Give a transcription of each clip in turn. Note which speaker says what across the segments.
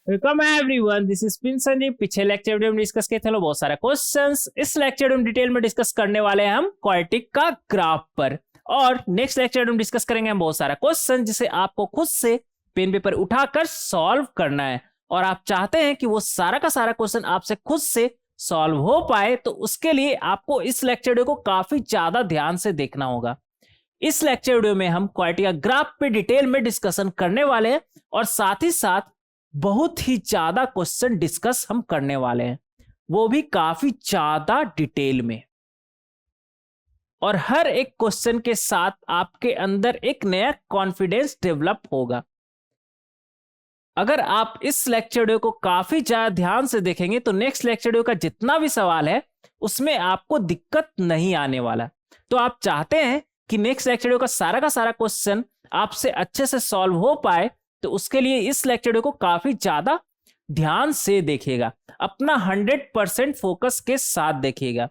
Speaker 1: Welcome everyone, this is pin Sandeep. पिछले lecture video में discuss किए थे लोग बहुत सारे क्वेश्चंस। इस लेक्चर में डिटेल में डिस्कस करने वाले हैं हम क्वाड्रेटिक का ग्राफ पर, और नेक्स्ट लेक्चर में डिस्कस करेंगे हम बहुत सारा क्वेश्चन जिसे आपको खुद से पेन पेपर उठाकर सॉल्व करना है। और आप चाहते हैं कि वो सारा का सारा क्वेश्चन आपसे खुद से सॉल्व हो पाए, तो उसके लिए आपको इस लेक्चर वीडियो को काफी ज्यादा ध्यान से देखना होगा। इस लेक्चर वीडियो में हम क्वाड्रेटिक का ग्राफ पे डिटेल में डिस्कशन करने वाले हैं, और साथ ही साथ बहुत ही ज्यादा क्वेश्चन डिस्कस हम करने वाले हैं, वो भी काफी ज्यादा डिटेल में। और हर एक क्वेश्चन के साथ आपके अंदर एक नया कॉन्फिडेंस डेवलप होगा। अगर आप इस लेक्चर वीडियो को काफी ज्यादा ध्यान से देखेंगे तो नेक्स्ट लेक्चर वीडियो का जितना भी सवाल है उसमें आपको दिक्कत नहीं आने वाला। तो आप चाहते हैं कि नेक्स्ट लेक्चर वीडियो का सारा क्वेश्चन आपसे अच्छे से सॉल्व हो पाए, तो उसके लिए इस लेक्चर वीडियो को काफी ज्यादा ध्यान से देखिएगा, अपना 100% फोकस के साथ देखिएगा।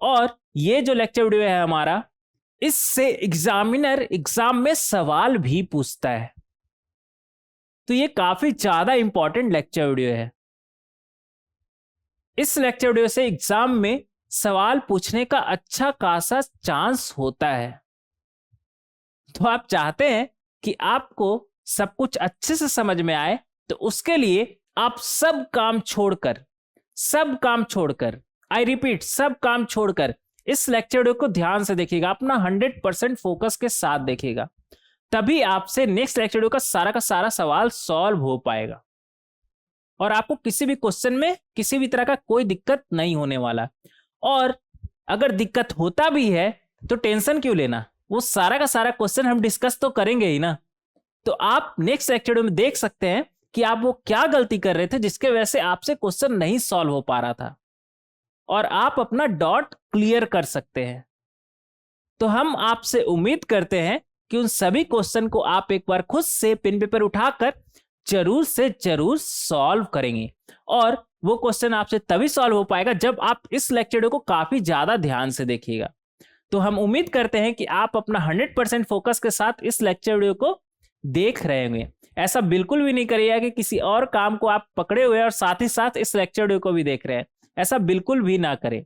Speaker 1: और ये जो लेक्चर वीडियो है हमारा, इससे एग्जामिनर एग्जाम में सवाल भी पूछता है, तो ये काफी ज्यादा इंपॉर्टेंट लेक्चर वीडियो है। इस लेक्चर वीडियो से एग्जाम में सवाल पूछने का अच्छा खासा चांस होता है। तो आप चाहते हैं कि आपको सब कुछ अच्छे से समझ में आए, तो उसके लिए आप सब काम छोड़कर आई रिपीट, सब काम छोड़कर इस लेक्चर वीडियो को ध्यान से देखिएगा, अपना 100% फोकस के साथ देखिएगा, तभी आपसे नेक्स्ट लेक्चर वीडियो का सारा सवाल सॉल्व हो पाएगा। और आपको किसी भी क्वेश्चन में किसी भी तरह का कोई दिक्कत नहीं होने वाला। और अगर दिक्कत होता भी है तो टेंशन क्यों लेना, वो सारा का सारा क्वेश्चन हम डिस्कस तो करेंगे ही ना। तो आप नेक्स्ट लेक्चर वीडियो में देख सकते हैं कि आप वो क्या गलती कर रहे थे जिसके वजह से आपसे क्वेश्चन नहीं सॉल्व हो पा रहा था, और आप अपना डाउट क्लियर कर सकते हैं। तो हम आपसे उम्मीद करते हैं कि उन सभी क्वेश्चन को आप एक बार खुद से पेन पेपर उठाकर जरूर से जरूर सॉल्व करेंगे। और वो क्वेश्चन आपसे तभी सॉल्व हो पाएगा जब आप इस लेक्चर वीडियो को काफी ज्यादा ध्यान से देखिएगा। तो हम उम्मीद करते हैं कि आप अपना 100% फोकस के साथ इस लेक्चर वीडियो को देख रहे होंगे। ऐसा बिल्कुल भी नहीं करिएगा कि किसी और काम को आप पकड़े हुए और साथ ही साथ इस लेक्चर वीडियो को भी देख रहे हैं, ऐसा बिल्कुल भी ना करें।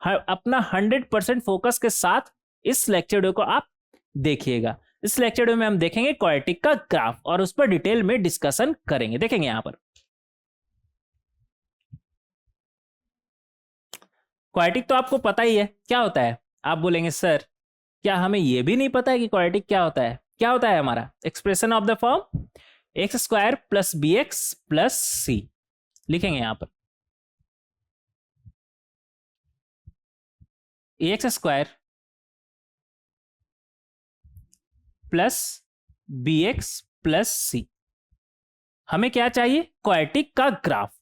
Speaker 1: अपना 100% फोकस के साथ इस लेक्चर वीडियो को आप देखिएगा। इस लेक्चर वीडियो में हम देखेंगे क्वाड्रेटिक का ग्राफ, और उस पर डिटेल में डिस्कशन करेंगे। देखेंगे यहां पर क्वाड्रेटिक तो आपको पता ही है क्या होता है। आप बोलेंगे सर क्या हमें यह भी नहीं पता है कि क्वाड्रेटिक क्या होता है? क्या होता है हमारा expression of the form x² + bx + c। लिखेंगे यहां पर ax² + bx + c। हमें क्या चाहिए? क्वाड्रेटिक का ग्राफ।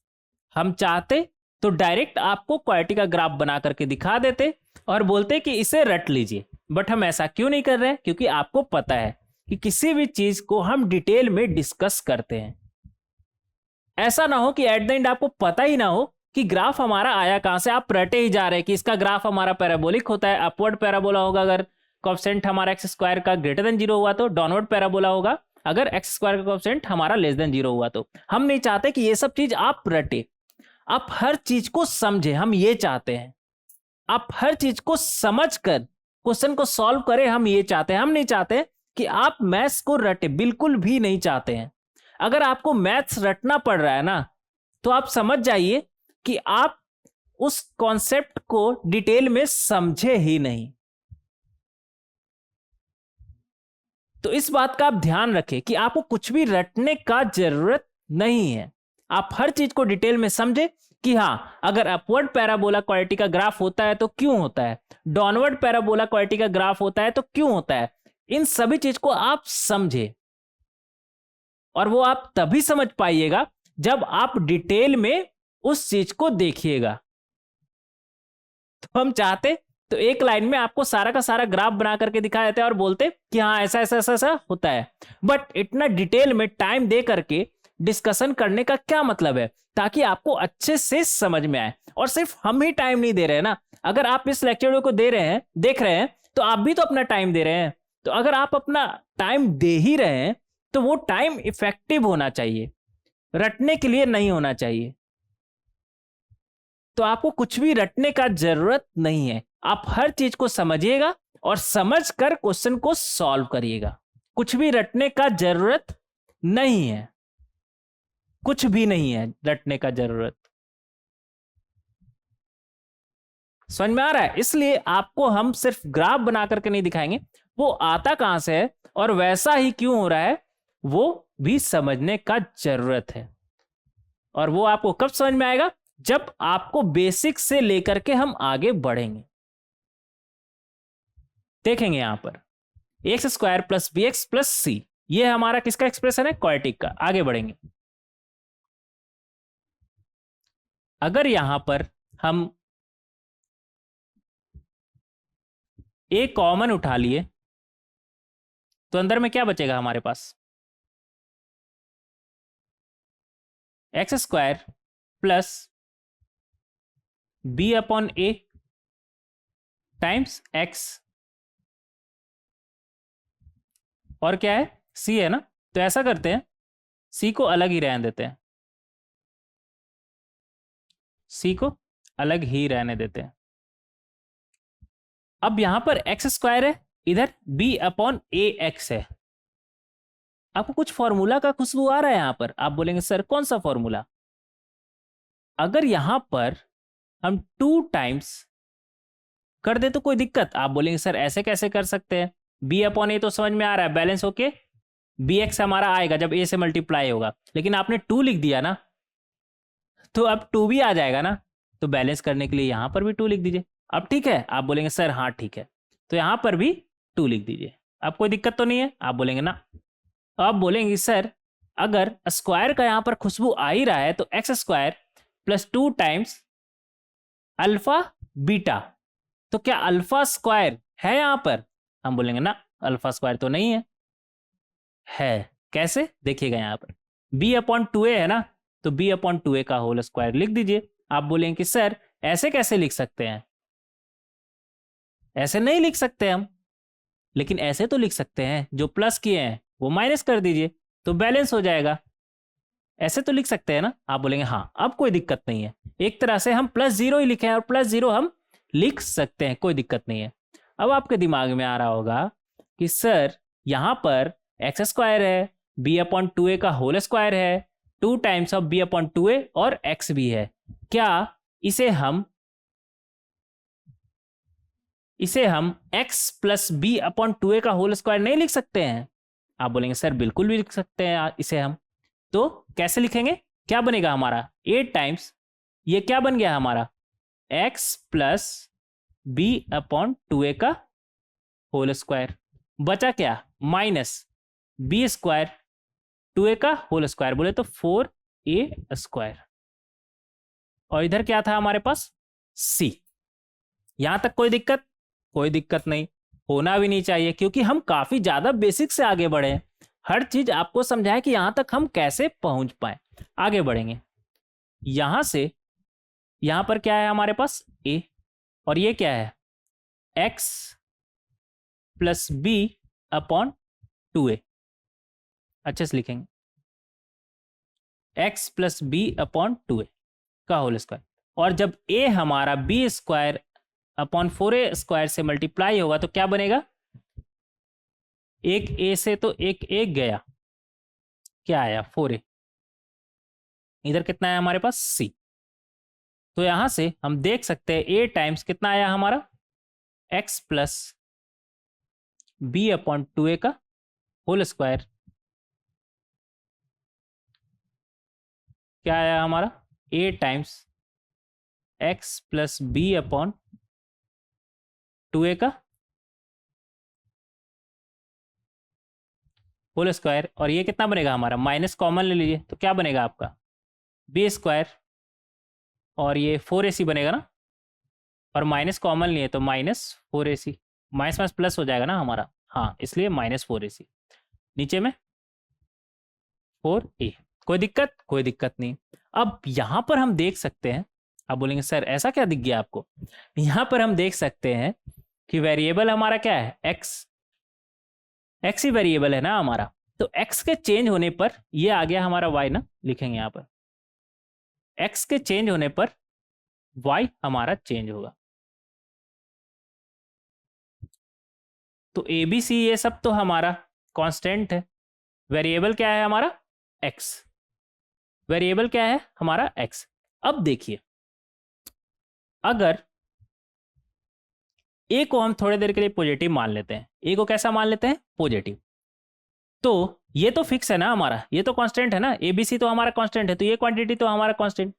Speaker 1: हम चाहते तो डायरेक्ट आपको क्वाड्रेटिक का ग्राफ बना करके दिखा देते और बोलते कि इसे रट लीजिए, बट हम ऐसा क्यों नहीं कर रहे हैं? क्योंकि आपको पता है कि किसी भी चीज को हम डिटेल में डिस्कस करते हैं। ऐसा ना हो कि एट द एंड आपको पता ही ना हो कि ग्राफ हमारा आया कहां से, आप रटे ही जा रहे हैं कि इसका ग्राफ हमारा पैराबोलिक होता है, अपवर्ड पैराबोला होगा अगर कोएफिशिएंट हमारा x² का >0 हुआ तो, डाउनवर्ड पैराबोला होगा अगर x² का कोएफिशिएंट हमारा <0 हुआ तो। हम नहीं चाहते कि ये सब चीज आप रटे, आप हर चीज को समझे। हम ये चाहते हैं आप हर चीज को समझकर क्वेश्चन को सॉल्व करें, हम ये चाहते हैं। हम नहीं चाहते कि आप मैथ्स को रटे, बिल्कुल भी नहीं चाहते हैं। अगर आपको मैथ्स रटना पड़ रहा है ना, तो आप समझ जाइए कि आप उस कॉन्सेप्ट को डिटेल में समझे ही नहीं। तो इस बात का आप ध्यान रखें कि आपको कुछ भी रटने का जरूरत नहीं है। आप हर चीज को डिटेल में समझे कि हां, अगर अपवर्ड पैराबोला क्वाड्रेटिक का ग्राफ होता है तो क्यों होता है, डाउनवर्ड पैराबोला क्वाड्रेटिक का ग्राफ होता है तो क्यों होता है। इन सभी चीज को आप समझे, और वो आप तभी समझ पाइएगा जब आप डिटेल में उस चीज को देखिएगा। तो हम चाहते तो एक लाइन में आपको सारा का सारा ग्राफ बना करके दिखा देते और बोलते कि हाँ ऐसा ऐसा ऐसा ऐसा होता है, बट इतना डिटेल में टाइम दे करके डिस्कशन करने का क्या मतलब है? ताकि आपको अच्छे से समझ में आए। और सिर्फ हम ही टाइम नहीं दे रहे हैं ना, अगर आप इस लेक्चर को देख रहे हैं तो आप भी तो अपना टाइम दे रहे हैं। तो अगर आप अपना टाइम दे ही रहे हैं तो वो टाइम इफेक्टिव होना चाहिए, रटने के लिए नहीं होना चाहिए। तो आपको कुछ भी रटने का जरूरत नहीं है, आप हर चीज को समझिएगा और समझकर क्वेश्चन को सॉल्व करिएगा। कुछ भी रटने का जरूरत नहीं है, कुछ भी नहीं है रटने का जरूरत। समझ में आ रहा है? इसलिए आपको हम सिर्फ ग्राफ बना करके नहीं दिखाएंगे, वो आता कहां से है और वैसा ही क्यों हो रहा है वो भी समझने का जरूरत है। और वो आपको कब समझ में आएगा? जब आपको बेसिक से लेकर के हम आगे बढ़ेंगे। देखेंगे यहां पर x square plus B x plus c, ये हमारा किसका एक्सप्रेशन है? क्वाड्रेटिक का। आगे बढ़ेंगे। अगर यहां पर हम ए कॉमन उठा लिए तो अंदर में क्या बचेगा हमारे पास? X square plus B upon a times x, और क्या है? सी है ना। तो ऐसा करते हैं, सी को अलग ही रहने देते हैं, सी को अलग ही रहने देते हैं। अब यहां पर एक्स स्क्वायर है, इधर बी अपॉन ए एक्स है। आपको कुछ फॉर्मूला का खुशबू आ रहा है यहां पर? आप बोलेंगे सर कौन सा फॉर्मूला? अगर यहां पर हम 2 टाइम्स कर दे तो कोई दिक्कत? आप बोलेंगे सर ऐसे कैसे कर सकते हैं? बी अपॉन ए तो समझ में आ रहा है, बैलेंस होके बी एक्स हमारा आएगा जब ए से मल्टीप्लाई होगा, लेकिन आपने 2 लिख दिया ना, तो अब 2 भी आ जाएगा ना। तो बैलेंस करने के लिए यहां पर भी 2 लिख दीजिए। अब ठीक है? आप बोलेंगे सर हाँ ठीक है, तो यहां पर भी 2 लिख दीजिए। अब कोई दिक्कत तो नहीं है? आप बोलेंगे ना। आप बोलेंगे सर अगर स्क्वायर का यहां पर खुशबू आ ही रहा है तो x square plus 2 times alpha beta, तो क्या अल्फा स्क्वायर है यहां पर? हम बोलेंगे ना, अल्फा स्क्वायर तो नहीं है। है कैसे? देखिएगा यहां पर बी अपॉन 2a है ना, तो बी अपॉन 2a का होल स्क्वायर लिख दीजिए। आप बोलेंगे कि सर ऐसे कैसे लिख सकते हैं? ऐसे नहीं लिख सकते हम, लेकिन ऐसे तो लिख सकते हैं, जो प्लस किए हैं वो माइनस कर दीजिए तो बैलेंस हो जाएगा। ऐसे तो लिख सकते हैं ना। आप बोलेंगे हाँ, अब कोई दिक्कत नहीं है, एक तरह से हम +0 ही लिखे हैं और +0 हम लिख सकते हैं, कोई दिक्कत नहीं है। अब आपके दिमाग में आ रहा होगा कि सर यहां पर एक्स स्क्वायर है, बी अपॉन 2a का होल स्क्वायर है, 2 times of B upon 2a और एक्स भी है, क्या इसे हम x plus B upon 2a का होल स्क्वायर नहीं लिख सकते हैं? आप बोलेंगे सर बिल्कुल भी लिख सकते हैं इसे हम। तो कैसे लिखेंगे? क्या बनेगा हमारा? 8 टाइम्स, ये क्या बन गया हमारा? x plus B upon 2a का होल स्क्वायर, बचा क्या? माइनस बी स्क्वायर 2a का होल स्क्वायर, बोले तो 4a स्क्वायर, और इधर क्या था हमारे पास? c। यहां तक कोई दिक्कत? कोई दिक्कत नहीं, होना भी नहीं चाहिए, क्योंकि हम काफी ज्यादा बेसिक से आगे बढ़े हैं। हर चीज आपको समझाए कि यहां तक हम कैसे पहुंच पाए। आगे बढ़ेंगे, यहां से यहां पर क्या है हमारे पास? a, और ये क्या है? x plus B upon 2a। अच्छे से लिखेंगे, x plus B upon 2a का होल स्क्वायर, और जब a हमारा B square upon 4a square से मल्टीप्लाई होगा तो क्या बनेगा? एक a से तो एक गया, क्या आया? 4a। इधर कितना है हमारे पास? c। तो यहां से हम देख सकते हैं a टाइम्स कितना आया हमारा? x plus B upon 2a का होल स्क्वायर, क्या आया हमारा? a times x plus B upon 2a का होल स्क्वायर, और ये कितना बनेगा हमारा? माइनस कॉमन ले लीजिए तो क्या बनेगा आपका? बी स्क्वायर, और ये 4ac बनेगा ना, और माइनस कॉमन लिए तो -4ac, माइनस माइनस प्लस हो जाएगा ना हमारा, हाँ इसलिए -4ac। नीचे में 4a। कोई दिक्कत? कोई दिक्कत नहीं। अब यहां पर हम देख सकते हैं, आप बोलेंगे सर ऐसा क्या दिख गया आपको? यहां पर हम देख सकते हैं कि वेरिएबल हमारा क्या है? x ही वेरिएबल है ना हमारा, तो x के चेंज होने पर ये आ गया हमारा y ना, लिखेंगे यहां पर x के चेंज होने पर y हमारा चेंज होगा। तो ABC ये सब तो हमारा कांस्टेंट है। वेरिएबल क्या है हमारा? x। वेरिएबल क्या है हमारा? x। अब देखिए, अगर a को हम थोड़ी देर के लिए पॉजिटिव मान लेते हैं, a को कैसा मान लेते हैं? पॉजिटिव। तो ये तो फिक्स है ना हमारा, ये तो कांस्टेंट है ना, ABC तो हमारा कांस्टेंट है, तो ये क्वांटिटी तो हमारा कांस्टेंट।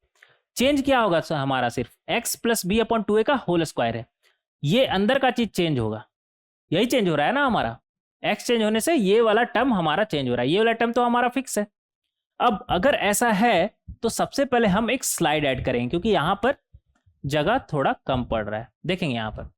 Speaker 1: चेंज क्या होगा हमारा? सिर्फ x plus B upon 2a का होल स्क्वायर है। ये अंदर का चीज चेंज होगा, यही चेंज हो रहा है ना हमारा। x चेंज होने से ये वाला टर्म हमारा चेंज हो रहा है, ये वाला टर्म तो हमारा फिक्स है। अब अगर ऐसा है तो सबसे पहले हम एक स्लाइड ऐड करेंगे, क्योंकि यहां पर जगह थोड़ा कम पड़ रहा है। देखेंगे यहां पर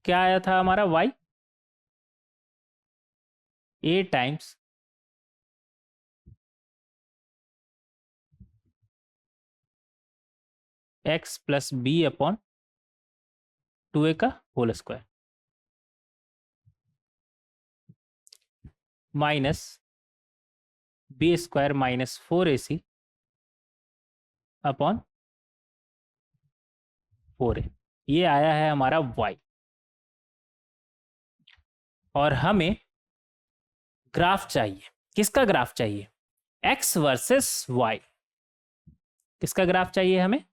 Speaker 1: क्या आया था हमारा? y a times x plus B upon 2a का whole square minus B square minus 4ac upon 4a। ये आया है हमारा y। और हमें ग्राफ चाहिए। किसका ग्राफ चाहिए? x versus y। किसका ग्राफ चाहिए हमें?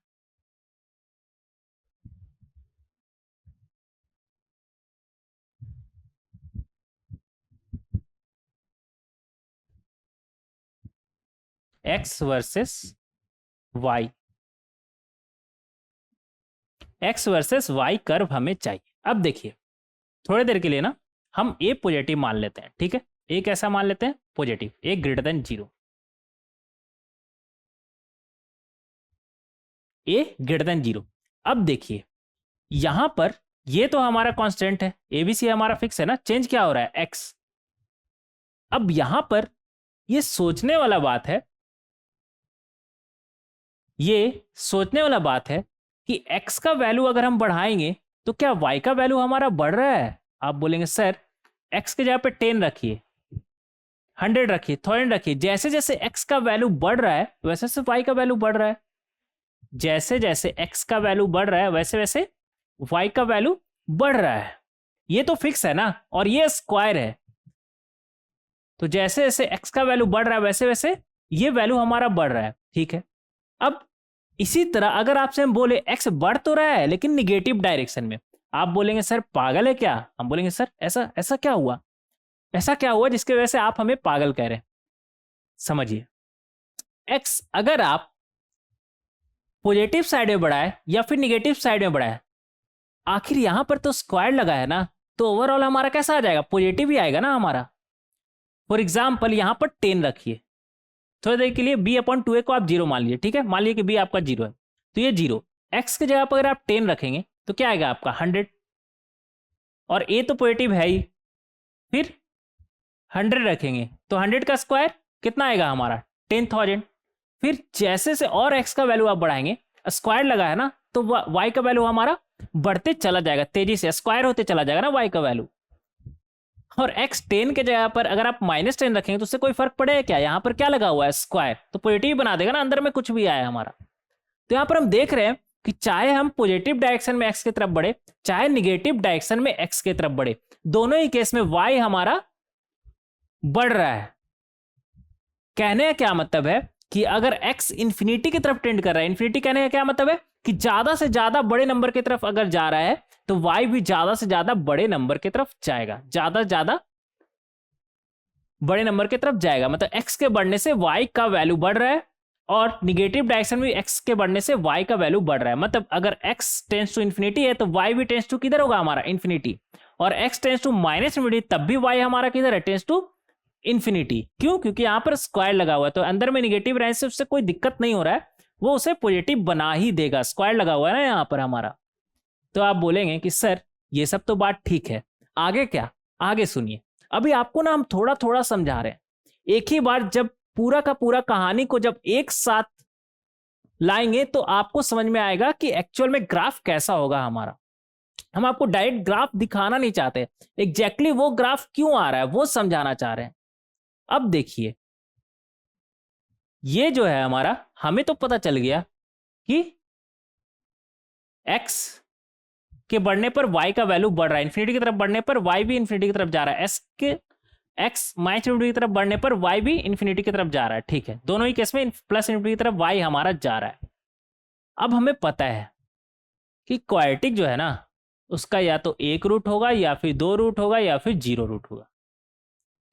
Speaker 1: x versus y। x versus y curve हमें चाहिए। अब देखिए, थोड़ी देर के लिए ना हम a पॉजिटिव मान लेते हैं, ठीक है? a कैसा मान लेते हैं? Positive, a greater than 0। a greater than 0। अब देखिए यहां पर ये तो हमारा कांस्टेंट है, abc हमारा फिक्स है ना, चेंज क्या हो रहा है? x। अब यहां पर ये सोचने वाला बात है, ये सोचने वाला बात है कि x का वैल्यू अगर हम बढ़ाएंगे तो क्या y का वैल्यू हमारा बढ़ रहा है? आप बोलेंगे सर x के जगह पे 10 रखिए, 100 रखिए, 1000 रखिए। जैसे जैसे x का वैल्यू बढ़ रहा है वैसे वैसे y का वैल्यू बढ़ रहा है। जैसे जैसे x का वैल्यू बढ़ रहा है वैसे वैसे y का वैल्यू बढ़ रहा है। ये तो फिक्स है ना, और ये स्क्वायर है। तो जैसे जैसे x का वैल्यू बढ़ रहा है वैसे वैसे ये वैल्यू हमारा बढ़ रहा है, ठीक है? अब इसी तरह अगर आपसे हम बोले x बढ़ तो रहा है लेकिन निगेटिव डायरेक्शन में, आप बोलेंगे सर पागल है क्या? हम बोलेंगे सर ऐसा ऐसा क्या हुआ? ऐसा क्या हुआ जिसके वजह से आप हमें पागल कह रहे हैं? समझिए, x अगर आप पॉजिटिव साइड में बढ़ाए या फिर निगेटिव साइड में बढ़ाए, आखिर यहां पर तो स्क्वायर लगा है ना, तो ओवरऑल हमारा कैसा आ जाएगा? पॉजिटिव ही आएगा ना हमारा। फॉर एग्जाम्पल यहां पर 10 रखिए, थोड़ी देर के लिए b अपॉन 2a को आप 0 मान लीजिए, ठीक है? मान लीजिए कि b आपका 0 है, तो ये 0। x की जगह पर अगर आप 10 रखेंगे तो क्या आएगा आपका? 100। और a तो पॉजिटिव है ही, फिर 100 रखेंगे तो 100 का स्क्वायर कितना आएगा हमारा? 10,000। फिर जैसे से और x का वैल्यू आप बढ़ाएंगे, स्क्वायर लगा है ना, तो y का वैल्यू हमारा बढ़ते चला जाएगा, तेजी से स्क्वायर होते चला जाएगा ना y का वैल्यू। और x 10 के जगह पर अगर आप -10 रखेंगे तो उससे कोई फर्क पड़ेगा क्या? यहां पर क्या लगा हुआ है? स्क्वायर, तो पॉजिटिव बना देगा ना, अंदर में कुछ भी आया हमारा। तो यहां पर हम देख रहे हैं कि चाहे हम पॉजिटिव डायरेक्शन में x की तरफ बढ़े, चाहे निगेटिव डायरेक्शन में x की तरफ बढ़े, दोनों ही केस में y हमारा बढ़ रहा है। कहने का क्या मतलब है कि अगर x इंफिनिटी की तरफ टेंड कर रहा है, इंफिनिटी कहने का क्या मतलब है कि ज्यादा से ज्यादा बड़े नंबर की तरफ अगर जा रहा है तो y भी ज्यादा से ज्यादा बड़े नंबर की तरफ जाएगा, ज्यादा से ज्यादा बड़े नंबर की तरफ जाएगा। मतलब x के बढ़ने से y का वैल्यू बढ़ रहा है और निगेटिव डायरेक्शन में x के बढ़ने से y का वैल्यू बढ़ रहा है। मतलब अगर x टेंस टू इंफिनिटी है तो y भी टेंस टू किधर होगा हमारा? इंफिनिटी। और x tends to minus infinity तब भी y हमारा किधर है? Tends to infinity. क्यों? क्योंकि यहां पर स्क्वायर लगा हुआ है, तो अंदर में निगेटिव रहने से उससे कोई दिक्कत नहीं हो रहा है, वो उसे पॉजिटिव बना ही देगा, स्क्वायर लगा हुआ है ना यहां पर हमारा। तो आप बोलेंगे कि सर ये सब तो बात ठीक है, आगे क्या? आगे सुनिए, अभी आपको ना हम थोड़ा थोड़ा समझा रहे हैं। एक ही बार जब पूरा का पूरा कहानी को जब एक साथ लाएंगे तो आपको समझ में आएगा कि एक्चुअल में ग्राफ कैसा होगा हमारा। हम आपको डायरेक्ट ग्राफ दिखाना नहीं चाहते, एग्जैक्टली वो ग्राफ क्यों आ रहा है वो समझाना चाह रहे हैं। अब देखिए, ये जो है हमारा, हमें तो पता चल गया कि x के बढ़ने पर y का वैल्यू बढ़ रहा है, इन्फिनिटी की तरफ बढ़ने पर y भी इन्फिनिटी की तरफ जा रहा है, x माइनस इन्फिनिटी की तरफ बढ़ने पर y भी इन्फिनिटी की तरफ जा रहा है। ठीक है, दोनों ही केस में प्लस इन्फिनिटी की तरफ y हमारा जा रहा है। अब हमें पता है कि क्वाड्रेटिक जो है ना, उसका या तो एक रूट होगा या फिर दो रूट होगा या फिर जीरो रूट होगा।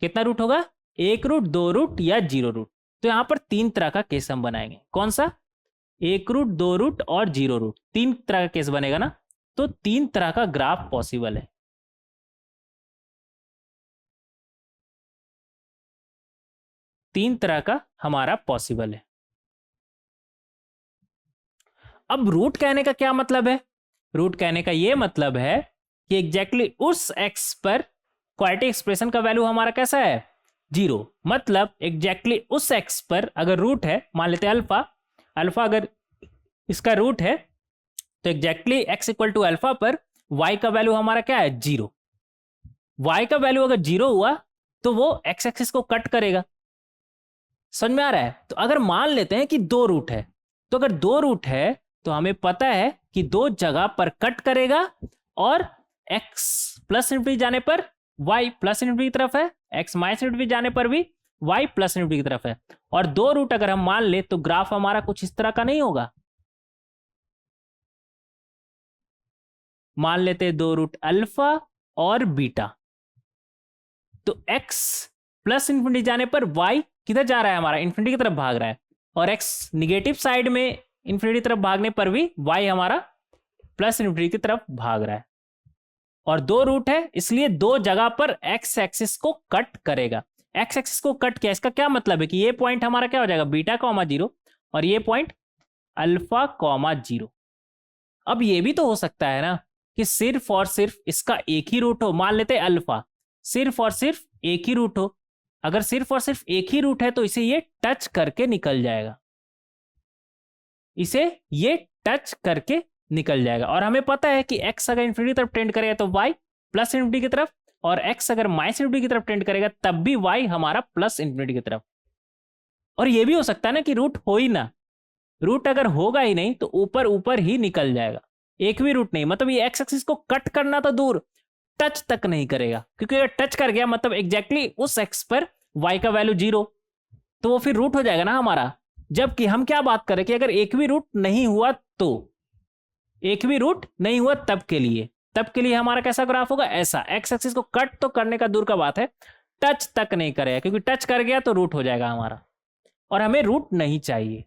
Speaker 1: कितना रूट होगा? एक रूट, दो रूट या जीरो रूट। तो यहां पर तीन तरह का केस हम बनाएंगे। कौन सा? एक रूट, दो रूट और जीरो रूट, तीन तरह का केस बनेगा ना। तो तीन तरह का ग्राफ पॉसिबल है। तीन तरह का हमारा पॉसिबल है। अब रूट कहने का क्या मतलब है? रूट कहने का यह मतलब है कि एग्जैक्टली उस एक्स पर क्वाड्रेटिक एक्सप्रेशन का वैल्यू हमारा कैसा है? जीरो। मतलब एग्जैक्टली उस एक्स पर अगर रूट है, मान लेते हैं अल्फा, अल्फा अगर इसका रूट है तो exactly X equal to alpha पर वाई का वैल्यू हमारा क्या है? जीरो। वाई का वैल्यू अगर जीरो हुआ तो वो एक्स एक्सिस को कट करेगा। समझ में आ रहा है? तो अगर मान लेते हैं कि दो रूट है, तो अगर दो रूट है तो हमें पता है कि दो जगह पर कट करेगा और x प्लस इन्फिनिटी जाने पर y प्लस इन्फिनिटी की तरफ है, x माइनस इन्फिनिटी जाने पर भी y प्लस इन्फिनिटी की तरफ है। और दो रूट अगर हम मान ले तो ग्राफ हमारा कुछ इस तरह का नहीं होगा। मान लेते हैं दो रूट अल्फा और बीटा, तो x प्लस इन्फिनिटी जाने पर y किधर जा रहा है? हमारा इन्फिनिटी की तरफ भाग रहा है। और x निगेटिव साइड में इन्फिनिटी की तरफ भागने पर भी y हमारा प्लस इन्फिनिटी की तरफ भाग रहा है। और दो रूट है इसलिए दो जगह पर x एक्सिस को कट करेगा। x एक्सिस को कट किया, इसका क्या मतलब है कि ये पॉइंट हमारा क्या हो जाएगा? बीटा कॉमा जीरो, और ये पॉइंट अल्फा कॉमा जीरो। अब ये भी तो हो सकता है ना कि सिर्फ और सिर्फ इसका एक ही रूट हो। मान लेते हैं अल्फा सिर्फ और सिर्फ एक ही रूट हो। अगर सिर्फ और सिर्फ एक ही रूट है तो इसे ये टच करके निकल जाएगा, इसे ये टच करके निकल जाएगा। और हमें पता है कि x अगर इन्फिनिटी की तरफ टेंड करेगा तो y प्लस इन्फिनिटी की तरफ, और x अगर माइनस इन्फिनिटी की तरफ टेंड करेगा तब भी y हमारा प्लस इन्फिनिटी की तरफ। और ये भी हो सकता है ना कि रूट हो ही ना, रूट अगर होगा ही नहीं तो ऊपर ऊपर ही निकल जाएगा, एक भी रूट नहीं। मतलब ये x एक्सिस को कट करना तो दूर, टच तक नहीं करेगा, क्योंकि अगर टच कर गया मतलब एग्जैक्टली उस x पर y का वैल्यू जीरो, तो वो फिर रूट हो जाएगा ना हमारा। जबकि हम क्या बात करें कि अगर एक भी रूट नहीं हुआ तो, एक भी रूट नहीं हुआ तब के लिए हमारा कैसा ग्राफ होगा? ऐसा। एक्स एक्सिस को कट तो करने का दूर का बात है, टच तक नहीं करेगा, क्योंकि टच कर गया तो रूट हो जाएगा हमारा, और हमें रूट नहीं चाहिए।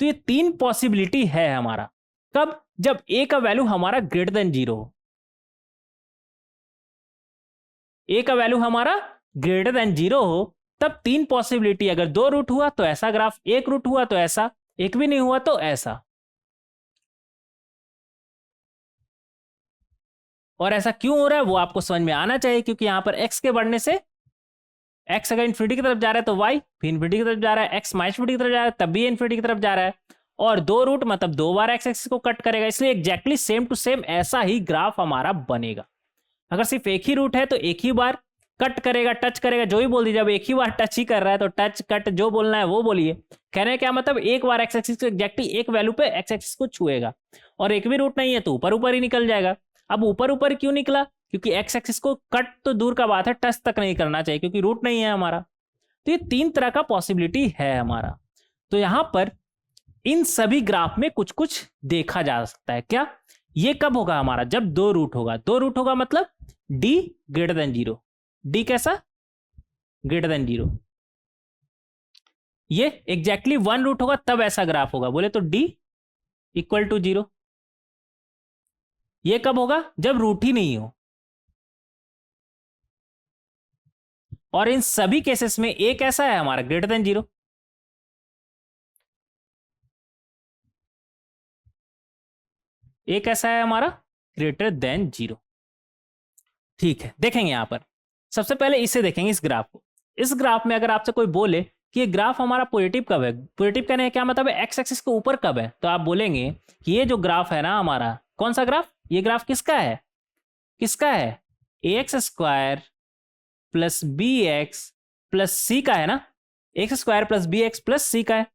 Speaker 1: तो ये तीन पॉसिबिलिटी है हमारा। कब? जब ए का वैल्यू हमारा ग्रेटर देन जीरो हो। ए का वैल्यू हमारा ग्रेटर देन जीरो हो तब तीन पॉसिबिलिटी। अगर दो रूट हुआ तो ऐसा ग्राफ, एक रूट हुआ तो ऐसा, एक भी नहीं हुआ तो ऐसा। और ऐसा क्यों हो रहा है वो आपको समझ में आना चाहिए, क्योंकि यहां पर x के बढ़ने से, x अगर इन्फिनिटी की तरफ जा रहा है तो y फिर इन्फिनिटी की तरफ जा रहा है, x माइनस इन्फिनिटी की तरफ जा रहा है तब भी इन्फिनिटी की तरफ जा रहा है। और दो रूट मतलब दो बार x एक्सिस को कट करेगा, इसलिए एग्जैक्टली सेम टू सेम ऐसा ही ग्राफ हमारा बनेगा। अगर सिर्फ एक ही रूट है तो एक ही बार कट करेगा, टच करेगा, जो भी बोल दीजिए। अब एक ही बार टच ही कर रहा है तो टच कट जो बोलना है वो बोलिए। कहने क्या मतलब, एक बार एक्स एक्सिस को एग्जैक्टली एक वैल्यू पे एक्स एक्सिस को छुएगा, और एक भी रूट नहीं है तो ऊपर ऊपर ही निकल जाएगा। अब ऊपर ऊपर क्यों निकला? क्योंकि एक्स एक्सिस को कट तो दूर का बात है, टच तक नहीं करना चाहिए, क्योंकि रूट नहीं है हमारा। तो ये तीन तरह का पॉसिबिलिटी है हमारा। तो यहां पर इन सभी ग्राफ में कुछ कुछ देखा जा सकता है। क्या? ये कब होगा हमारा? जब दो रूट होगा। दो रूट होगा मतलब D greater than zero. D कैसा? Greater than zero. ये एग्जैक्टली वन रूट होगा तब ऐसा ग्राफ होगा। बोले तो डी इक्वल टू जीरो। ये कब होगा? जब रूट ही नहीं हो। और इन सभी केसेस में ए कैसा है हमारा? Greater than zero. ए कैसा है हमारा? Greater than zero. ठीक है, देखेंगे यहां पर। सबसे पहले इसे देखेंगे, इस ग्राफ को। इस ग्राफ में अगर आपसे कोई बोले कि ये ग्राफ हमारा पॉजिटिव कब है, पॉजिटिव कहने का क्या मतलब है, एक्स एक्सिस के ऊपर कब है, तो आप बोलेंगे कि ये जो ग्राफ है ना हमारा, कौन सा ग्राफ, ये ग्राफ किसका है, किसका है, x square plus B x plus c का है ना, x square plus B x plus c का है।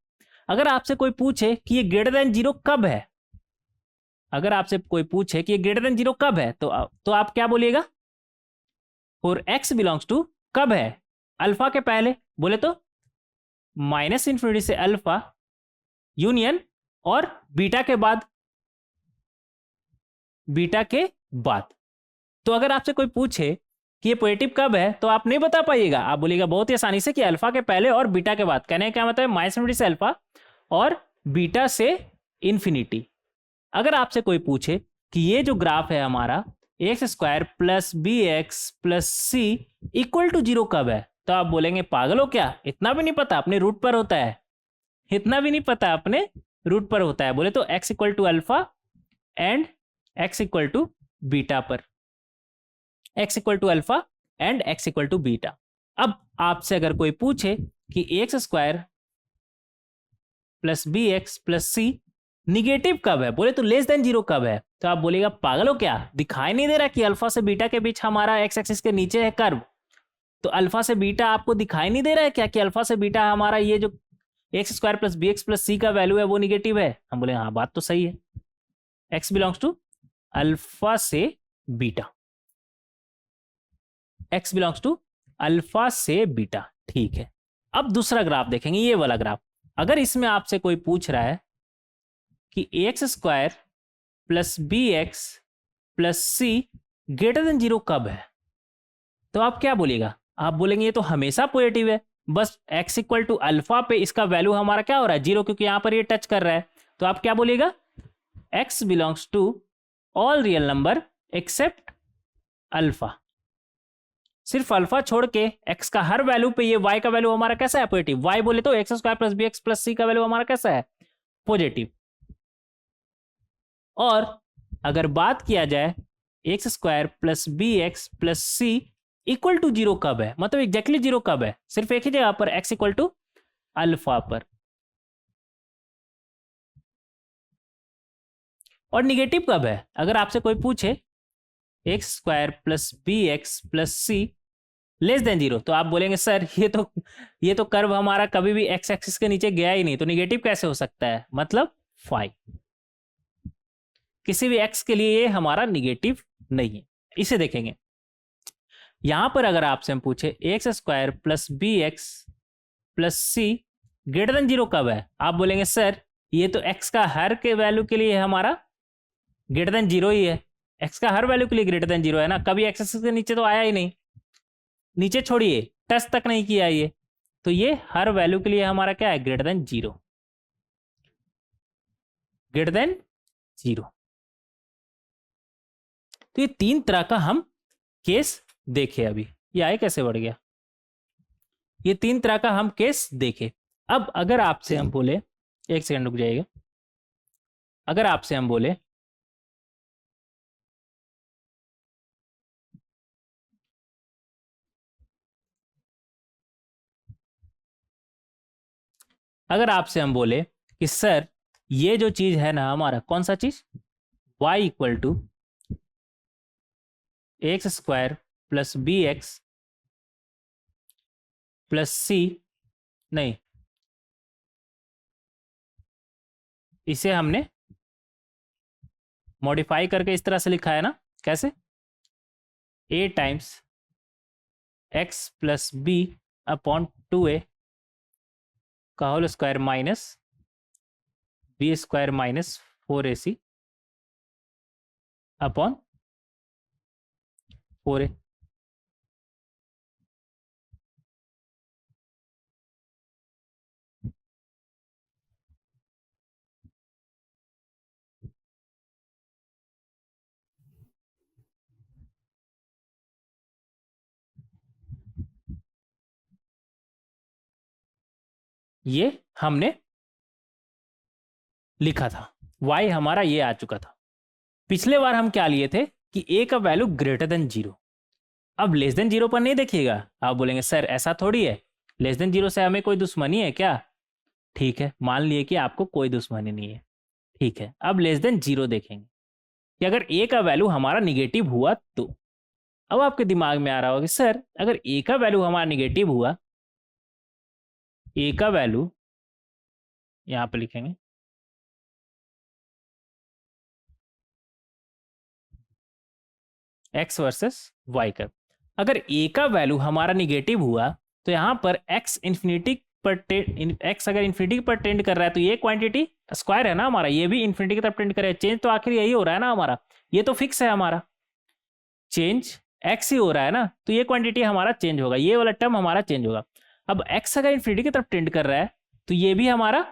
Speaker 1: अगर आपसे कोई पूछे कि ये ग्रेटर देन जीरो कब है, अगर आपसे कोई पूछे कि ये ग्रेटर देन जीरो कब है, तो आप क्या बोलिएगा, और एक्स बिलोंग्स टू कब है, अल्फा के पहले, बोले तो माइनस इंफिनिटी से अल्फा यूनियन और बीटा के बाद, बीटा के बाद। तो अगर आपसे कोई पूछे कि ये पॉजिटिव कब है, तो आप नहीं बता पाइएगा, आप बोलिएगा बहुत ही आसानी से कि अल्फा के पहले और बीटा के बाद। कहने का क्या मतलब है, माइनस इंफिनिटी से अल्फा और बीटा से इंफिनिटी। अगर आपसे कोई पूछे कि ये जो ग्राफ है हमारा x square plus B x plus C equal to zero कब है, तो आप बोलेंगे पागल हो क्या, इतना भी नहीं पता, अपने रूट पर होता है, इतना भी नहीं पता, अपने रूट पर होता है। बोले तो x equal to alpha and x equal to beta पर, x equal to alpha and x equal to beta. अब आपसे अगर कोई पूछे कि x square plus B x plus c negative कब है, बोले तो लेस देन जीरो कब है, तो आप बोलेगा पागल हो क्या, दिखाई नहीं दे रहा कि अल्फा से बीटा के बीच हमारा एक्स एक्सिस के नीचे है कर्व, तो अल्फा से बीटा आपको दिखाई नहीं दे रहा है क्या कि अल्फा से बीटा हमारा ये जो x square plus B x plus c का वैल्यू है वो निगेटिव है। हम बोले हाँ बात तो सही है, एक्स बिलोंग्स टू अल्फा से beta, X belongs to alpha से बीटा, ठीक है। अब दूसरा ग्राफ देखेंगे, ये वाला ग्राफ। अगर इसमें आपसे कोई पूछ रहा है कि x square plus B x plus सी ग्रेटर देन जीरो कब है, तो आप क्या बोलिएगा, आप बोलेंगे ये तो हमेशा पॉजिटिव है, बस एक्स इक्वल टू अल्फा पे इसका वैल्यू हमारा क्या हो रहा है, जीरो, क्योंकि यहां पर ये टच कर रहा है। तो आप क्या बोलिएगा, X belongs to all real number except alpha, सिर्फ अल्फा छोड़ के एक्स का हर वैल्यू पे ये वाई का वैल्यू हमारा कैसा है, पॉजिटिव। वाई बोले तो x square plus B x plus c का वैल्यू हमारा कैसा है, पॉजिटिव। और अगर बात किया जाए X square plus B x plus C equal to zero कब है, मतलब एग्जैक्टली जीरो कब है, सिर्फ एक ही जगह पर, एक्स इक्वल टू अल्फा पर। और निगेटिव कब है, अगर आपसे कोई पूछे x square plus B x plus c less than zero, तो आप बोलेंगे सर ये तो कर्व हमारा कभी भी एक्स एक्सिस के नीचे गया ही नहीं, तो निगेटिव कैसे हो सकता है, मतलब 5, किसी भी एक्स के लिए ये हमारा निगेटिव नहीं है। इसे देखेंगे, यहां पर अगर आपसे हम पूछे x square plus B x plus सी ग्रेटर देन जीरो कब है, आप बोलेंगे सर ये तो एक्स का हर के वैल्यू के लिए हमारा ग्रेटर देन जीरो ही है, एक्स का हर वैल्यू के लिए ग्रेटर देन जीरो है ना, कभी एक्स एक्सिस के नीचे तो आया ही नहीं, नीचे छोड़िए टच तक नहीं किया ये, तो ये हर वैल्यू के लिए हमारा क्या है, greater than zero, greater than zero. तो ये तीन तरह का हम केस देखे, अभी ये आए कैसे बढ़ गया, ये तीन तरह का हम केस देखे। अब अगर आपसे हम बोले, एक सेकंड रुक जाइएगा, अगर आपसे हम बोले अगर आपसे हम बोले कि सर ये जो चीज है ना हमारा, कौन सा चीज, y equal to x square plus B x plus c, नहीं इसे हमने मॉडिफाई करके इस तरह से लिखा है ना, कैसे, a times X plus B upon 2a का whole square minus B square minus 4ac upon 4a। ये हमने लिखा था, y हमारा ये आ चुका था। पिछले बार हम क्या लिए थे कि a का वैल्यू ग्रेटर देन जीरो, अब लेस देन 0 पर नहीं देखिएगा, आप बोलेंगे सर ऐसा थोड़ी है, लेस देन 0 से हमें कोई दुश्मनी है क्या? ठीक है, मान लिए कि आपको कोई दुश्मनी नहीं है। ठीक है, अब लेस देन 0 देखेंगे कि अगर ए का वैल्यू हमारा निगेटिव हुआ तो। अब आपके दिमाग में आ रहा होगा कि सर अगर ए का वैल्यू हमारा निगेटिव हुआ, ए का वैल्यू यहां पर लिखेंगे एक्स वर्सेस वाई का, अगर ए का वैल्यू हमारा निगेटिव हुआ तो यहां पर एक्स इन्फिनिटी पर एक्स अगर इन्फिनिटी पर टेंड कर रहा है तो ये क्वांटिटी स्क्वायर है ना हमारा, ये भी इन्फिनिटी की तरफ टेंड करे, चेंज तो आखिर यही हो रहा है ना हमारा, ये तो फिक्स है हमारा, चेंज एक्स ही हो रहा है ना, तो ये क्वांटिटी हमारा चेंज होगा, ये वाला टर्म हमारा चेंज होगा। अब एक्स अगर इन्फिनिटी की तरफ टेंड कर रहा है तो ये भी हमारा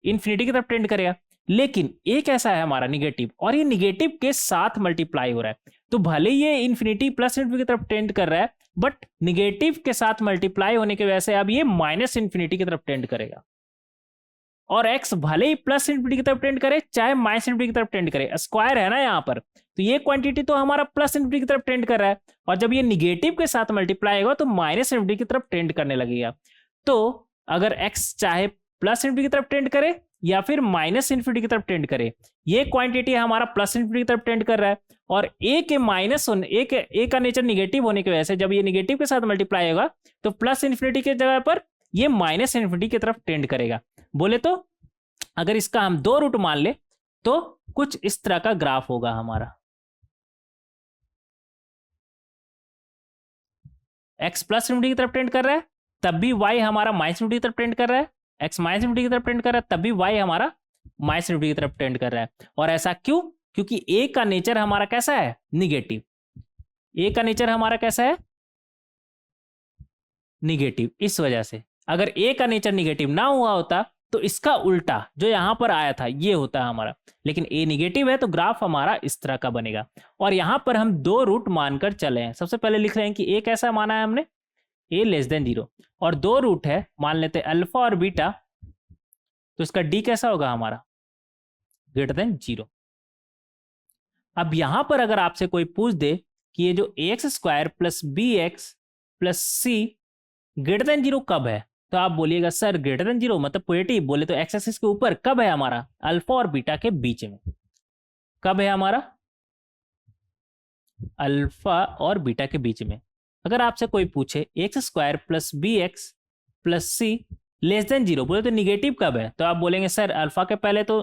Speaker 1: इन्फिनिटी की तरफ टेंड करेगा, लेकिन एक ऐसा है हमारा निगेटिव और ये निगेटिव के साथ मल्टीप्लाई हो रहा है, तो भले ये इन्फिनिटी प्लस इन्फिनिटी की तरफ टेंड कर रहा है बट निगेटिव के साथ मल्टीप्लाई होने की वजह से अब ये माइनस इन्फिनिटी की तरफ टेंड करेगा, और एक्स भले ही प्लस इन्फिनिटी की तरफ टेंड करे चाहे माइनस इन्फिनिटी की तरफ टेंड करे, स्क्वायर है ना यहाँ पर, तो ये क्वांटिटी तो हमारा प्लस इन्फिनिटी की तरफ टेंड कर रहा है, और जब ये निगेटिव के साथ मल्टीप्लाई होगा तो माइनस इन्फिनिटी की तरफ टेंड करने लगेगा। तो अगर एक्स चाहे प्लस इन्फिनिटी की तरफ टेंड करे या फिर माइनस इन्फिनिटी की तरफ टेंड करे, ये क्वांटिटी हमारा प्लस इन्फिनिटी की तरफ टेंड कर रहा है, और ए के माइनस होने ए का नेचर निगेटिव होने की वजह से जब ये निगेटिव के साथ मल्टीप्लाई होगा तो प्लस इन्फिनिटी के जगह पर ये माइनस इन्फिनिटी की तरफ टेंड करेगा। बोले तो अगर इसका हम 2 रूट मान ले तो कुछ इस तरह का ग्राफ होगा हमारा, एक्स प्लस इन्फिनिटी की तरफ टेंड कर रहा है तब भी वाई हमारा माइनस इन्फिनिटी की तरफ टेंड कर रहा है, एक्स माइनस इन्फिनिटी की तरफ टेंड कर रहा है तब भी वाई हमारा माइनस इन्फिनिटी की तरफ टेंड कर रहा है। और ऐसा क्यों? क्योंकि ए का नेचर हमारा कैसा है? निगेटिव। ए का नेचर हमारा कैसा है? निगेटिव। इस वजह से अगर ए का नेचर निगेटिव ना हुआ होता तो इसका उल्टा जो यहां पर आया था ये होता हमारा, लेकिन ए निगेटिव है तो ग्राफ हमारा इस तरह का बनेगा। और यहां पर हम 2 रूट मानकर चले हैं। सबसे पहले लिख रहे हैं कि ए कैसा माना है हमने? ए लेस देन 0, और 2 रूट है, मान लेते हैं अल्फा और बीटा, तो इसका डी कैसा होगा हमारा? Greater than 0। अब यहां पर अगर आपसे कोई पूछ दे कि ये जो a x square plus B x plus C greater than 0 कब है, तो आप बोलिएगा सर ग्रेटर देन 0 मतलब पॉजिटिव, बोले तो एक्स एक्सिस के ऊपर कब है हमारा? अल्फा और बीटा के बीच में। कब है हमारा? अल्फा और बीटा के बीच में। अगर आपसे कोई पूछे x square plus B x plus c less than 0, बोले तो निगेटिव कब है, तो आप बोलेंगे सर अल्फा के पहले तो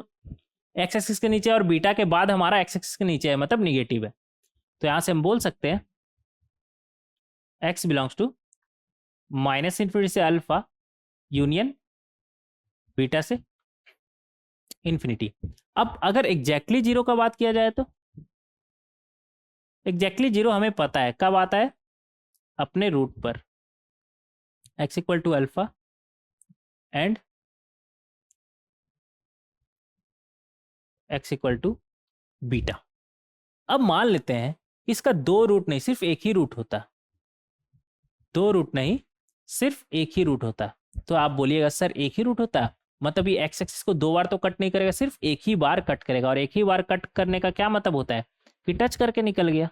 Speaker 1: एक्स एक्सिस के नीचे और बीटा के बाद हमारा एक्स एक्सिस के नीचे है, मतलब निगेटिव है। तो यहां से हम बोल सकते हैं X belongs to minus infinity से अल्फा यूनियन बीटा से इन्फिनिटी। अब अगर एग्जैक्टली 0 का बात किया जाए तो एग्जैक्टली 0 हमें पता है कब आता है? अपने रूट पर, x equal to alpha and x equal to beta. अब मान लेते हैं इसका 2 रूट नहीं सिर्फ एक ही रूट होता, 2 रूट नहीं सिर्फ एक ही रूट होता, तो आप बोलिएगा सर एक ही रूट होता मतलब ये एक्स एक्सिस को 2 बार तो कट नहीं करेगा, सिर्फ एक ही बार कट करेगा, और एक ही बार कट करने का क्या मतलब होता है कि टच करके निकल गया।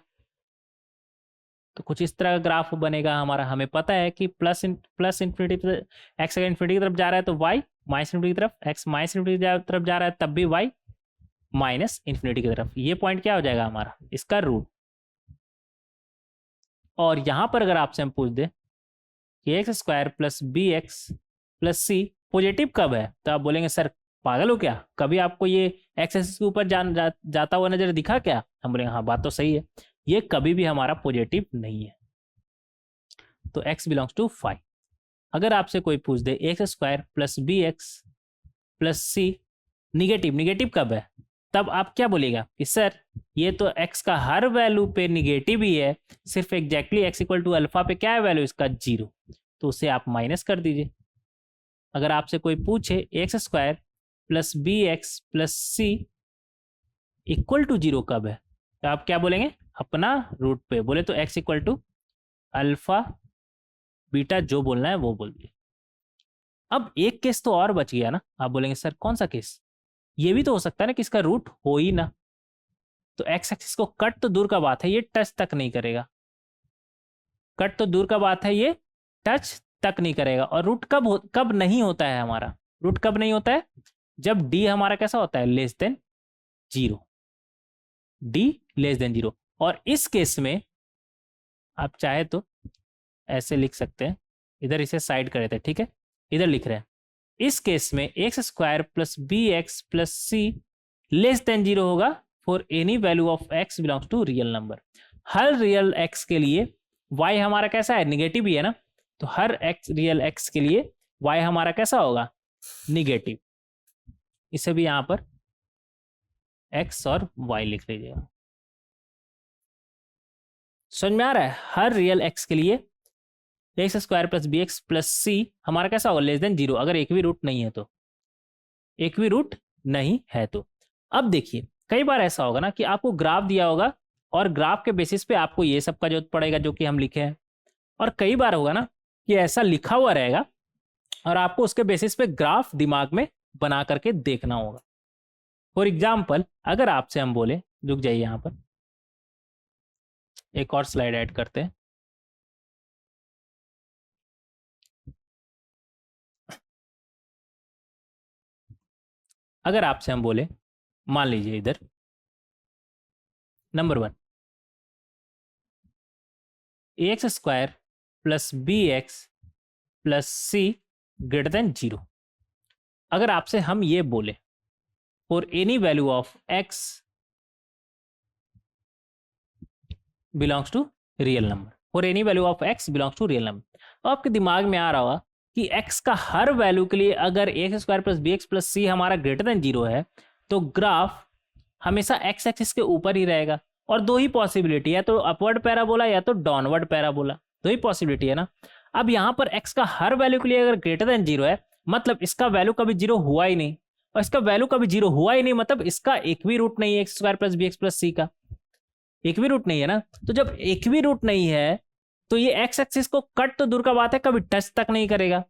Speaker 1: तो कुछ इस तरह का ग्राफ बनेगा हमारा। हमें पता है कि प्लस इन्फिनिटी एक्स अगर इन्फिनिटी की तरफ जा रहा है तो वाई माइनस इन्फिनिटी की तरफ, एक्स माइनस इन्फिनिटी की तरफ जा रहा है तब भी वाई माइनस इन्फिनिटी की तरफ। ये पॉइंट क्या हो जाएगा हमारा? इसका रूट। और यहां पर अगर आपसे हम पूछ दे कि x square plus B x plus c positive कब है, तो आप बोलेंगे सर पागल हो क्या, कभी आपको ये एक्स एक्सिस के ऊपर जाता हुआ नजर दिखा क्या? हम बोलेंगे हाँ बात तो सही है, ये कभी भी हमारा पॉजिटिव नहीं है। तो x बिलोंग्स टू 5। अगर आपसे कोई पूछ दे x square plus B x plus c negative कब है, तब आप क्या बोलेगा कि सर ये तो x का हर वैल्यू पे निगेटिव ही है, सिर्फ exactly x equal to alpha पे क्या है वैल्यू इसका? 0, तो उसे आप माइनस कर दीजिए। अगर आपसे कोई पूछे x square plus B x plus C equal to 0 कब है, तो आप क्या बोलेंगे? अपना रूट पे, बोले तो x equal to alpha beta जो बोलना है वो बोल दिए। अब एक केस तो और बच गया ना, आप बोलेंगे सर कौन सा केस? ये भी तो हो सकता है ना कि इसका रूट हो ही ना, तो एक्स एक्सिस को कट तो दूर का बात है ये टच तक नहीं करेगा, कट तो दूर का बात है, ये टच तक नहीं करेगा। और रूट कब नहीं होता है हमारा, रूट कब नहीं होता है, जब डी हमारा कैसा होता है, less than 0, D less than 0। और इस केस में आप चाहे तो ऐसे लिख सकते हैं, इधर इसे साइड कर देते हैं, ठीक है, इधर लिख रहे हैं, इस केस में x square plus B x plus c less than 0 होगा for any value of x belongs to real number. हर रियल एक्स के लिए y हमारा कैसा है, निगेटिव ही है ना, तो हर एक्स रियल एक्स के लिए y हमारा कैसा होगा, निगेटिव। इसे भी यहां पर x और y लिख लीजिएगा। समझ में आ रहा है, हर रियल x के लिए x square plus B x plus c हमारा कैसा होगा, लेस देन 0, अगर एक भी रूट नहीं है तो, एक भी रूट नहीं है तो। अब देखिए कई बार ऐसा होगा ना कि आपको ग्राफ दिया होगा और ग्राफ के बेसिस पे आपको ये सब का जरूरत पड़ेगा जो कि हम लिखे हैं, और कई बार होगा ना कि ऐसा लिखा हुआ रहेगा और आपको उसके बेसिस पे ग्राफ दिमाग में बना करके देखना होगा। फॉर एग्जाम्पल अगर आपसे हम बोले, रुक जाइए यहां पर एक और स्लाइड ऐड करते हैं, अगर आपसे हम बोले, मान लीजिए इधर number 1 x square plus B x plus सी ग्रेटर देन 0, अगर आपसे हम ये बोले for any value of x belongs to real number, for any value of x belongs to real number, तो आपके दिमाग में आ रहा होगा कि x का हर वैल्यू के लिए अगर x square plus B x plus c हमारा ग्रेटर देन 0 है तो ग्राफ हमेशा x एक्सिस के ऊपर ही रहेगा। और दो ही पॉसिबिलिटी है, तो अपवर्ड पैराबोला या तो डाउनवर्ड पैराबोला, दो ही पॉसिबिलिटी है ना। अब यहाँ पर x का हर वैल्यू के लिए अगर ग्रेटर देन 0 है मतलब इसका वैल्यू कभी 0 हुआ ही नहीं, और इसका वैल्यू कभी 0 हुआ ही नहीं मतलब इसका एक भी रूट नहीं है, x square plus B x plus c का एक भी रूट नहीं है ना। तो जब एक भी रूट नहीं है तो ये एक्स एक्सिस को कट तो दूर का बात है कभी टच तक नहीं करेगा,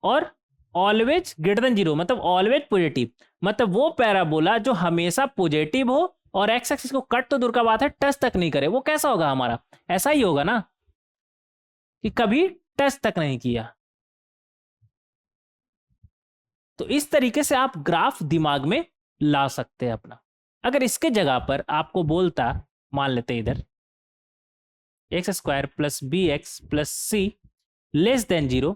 Speaker 1: और ऑलवेज ग्रेटर देन 0 मतलब ऑलवेज पॉजिटिव, मतलब वो पैराबोला जो हमेशा पॉजिटिव हो और एक्स एक्सिस को कट तो दूर का बात है टच तक नहीं करे, वो कैसा होगा हमारा, ऐसा ही होगा ना कि कभी टच तक नहीं किया। तो इस तरीके से आप ग्राफ दिमाग में ला सकते हैं अपना। अगर इसके जगह पर आपको बोलता, मान लेते इधर x square plus B x plus c less than 0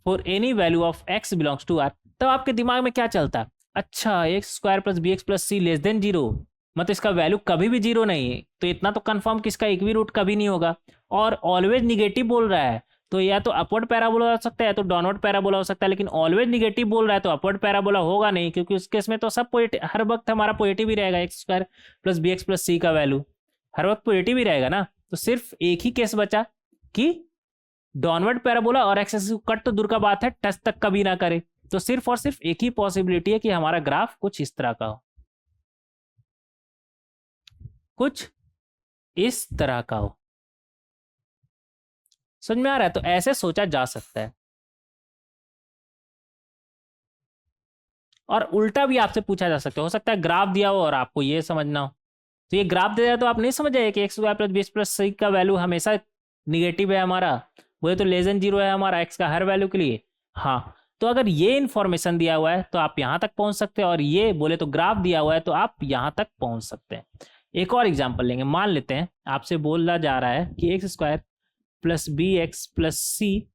Speaker 1: for any value of x belongs to R, तब आपके दिमाग में क्या चलता, अच्छा x square plus B x plus c less than 0 मतलब इसका वैल्यू कभी भी 0 नहीं है, तो इतना तो कंफर्म कि इसका एक भी रूट कभी नहीं होगा, और ऑलवेज निगेटिव बोल रहा है तो या तो अपवर्ड पैराबोला हो सकता है या तो डाउनवर्ड पैराबोला हो सकता है, लेकिन ऑलवेज निगेटिव बोल रहा है तो अपवर्ड पैराबोला होगा नहीं, क्योंकि उस केस में तो सब पॉजिटिव हर वक्त हमारा पॉजिटिव ही रहेगा, x square plus B x plus c का वैल्यू हर वक्त पॉजिटिव ही रहेगा ना। तो सिर्फ एक ही केस बचा कि डाउनवर्ड पैराबोला और एक्स एक्सिस कट तो दूर का बात है टच तक कभी ना करे, तो सिर्फ और सिर्फ एक ही पॉसिबिलिटी है कि हमारा ग्राफ कुछ इस तरह का हो, कुछ इस तरह का हो। समझ में आ रहा है, तो ऐसे सोचा जा सकता है। और उल्टा भी आपसे पूछा जा सकता है, हो सकता है ग्राफ दिया हो और आपको ये समझना हो, तो ये ग्राफ दिया तो आप नहीं समझ जाए कि x square plus b plus c का वैल्यू हमेशा निगेटिव है हमारा, वो तो लेस देन 0 है हमारा एक्स का हर वैल्यू के लिए। हाँ, तो अगर ये इंफॉर्मेशन दिया हुआ है तो आप यहां तक पहुंच सकते हैं, और ये बोले तो ग्राफ दिया हुआ है तो आप यहां तक पहुंच सकते हैं। एक और एग्जाम्पल लेंगे, मान लेते हैं आपसे बोला जा रहा है कि x square plus B x plus C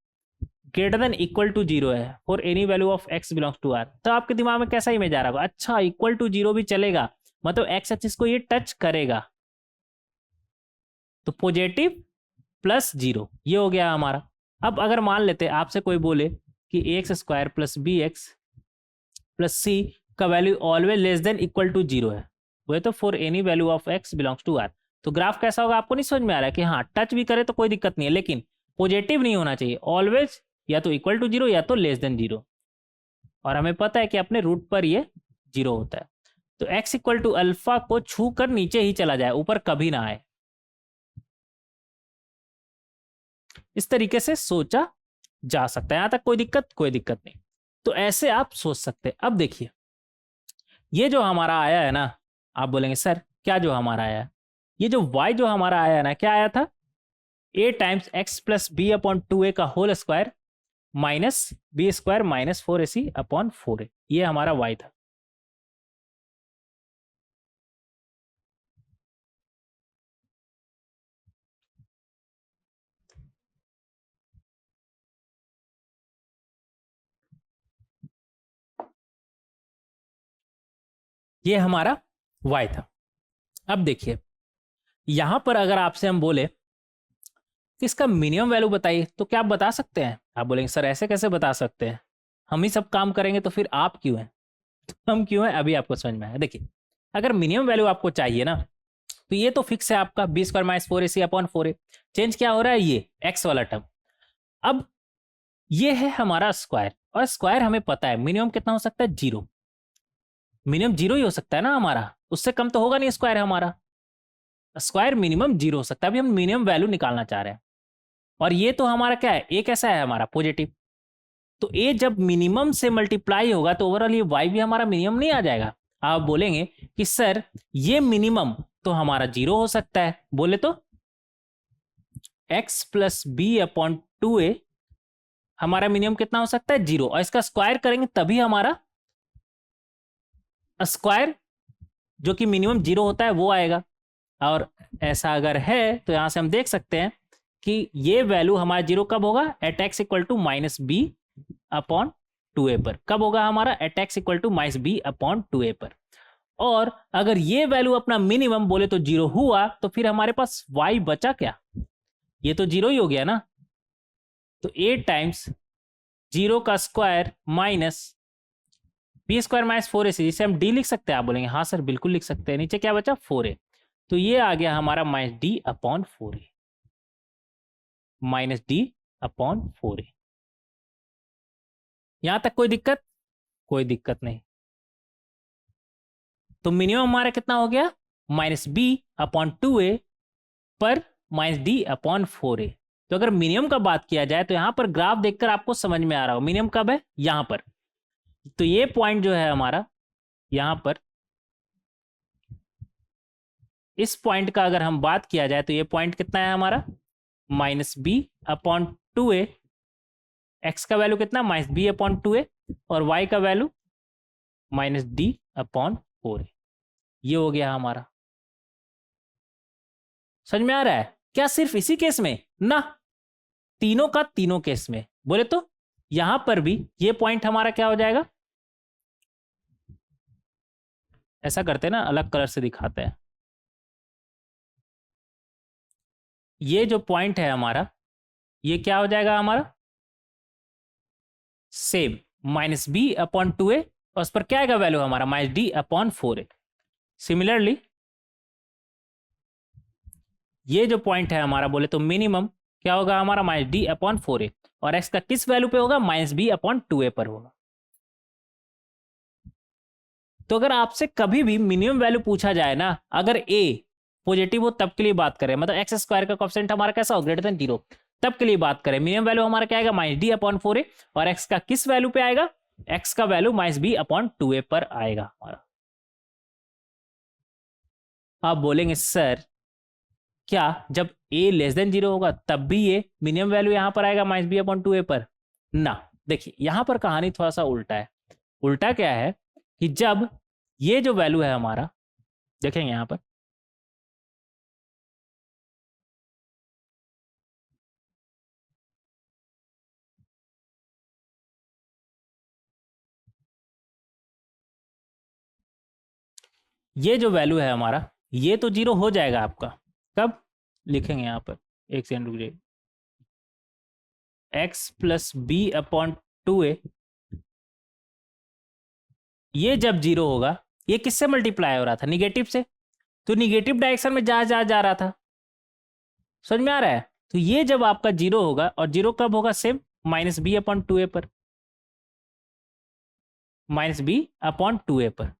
Speaker 1: greater than equal to 0 है for any value of x belongs to R, तो आपके दिमाग में कैसा इमेज आ रहा होगा, अच्छा इक्वल टू 0 भी चलेगा मतलब एक्स एक्सिस को ये टच करेगा, तो पॉजिटिव प्लस 0 ये हो गया हमारा। अब अगर मान लेते आपसे कोई बोले कि x square plus B x plus c का value always less than equal to 0 है, वो तो for any value of x belongs to R, तो ग्राफ कैसा होगा आपको नहीं समझ में आ रहा है कि हाँ टच भी करे तो कोई दिक्कत नहीं है, लेकिन पॉजिटिव नहीं होना चाहिए, ऑलवेज या तो इक्वल टू 0 या तो लेस देन 0, और हमें पता है कि अपने रूट पर ये 0 होता है, तो x इक्वल टू अल्फा को छू कर नीचे ही चला जाए, ऊपर कभी ना आए। इस तरीके से सोचा जा सकता है, यहां तक कोई दिक्कत नहीं, तो ऐसे आप सोच सकते हैं। अब देखिए ये जो हमारा आया है ना, आप बोलेंगे सर क्या जो हमारा आया है, ये जो y जो हमारा आया ना, क्या आया था, a times x plus B upon 2a का whole square minus B square minus 4ac upon 4a, ये हमारा y था। ये हमारा y था। अब देखिए यहां पर अगर आपसे हम बोले कि इसका मिनिमम वैल्यू बताइए, तो क्या आप बता सकते हैं? आप बोलेंगे सर ऐसे कैसे बता सकते हैं, हम ही सब काम करेंगे तो फिर आप क्यों हैं? तो हम क्यों हैं अभी आपको समझ में आया। देखिए अगर मिनिमम वैल्यू आपको चाहिए ना, तो ये तो फिक्स है आपका b square minus 4ac upon 4a। Change क्या हो रहा है, ये x वाला टर्म। अब ये है हमारा स्क्वायर, और स्क्वायर हमें पता है मिनिमम कितना हो सकता है, 0। मिनिमम 0 ही हो सकता है ना हमारा, उससे कम तो होगा नहीं स्क्वायर हमारा। स्क्वायर मिनिमम 0 हो सकता है। अभी हम मिनिमम वैल्यू निकालना चाह रहे हैं, और ये तो हमारा क्या है, ए कैसा है हमारा, पॉजिटिव। तो ए जब मिनिमम से मल्टीप्लाई होगा तो ओवरऑल ये वाई भी हमारा मिनिमम नहीं आ जाएगा। आप बोलेंगे कि सर ये मिनिमम तो हमारा 0 हो सकता है, बोले तो x plus B upon 2a हमारा मिनिमम कितना हो सकता है, 0, और इसका स्क्वायर करेंगे तभी हमारा स्क्वायर जो कि मिनिमम 0 होता है वो आएगा। और ऐसा अगर है तो यहां से हम देख सकते हैं कि ये वैल्यू हमारा 0 कब होगा, at x equal to minus b upon 2a पर। कब होगा हमारा, at x equal to minus b upon 2a पर। और अगर ये वैल्यू अपना मिनिमम बोले तो 0 हुआ, तो फिर हमारे पास y बचा क्या, ये तो 0 ही हो गया ना। तो a टाइम्स 0 का square minus B square minus 4ac, जिसे हम d लिख सकते हैं। आप बोलेंगे हाँ सर बिल्कुल लिख सकते हैं। नीचे क्या बचा, 4a, तो ये आ गया हमारा minus D upon 4a, minus D upon 4a। यहां तक कोई दिक्कत? कोई दिक्कत नहीं। तो मिनिमम हमारा कितना हो गया, माइनस बी अपॉन 2a पर माइनस डी अपॉन 4a। तो अगर मिनिमम का बात किया जाए तो यहां पर ग्राफ देखकर आपको समझ में आ रहा हो मिनिमम कब है, यहां पर। तो ये पॉइंट जो है हमारा यहां पर, इस पॉइंट का अगर हम बात किया जाए तो ये पॉइंट कितना है हमारा, minus b upon 2a। X का वैल्यू कितना, माइनस बी अपॉन 2a, और वाई का value minus D upon 4a। ये हो गया हमारा। समझ में आ रहा है क्या सिर्फ इसी केस में ना, तीनों का तीनों केस में बोले तो यहां पर भी ये पॉइंट हमारा क्या हो जाएगा, ऐसा करते हैं ना, अलग कलर से दिखाते हैं। ये जो पॉइंट है हमारा, ये क्या हो जाएगा हमारा, same minus b upon 2a, और उस पर क्या आएगा वैल्यू हमारा, minus D upon 4a। Similarly ये जो पॉइंट है हमारा बोले तो मिनिमम क्या होगा हमारा, माइनस डी अपॉन 4a, और x का किस वैल्यू पे होगा, माइनस बी अपॉन 2a पर होगा। तो अगर आपसे कभी भी मिनिमम वैल्यू पूछा जाए ना, अगर a पॉजिटिव हो तब के लिए बात करें, मतलब एक्स स्क्वायर का कोएफिशिएंट हमारा कैसा हो, ग्रेटर देन 0, तब के लिए बात करें, मिनिमम वैल्यू हमारा क्या आएगा, माइनस डी अपॉन 4a, और एक्स का किस वैल्यू पे आएगा, एक्स का value minus b upon 2a पर आएगा हमारा। आप बोलेंगे सर क्या जब a लेस देन 0 होगा तब भी ये मिनिमम वैल्यू यहां पर आएगा, माइनस बी अपॉन 2a पर? ना, देखिए यहां पर कहानी थोड़ा सा उल्टा है। उल्टा क्या है कि जब ये जो वैल्यू है हमारा, देखेंगे यहां पर, ये जो वैल्यू है हमारा, ये तो 0 हो जाएगा आपका। कब लिखेंगे यहां पर, एक सेकंड रुक जाइए, x plus B upon 2a, ये जब 0 होगा, ये किससे मल्टीप्लाई हो रहा था, निगेटिव से, तो निगेटिव डायरेक्शन में जा रहा था। समझ में आ रहा है? तो ये जब आपका 0 होगा, और 0 कब होगा, same minus b upon 2a पर, माइनस बी अपॉन 2a पर।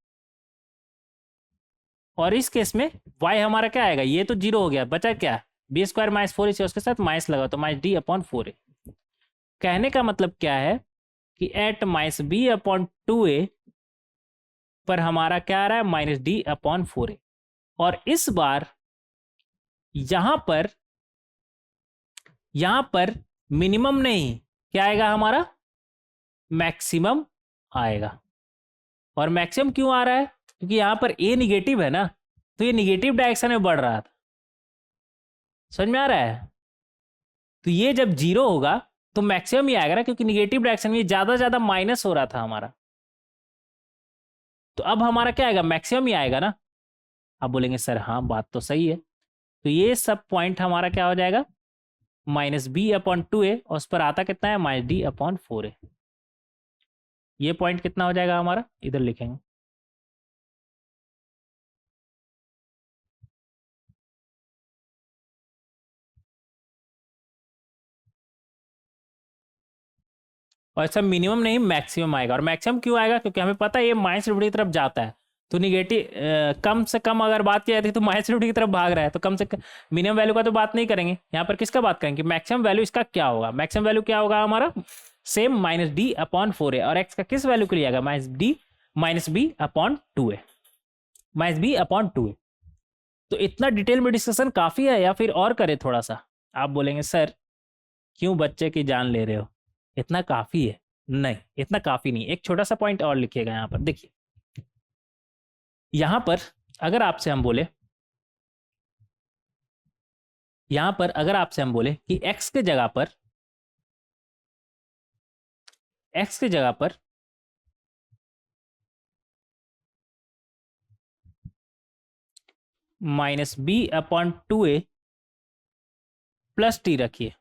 Speaker 1: और इस केस में y हमारा क्या आएगा, ये तो 0 हो गया, बचा क्या, बी स्क्वायर माइनस 4ac, उसके साथ माइनस लगा तो माइनस डी अपॉन 4a। कहने का मतलब क्या है कि eight minus b upon 2a पर हमारा क्या आ रहा है, माइनस डी अपॉन 4a। और इस बार यहां पर मिनिमम नहीं, क्या आएगा हमारा, मैक्सिमम आएगा। और मैक्सिमम क्यों आ रहा है, क्योंकि यहां पर ए निगेटिव है ना, तो ये निगेटिव डायरेक्शन में बढ़ रहा था। समझ में आ रहा है? तो ये जब जीरो होगा तो मैक्सिमम ही आएगा ना, क्योंकि निगेटिव डायरेक्शन में ज्यादा ज्यादा माइनस हो रहा था हमारा। तो अब हमारा क्या आएगा, मैक्सिमम ही आएगा ना। आप बोलेंगे सर हाँ बात तो सही है। तो ये सब पॉइंट हमारा क्या हो जाएगा, -b/2a, और उस पर आता कितना है, -d/4a। ये पॉइंट कितना हो जाएगा हमारा, इधर लिखेंगे। और सब मिनिमम नहीं मैक्सिमम आएगा। और मैक्सिमम क्यों आएगा, क्योंकि हमें पता है ये माइनस की तरफ जाता है, तो निगेटिव कम से कम अगर बात की जाती है तो माइनस की तरफ भाग रहा है, तो कम से कम मिनिमम वैल्यू का तो बात नहीं करेंगे। यहाँ पर किसका बात करेंगे, मैक्सिमम वैल्यू इसका क्या होगा। मैक्सिमम वैल्यू क्या होगा हमारा, सेम -d/4a, और x का किस वैल्यू के लिए आएगा, -b/2a, -b/2a। तो इतना डिटेल में डिस्कशन काफी है या फिर और करे थोड़ा सा। आप बोलेंगे सर क्यों बच्चे की जान ले रहे हो, इतना काफी है। नहीं, इतना काफी नहीं, एक छोटा सा पॉइंट और लिखिएगा। यहां पर देखिए, यहां पर अगर आपसे हम बोले, यहां पर अगर आपसे हम बोले कि x के जगह पर, x के जगह पर -b/2a प्लस टी रखिए,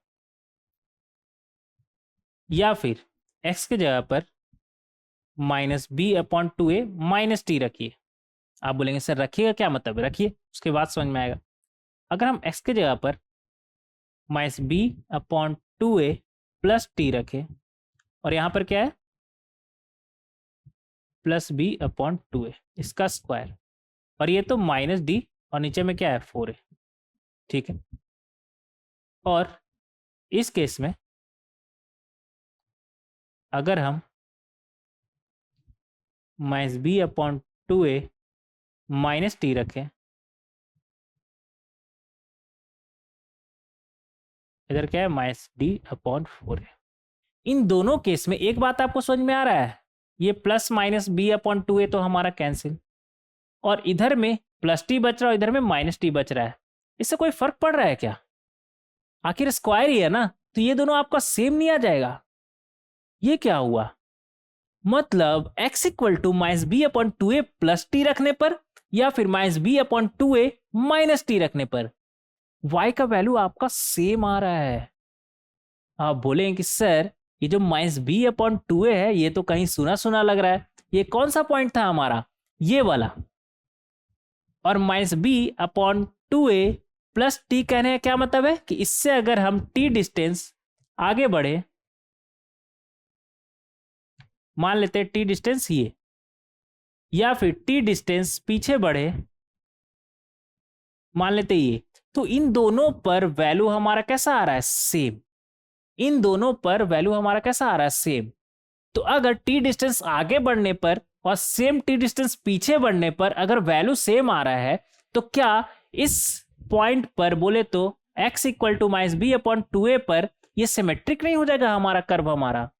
Speaker 1: या फिर x के जगह पर -b/2a माइनस टी रखिए। आप बोलेंगे सर रखिएगा क्या मतलब है, रखिए उसके बाद समझ में आएगा। अगर हम x के जगह पर -b/2a प्लस टी रखें, और यहां पर क्या है, +b/2a इसका स्क्वायर, और ये तो -d, और नीचे में क्या है, 4a। ठीक है, और इस केस में अगर हम -b/2a माइनस टी रखें, इधर क्या है, -d/4a। इन दोनों केस में एक बात आपको समझ में आ रहा है, ये +-b/2a तो हमारा कैंसिल, और इधर में +t बच रहा है और इधर में -t बच रहा है। इससे कोई फर्क पड़ रहा है क्या, आखिर स्क्वायर ही है ना, तो ये दोनों आपका सेम नहीं आ जाएगा। ये क्या हुआ, मतलब x = -b/2a प्लस टी रखने पर, या फिर -b/2a माइनस टी रखने पर y का वैल्यू आपका सेम आ रहा है। आप बोलेंगे कि सर ये जो -b/2a है ये तो कहीं सुना सुना लग रहा है, ये कौन सा पॉइंट था हमारा, ये वाला। और -b/2a प्लस टी कहने का क्या मतलब है कि इससे अगर हम t डिस्टेंस आगे बढ़े, मान लेते हैं t डिस्टेंस ये, या फिर t डिस्टेंस पीछे बढ़े, मान लेते ये, तो इन दोनों पर वैल्यू हमारा कैसा आ रहा है, सेम। इन दोनों पर वैल्यू हमारा कैसा आ रहा है, सेम। तो अगर t डिस्टेंस आगे बढ़ने पर और सेम t डिस्टेंस पीछे बढ़ने पर अगर वैल्यू सेम आ रहा है, तो क्या इस पॉइंट पर बोले तो x = -b/2a पर ये सिमेट्रिक नहीं हो जाएगा हमारा कर्व हमारा।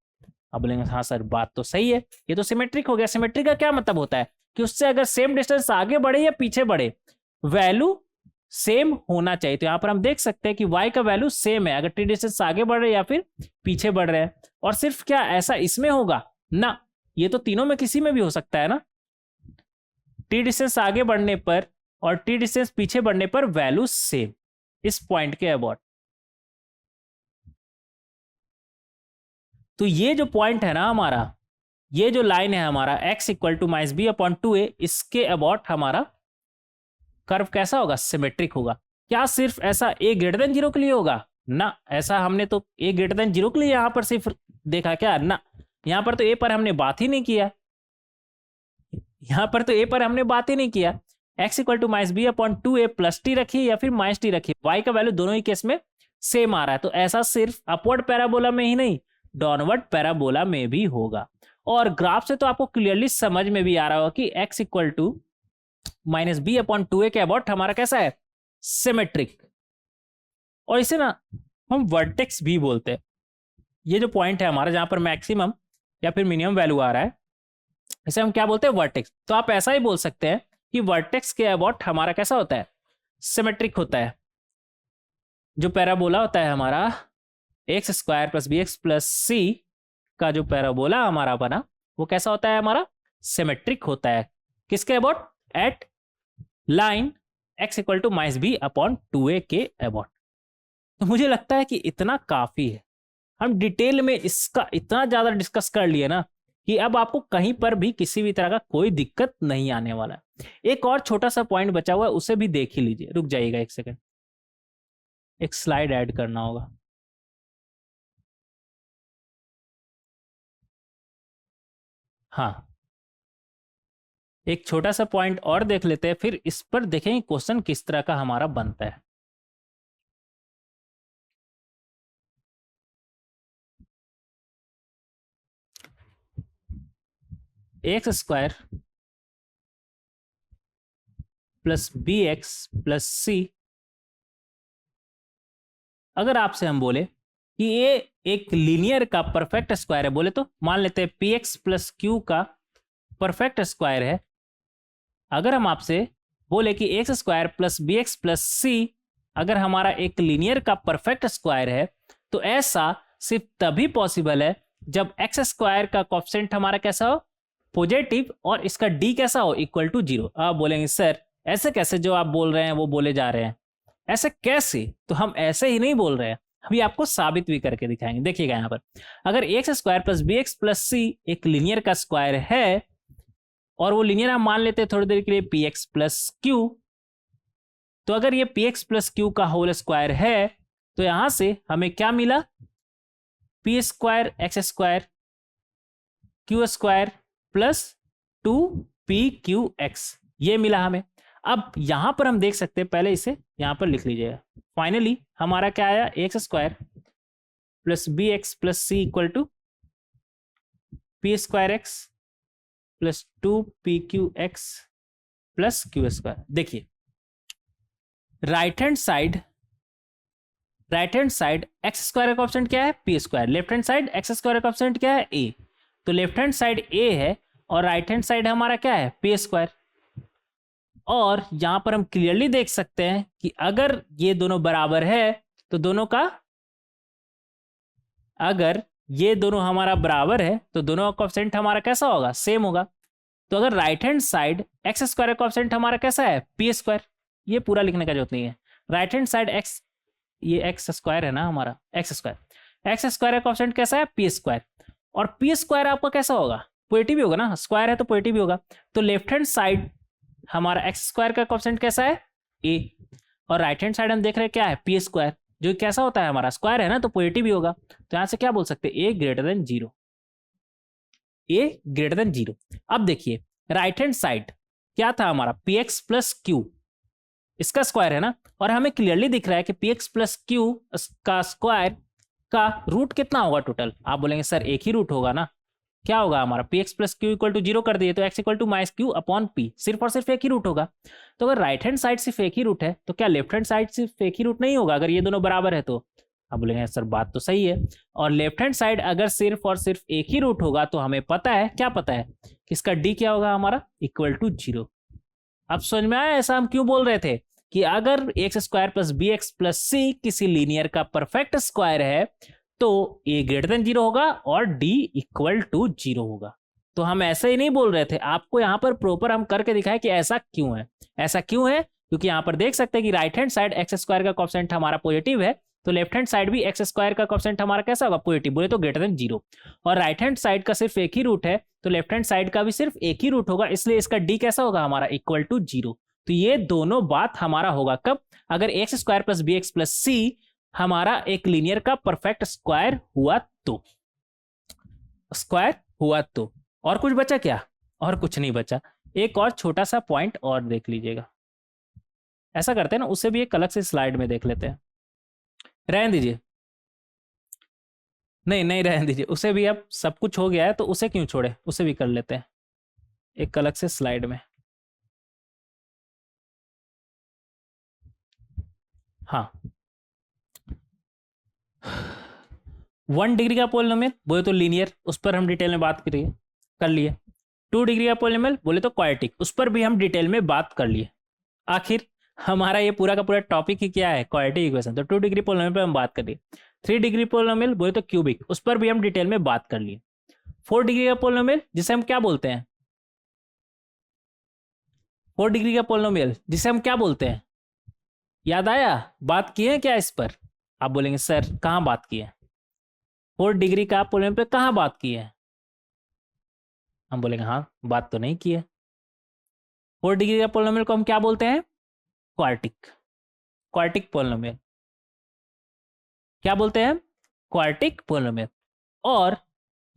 Speaker 1: अब बोलेंगे हाँ सर बात तो सही है, ये तो सिमेट्रिक हो गया। सिमेट्रिक का क्या मतलब होता है कि उससे अगर सेम डिस्टेंस आगे बढ़े या पीछे बढ़े, वैल्यू सेम होना चाहिए। तो यहां पर हम देख सकते हैं कि y का वैल्यू सेम है, अगर t डिस्टेंस आगे बढ़ रहे हैं या फिर पीछे बढ़ रहे हैं। और सिर्फ क्या ऐसा इसमें होगा ना, ये तो तीनों में किसी में भी हो सकता है ना, t डिस्टेंस आगे बढ़ने पर और t डिस्टेंस पीछे बढ़ने पर वैल्यू सेम, इस पॉइंट के अबाउट। तो ये जो पॉइंट है ना हमारा, ये जो लाइन है हमारा x = -b/2a, इसके अबाउट हमारा कर्व कैसा होगा, सिमेट्रिक होगा। क्या सिर्फ ऐसा a > 0 के लिए होगा ना, ऐसा हमने तो a > 0 के लिए यहां पर सिर्फ देखा क्या ना, यहां पर तो a पर हमने बात ही नहीं किया, यहां पर तो a पर हमने बात ही नहीं किया। x = -b/2a प्लस टी रखिए या फिर माइनस टी रखिए, y का वैल्यू दोनों ही केस में सेम आ रहा है। तो ऐसा सिर्फ अपवर्ड पैराबोला में ही नहीं, डाउनवर्ड पैराबोला में भी होगा। और ग्राफ से तो आपको क्लियरली समझ में भी आ रहा होगा कि x = -b/2a के अबाउट हमारा कैसा है, सिमेट्रिक। और इसे ना हम वर्टेक्स भी बोलते हैं। ये जो पॉइंट है हमारा जहां पर मैक्सिमम या फिर मिनिमम वैल्यू आ रहा है, इसे हम क्या बोलते हैं, वर्टेक्स। तो आप ऐसा ही बोल सकते हैं कि वर्टेक्स के अबाउट हमारा कैसा होता है, सिमेट्रिक होता है। जो पैराबोला होता है हमारा x square plus B x plus c का जो पैराबोला हमारा बना, वो कैसा होता है, हमारा सिमेट्रिक होता है। किसके about, at line x equal to minus b upon 2a के अबाउट। तो मुझे लगता है कि इतना काफी है, हम डिटेल में इसका इतना ज्यादा डिस्कस कर लिए ना कि अब आपको कहीं पर भी किसी भी तरह का कोई दिक्कत नहीं आने वाला है। एक और छोटा सा पॉइंट बचा हुआ है, उसे भी देख ही लीजिए। रुक जाइएगा एक सेकंड, एक स्लाइड ऐड करना होगा। हाँ, एक छोटा सा पॉइंट और देख लेते हैं, फिर इस पर देखेंगे क्वेश्चन किस तरह का हमारा बनता है। X square plus B x plus c, अगर आपसे हम बोले कि ये एक लीनियर का परफेक्ट स्क्वायर है, बोले तो मान लेते हैं पी एक्स प्लस क्यू का परफेक्ट स्क्वायर है। अगर हम आपसे बोले कि x square plus B x plus c अगर हमारा एक लीनियर का परफेक्ट स्क्वायर है, तो ऐसा सिर्फ तभी पॉसिबल है जब एक्स स्क्वायर का कोएफिशिएंट हमारा कैसा हो, पॉजिटिव, और इसका डी कैसा हो, इक्वल टू 0। आप बोलेंगे सर ऐसे कैसे, जो आप बोल रहे हैं वो बोले जा रहे हैं, ऐसे कैसे? तो हम ऐसे ही नहीं बोल रहे हैं, अभी आपको साबित भी करके दिखाएंगे। देखिएगा यहाँ पर, अगर x square plus B x plus c एक लीनियर का स्क्वायर है, और वो लीनियर हम मान लेते हैं थोड़ी देर के लिए पी एक्स प्लस क्यू, तो अगर ये पी एक्स प्लस क्यू का होल स्क्वायर है, तो यहां से हमें क्या मिला, P square x square Q square plus 2pqx, ये मिला हमें। अब यहां पर हम देख सकते हैं, पहले इसे यहां पर लिख लीजिएगा। फाइनली हमारा क्या आया, x square plus B x plus C equal to p square x plus 2pqx plus q square. देखिए right hand side x square का कोएफिशिएंट क्या है, p square. Left hand side x square का coefficient क्या है, ए। तो left hand side ए है और राइट हैंड साइड हमारा क्या है, पी स्क्वायर। और यहां पर हम क्लियरली देख सकते हैं कि अगर ये दोनों बराबर है तो दोनों का, अगर ये दोनों हमारा बराबर है तो दोनों का कोएफिशिएंट हमारा कैसा होगा, सेम होगा। तो अगर right hand side x square का कोएफिशिएंट हमारा कैसा है, पी स्क्वायर, ये पूरा लिखने का जरूरत नहीं है। राइट हैंड साइड एक्स, ये एक्स स्क्वायर है ना हमारा, एक्स स्क्वायर का कोएफिशिएंट कैसा है, पी स्क्वायर। और पी स्क्वायर आपका कैसा होगा, पॉजिटिव ही होगा ना, स्क्वायर है तो पॉजिटिव ही होगा। तो लेफ्ट हैंड साइड हमारा एक्स स्क्वायर का कोएफिशिएंट कैसा है, ए। और राइट हैंड साइड हम देख रहे हैं क्या है, पी स्क्वायर, जो कैसा होता है हमारा, स्क्वायर है ना, तो पॉजिटिव ही होगा। तो यहां से क्या बोल सकते हैं, ए ग्रेटर देन 0, ए ग्रेटर देन 0। अब देखिए राइट हैंड साइड क्या था हमारा, पी एक्स प्लस क्यू, इसका स्क्वायर है ना, और हमें क्लियरली दिख रहा है कि पी एक्स प्लस क्यू का स्क्वायर का रूट कितना होगा टोटल। आप बोलेंगे सर एक ही रूट होगा ना, क्या होगा हमारा, p x plus q equal to 0 कर दिए तो x equal to minus q upon p, सिर्फ और सिर्फ एक ही रूट होगा। तो अगर राइट हैंड साइड सिर्फ एक ही रूट है, तो क्या लेफ्ट हैंड साइड सिर्फ एक ही रूट नहीं होगा, अगर ये दोनों बराबर है तो? आप बोलेंगे सर बात तो सही है, और लेफ्ट हैंड साइड अगर सिर्फ और सिर्फ एक ही रूट होगा तो हमें पता है, क्या पता है, कि इसका डी क्या होगा हमारा, इक्वल टू 0। अब समझ में आया ऐसा हम क्यों बोल रहे थे कि अगर x square plus B x plus c किसी लीनियर का परफेक्ट स्क्वायर है तो ए ग्रेटर देन 0 होगा और डी इक्वल टू 0 होगा। तो हम ऐसे ही नहीं बोल रहे थे, आपको यहाँ पर प्रॉपर हम करके दिखाए कि ऐसा क्यों है। ऐसा क्यों है, क्योंकि यहाँ पर देख सकते हैं कि right hand side x square का कोएफिशिएंट हमारा पॉजिटिव है, तो लेफ्ट हैंड साइड भी एक्स स्क्वायर का कोएफिशिएंट हमारा कैसा होगा, पॉजिटिव, बोले तो ग्रेटर देन 0। और राइट हैंड साइड का सिर्फ एक ही रूट है, तो लेफ्ट हैंड साइड का भी सिर्फ एक ही रूट होगा, इसलिए इसका डी कैसा होगा हमारा, इक्वल टू 0। तो ये दोनों बात हमारा होगा कब, अगर x square plus B x plus c हमारा एक लीनियर का परफेक्ट स्क्वायर हुआ तो, स्क्वायर हुआ तो। और कुछ बचा क्या, और कुछ नहीं बचा। एक और छोटा सा पॉइंट और देख लीजिएगा, ऐसा करते हैं ना, उसे भी एक अलग से स्लाइड में देख लेते हैं। रहने दीजिए, नहीं रहने दीजिए, उसे भी अब सब कुछ हो गया है तो उसे क्यों छोड़े, उसे भी कर लेते हैं एक अलग से स्लाइड में। हाँ 1 डिग्री का पोलिनोमियल बोले तो लीनियर, उस पर हम डिटेल में बात करिए कर लिए। 2 डिग्री का पोलिनोमियल बोले तो क्वाड्रेटिक, उस पर भी हम डिटेल में बात कर लिए। आखिर हमारा ये पूरा का पूरा टॉपिक ही क्या है, क्वाड्रेटिक इक्वेशन, तो 2 डिग्री पोलिनोमियल पर हम बात कर लिए। 3 डिग्री पोलिनोमियल बोले तो क्यूबिक, उस पर भी हम डिटेल में बात कर लिए। 4 डिग्री का पोलिनोमियल जिसे हम क्या बोलते हैं, 4 डिग्री का पोलिनोमियल जिसे हम क्या बोलते हैं, याद आया, बात किए हैं क्या इस पर? आप बोलेंगे सर कहाँ बात की है, 4 डिग्री का पोलिनोमियल पे कहाँ बात की है? हम बोलेंगे हाँ बात तो नहीं की है। 4 डिग्री का पोलिनोमियल को हम क्या बोलते हैं, क्वाड्रेटिक, क्वाड्रेटिक पोलिनोमियल, क्या बोलते हैं, क्वाड्रेटिक पोलिनोमियल। और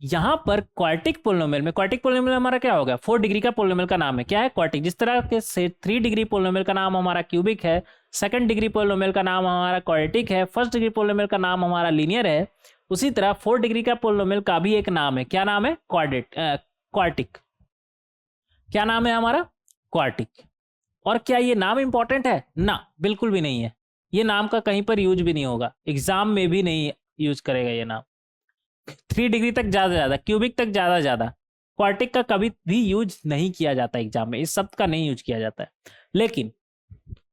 Speaker 1: यहां पर क्वाड्रेटिक पोलिनोमियल में, क्वाड्रेटिक पोलिनोमियल हमारा क्या होगा, 4 डिग्री का पोलिनोमियल का नाम है क्या है, क्वाड्रेटिक। जिस तरह के से 3 डिग्री पोलिनोमियल का नाम हमारा क्यूबिक है, 2nd डिग्री पोलिनोमियल का नाम हमारा क्वाड्रेटिक है, 1st डिग्री पोलिनोमियल का नाम हमारा लीनियर है, उसी तरह 4 डिग्री का पोलिनोमियल का भी एक नाम है, क्या नाम है, क्वाड्रेटिक। क्या नाम है हमारा, क्वाड्रेटिक। और क्या ये नाम इंपॉर्टेंट है ना, बिल्कुल भी नहीं है, ये नाम का कहीं पर यूज भी नहीं होगा, एग्जाम में भी नहीं यूज करेगा ये नाम। 3 डिग्री तक ज्यादा, क्यूबिक तक ज्यादा, क्वाड्रेटिक का कभी भी यूज नहीं किया जाता एग्जाम में, इस शब्द का नहीं यूज किया जाता है। लेकिन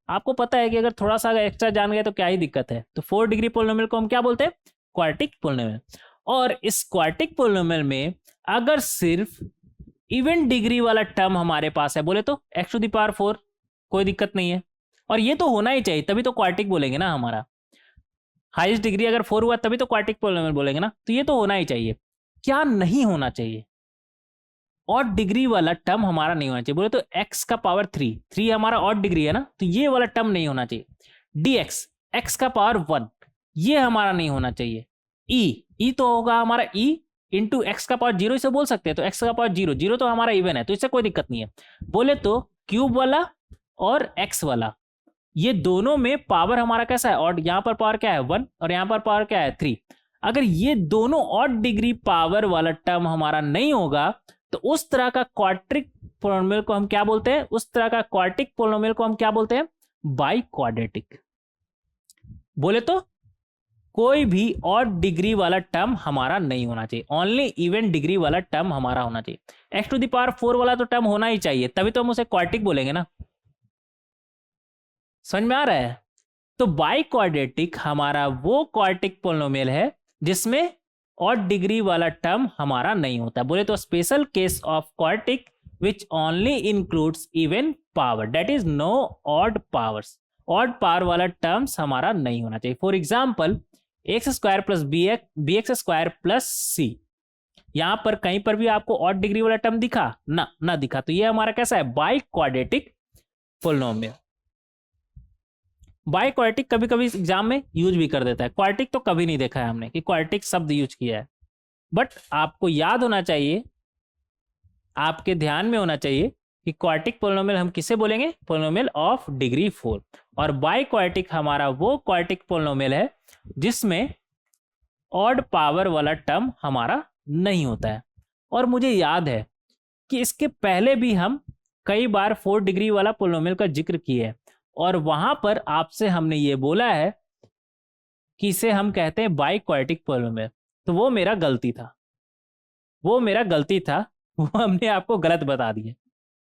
Speaker 1: आपको पता है कि अगर थोड़ा सा एक्स्ट्रा जान गए तो क्या ही दिक्कत है। तो 4 डिग्री पोलिनोमियल को हम क्या बोलते हैं, क्वाड्रेटिक पोलिनोमियल। और इस क्वाड्रेटिक पोलिनोमियल में अगर सिर्फ इवन डिग्री वाला टर्म हमारे पास है बोले तो x⁴, कोई दिक्कत नहीं है। और ये तो होना ही चाहिए, तभी तो क्वाड्रेटिक बोलेंगे ना, हमारा हाईएस्ट डिग्री अगर 4 हुआ तभी तो क्वाड्रेटिक पोलिनोमियल बोलेंगे ना, तो ये तो होना ही चाहिए। क्या नहीं होना चाहिए, ऑड डिग्री वाला टर्म हमारा नहीं होना चाहिए बोले तो x का पावर 3 हमारा ऑड डिग्री है ना, तो ये वाला टर्म नहीं होना चाहिए। dx x का पावर 1 ये हमारा नहीं होना चाहिए। e तो होगा हमारा e इंटू एक्स का पावर 0 इसे बोल सकते हैं, तो x का पावर 0 तो हमारा इवन है, तो इससे कोई दिक्कत नहीं है। बोले तो क्यूब वाला और x वाला ये दोनों में पावर हमारा कैसा है, और यहाँ पर पावर क्या है 1 और यहाँ पर पावर क्या है 3। अगर ये दोनों ऑड डिग्री पावर वाला टर्म हमारा नहीं होगा तो उस तरह का क्वाड्रेटिक पोलिनोमियल को हम क्या बोलते हैं, उस तरह का क्वाड्रेटिक पोलिनोमियल को हम क्या बोलते हैं, बाई क्वाड्रेटिक। बोले तो कोई भी ऑड डिग्री वाला टर्म हमारा नहीं होना चाहिए, ओनली इवन डिग्री वाला टर्म हमारा होना चाहिए। x⁴ वाला तो टर्म होना ही चाहिए, तभी तो हम उसे क्वाड्रेटिक बोलेंगे ना, समझ में आ रहा है। तो बाई क्वाड्रेटिक हमारा वो क्वाड्रेटिक पोलिनोमियल है जिसमें ऑड डिग्री वाला टर्म हमारा नहीं होता। बोले तो special case of quadratic which only includes even power, that is no odd powers, odd power वाला टर्म्स हमारा नहीं होना चाहिए। For example x² plus bx² plus c, यहां पर कहीं पर भी आपको ऑड डिग्री वाला टर्म दिखा ना दिखा, तो ये हमारा कैसा है, by quadratic polynomial. By quadratic कभी कभी एग्जाम में यूज भी कर देता है, क्वाड्रेटिक तो कभी नहीं देखा है हमने कि क्वाड्रेटिक शब्द यूज किया है। बट आपको याद होना चाहिए, आपके ध्यान में होना चाहिए कि क्वाड्रेटिक पोलिनोमियल हम किसे बोलेंगे, पोलिनोमियल ऑफ डिग्री 4। और बाई क्वाड्रेटिक हमारा वो क्वाड्रेटिक पोलिनोमियल है जिसमें ऑड पावर वाला टर्म हमारा नहीं होता है। और मुझे याद है कि इसके पहले भी हम कई बार 4 डिग्री वाला पोलिनोमियल का जिक्र किए हैं, और वहां पर आपसे हमने ये बोला है कि इसे हम कहते हैं बाई क्वाड्रेटिक पोलिनोमियल। तो वो मेरा गलती था, वो हमने आपको गलत बता दिया।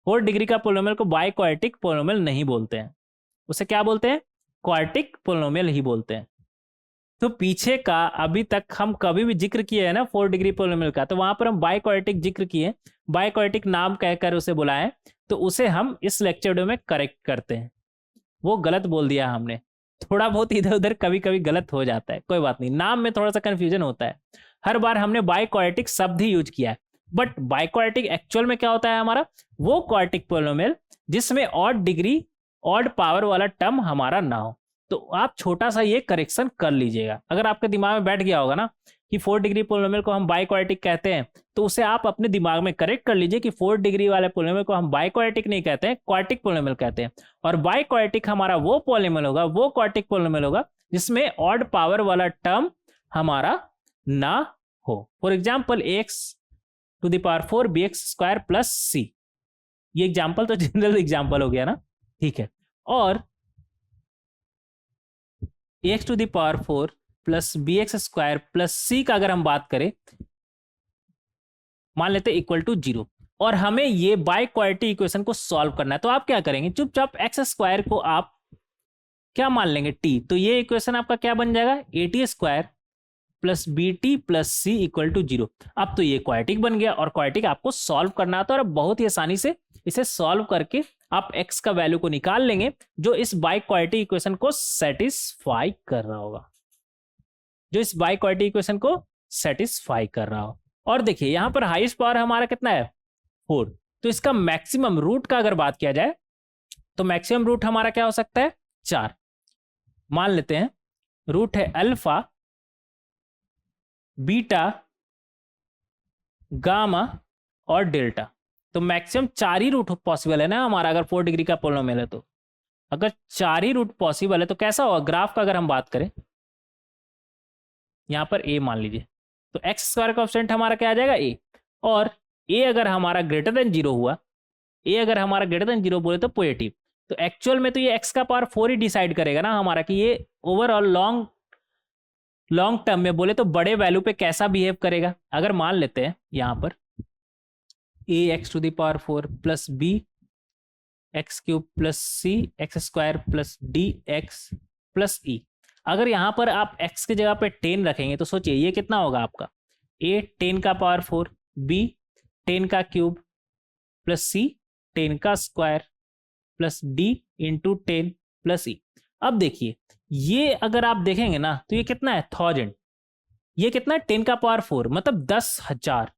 Speaker 1: 4 डिग्री का पोलिनोमियल को बाई क्वाड्रेटिक पोलिनोमियल नहीं बोलते हैं, उसे क्या बोलते हैं, क्वाड्रेटिक पोलिनोमियल ही बोलते हैं। तो पीछे का अभी तक हम कभी भी जिक्र किए हैं ना 4 डिग्री पोलिनोमियल का, तो वहां पर हम बाई क्वाड्रेटिक जिक्र किए, बाई क्वाड्रेटिक नाम कहकर उसे बुलाएं, तो उसे हम इस लेक्चर वीडियो में करेक्ट करते हैं। वो गलत बोल दिया हमने, थोड़ा बहुत इधर उधर कभी कभी गलत हो जाता है, कोई बात नहीं, नाम में थोड़ा सा कंफ्यूजन होता है। हर बार हमने बाई क्वाड्रेटिक शब्द ही यूज किया है, बट बाई क्वाड्रेटिक एक्चुअल में क्या होता है, हमारा वो क्वाड्रेटिक पोलिनोमियल जिसमें ऑड डिग्री ऑड पावर वाला टर्म हमारा ना हो। तो आप छोटा सा ये करेक्शन कर लीजिएगा, अगर आपके दिमाग में बैठ गया होगा ना कि 4 डिग्री पोलिनोमियल को हम बाई क्वाड्रेटिक कहते हैं, तो उसे आप अपने दिमाग में करेक्ट कर लीजिए कि 4 डिग्री वाले पोलिनोमियल को हम बाई क्वाड्रेटिक नहीं कहते हैं, क्वाड्रेटिक पोलिनोमियल कहते हैं। और बाई क्वाड्रेटिक हमारा वो पोलिनोमियल होगा, वो क्वाड्रेटिक पोलिनोमियल होगा जिसमें ऑड पावर वाला टर्म हमारा ना हो। For example x⁴ bx² plus c, ये एग्जाम्पल तो जनरल एग्जाम्पल हो गया ना, ठीक है। और x⁴ plus B x square plus c का अगर हम बात करें, मान लेते इक्वल टू 0, और हमें ये बाई क्वाड्रेटिक इक्वेशन को सॉल्व करना है। तो आप क्या करेंगे, चुपचाप एक्स स्क्वायर को आप क्या मान लेंगे, टी। तो ये इक्वेशन आपका क्या बन जाएगा, a t square plus b t plus C equal to 0। अब तो ये क्वाड्रेटिक बन गया, और क्वाड्रेटिक आपको सॉल्व करना है, तो और बहुत ही आसानी से इसे सॉल्व करके आप x का वैल्यू को निकाल लेंगे जो इस बाई क्वाड्रेटिक इक्वेशन को सेटिस्फाई कर रहा होगा, जो इस बाई क्वाड्रेटिक इक्वेशन को सेटिस्फाई कर रहा हो। और देखिए यहां पर हाईएस्ट पावर हमारा कितना है, 4। तो इसका मैक्सिमम रूट का अगर बात किया जाए तो मैक्सिमम रूट हमारा क्या हो सकता है, 4। मान लेते हैं रूट है अल्फा, बीटा, गामा और डेल्टा। तो मैक्सिमम 4 ही रूट पॉसिबल है ना हमारा, अगर 4 डिग्री का पोलिनोमियल है तो। अगर 4 ही रूट पॉसिबल है तो कैसा होगा ग्राफ का, अगर हम बात करें यहां पर a मान लीजिए, तो एक्स स्क्वायर कांस्टेंट हमारा क्या आ जाएगा, a। और a अगर हमारा ग्रेटर देन 0 हुआ, a अगर हमारा ग्रेटर देन 0 बोले तो पॉजिटिव। तो एक्चुअल में तो ये x का पावर 4 ही डिसाइड करेगा ना हमारा कि ये ओवरऑल लॉन्ग टर्म में बोले तो बड़े वैल्यू पे कैसा बिहेव करेगा। अगर मान लेते हैं यहां पर a x to the power 4 plus b x cube plus c x square plus d x plus e. अगर यहां पर आप x की जगह पे 10 रखेंगे तो सोचिए ये कितना होगा आपका, a 10 का पावर 4, b 10 का क्यूब प्लस c 10 का square plus d into 10 plus e. अब देखिए ये अगर आप देखेंगे ना तो ये कितना है 1000, ये कितना है 10 का पावर 4 मतलब 10,000,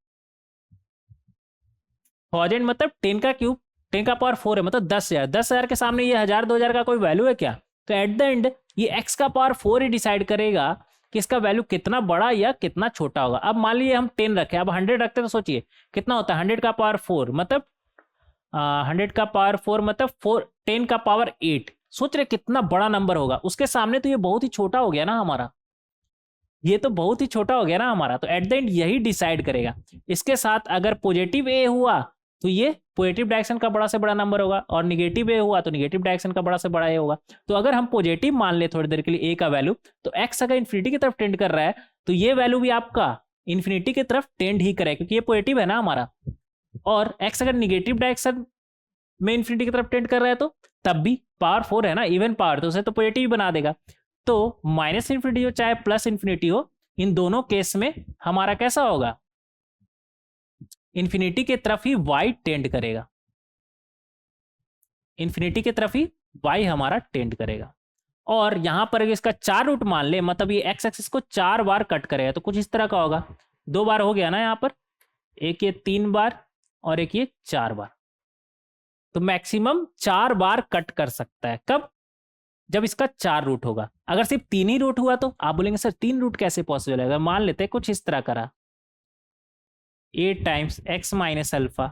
Speaker 1: 1000 मतलब 10 का क्यूब 10 का पावर 4 है मतलब 10,000। 10,000 के सामने ये 1000 2000 का कोई वैल्यू है क्या। तो एट द एंड ये x का पावर 4 ही डिसाइड करेगा कि इसका वैल्यू कितना बड़ा या कितना छोटा होगा। अब मान लीजिए हम 10 रखे, अब 100 रखते तो सोचिए कितना होता है, 100 का पावर 4 मतलब 100 का पावर 4 मतलब 10 का पावर 8। सोच रहे कितना बड़ा नंबर होगा, उसके सामने तो ये बहुत ही छोटा हो गया ना हमारा, ये तो बहुत ही छोटा हो गया ना हमारा। तो एट द एंड यही डिसाइड करेगा। इसके साथ अगर पॉजिटिव ए हुआ तो ये पॉजिटिव डायरेक्शन का बड़ा से बड़ा नंबर होगा, और निगेटिव ए हुआ तो निगेटिव डायरेक्शन का बड़ा से बड़ा ए होगा। तो अगर हम पॉजिटिव मान ले थोड़ी देर के लिए ए का वैल्यू, तो एक्स अगर इन्फिनिटी की तरफ टेंड कर रहा है तो ये वैल्यू भी आपका इन्फिनिटी की तरफ टेंड ही करेगा, क्योंकि ये पॉजिटिव है ना हमारा। और एक्स अगर निगेटिव डायरेक्शन में इन्फिनिटी की तरफ टेंड कर रहा है तो तब भी पावर 4 है ना, इवन पावर, तो उसे तो पॉजिटिव बना देगा। तो माइनस इन्फिनिटी हो चाहे प्लस इन्फिनिटी हो, इन दोनों केस में हमारा कैसा होगा, इन्फिनिटी की तरफ ही y टेंड करेगा, इन्फिनिटी की तरफ ही y हमारा टेंड करेगा। और यहां पर इसका 4 रूट मान ले, मतलब ये x एक्सिस को 4 बार कट करेगा, तो कुछ इस तरह का होगा। 2 बार हो गया ना यहाँ पर, एक ये 3 बार और एक ये 4 बार, तो मैक्सिमम 4 बार कट कर सकता है। कब, जब इसका 4 रूट होगा। अगर सिर्फ 3 ही रूट हुआ तो आप बोलेंगे सर 3 रूट कैसे पॉसिबल है। अगर मान लेते हैं कुछ इस तरह करा, a times x minus alpha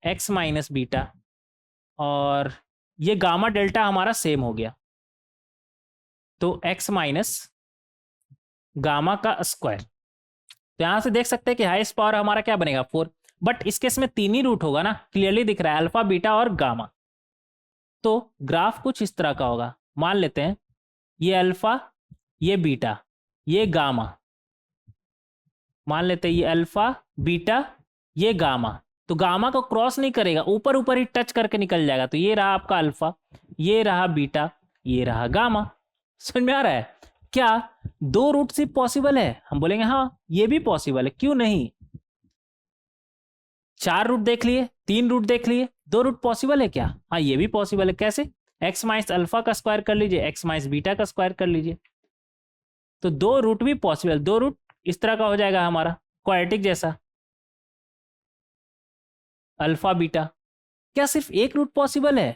Speaker 1: x minus beta, और ये गामा डेल्टा हमारा सेम हो गया, तो x माइनस गामा का स्क्वायर। तो यहां से देख सकते हैं कि हाईएस्ट पावर हमारा क्या बनेगा 4, बट इस केस में 3 ही रूट होगा ना, क्लियरली दिख रहा है अल्फा बीटा और गामा। तो ग्राफ कुछ इस तरह का होगा। मान लेते हैं ये अल्फा, ये बीटा, ये गामा, मान लेते हैं ये अल्फा बीटा ये गामा। तो गामा को क्रॉस नहीं करेगा, ऊपर ऊपर ही टच करके निकल जाएगा। तो ये रहा आपका अल्फा, ये रहा बीटा, ये रहा गामा। समझ में आ रहा है क्या, 2 रूट सिर्फ पॉसिबल है। हम बोलेंगे हाँ ये भी पॉसिबल है, क्यों नहीं। 4 रूट देख लिए, 3 रूट देख लिए, 2 रूट पॉसिबल है क्या, हाँ ये भी पॉसिबल है। कैसे, एक्स माइनस अल्फा का स्क्वायर कर लीजिए, एक्स माइनस बीटा का स्क्वायर कर लीजिए, तो 2 रूट भी पॉसिबल। 2 रूट इस तरह का हो जाएगा हमारा क्वाड्रेटिक जैसा, अल्फा बीटा। क्या सिर्फ 1 रूट पॉसिबल है,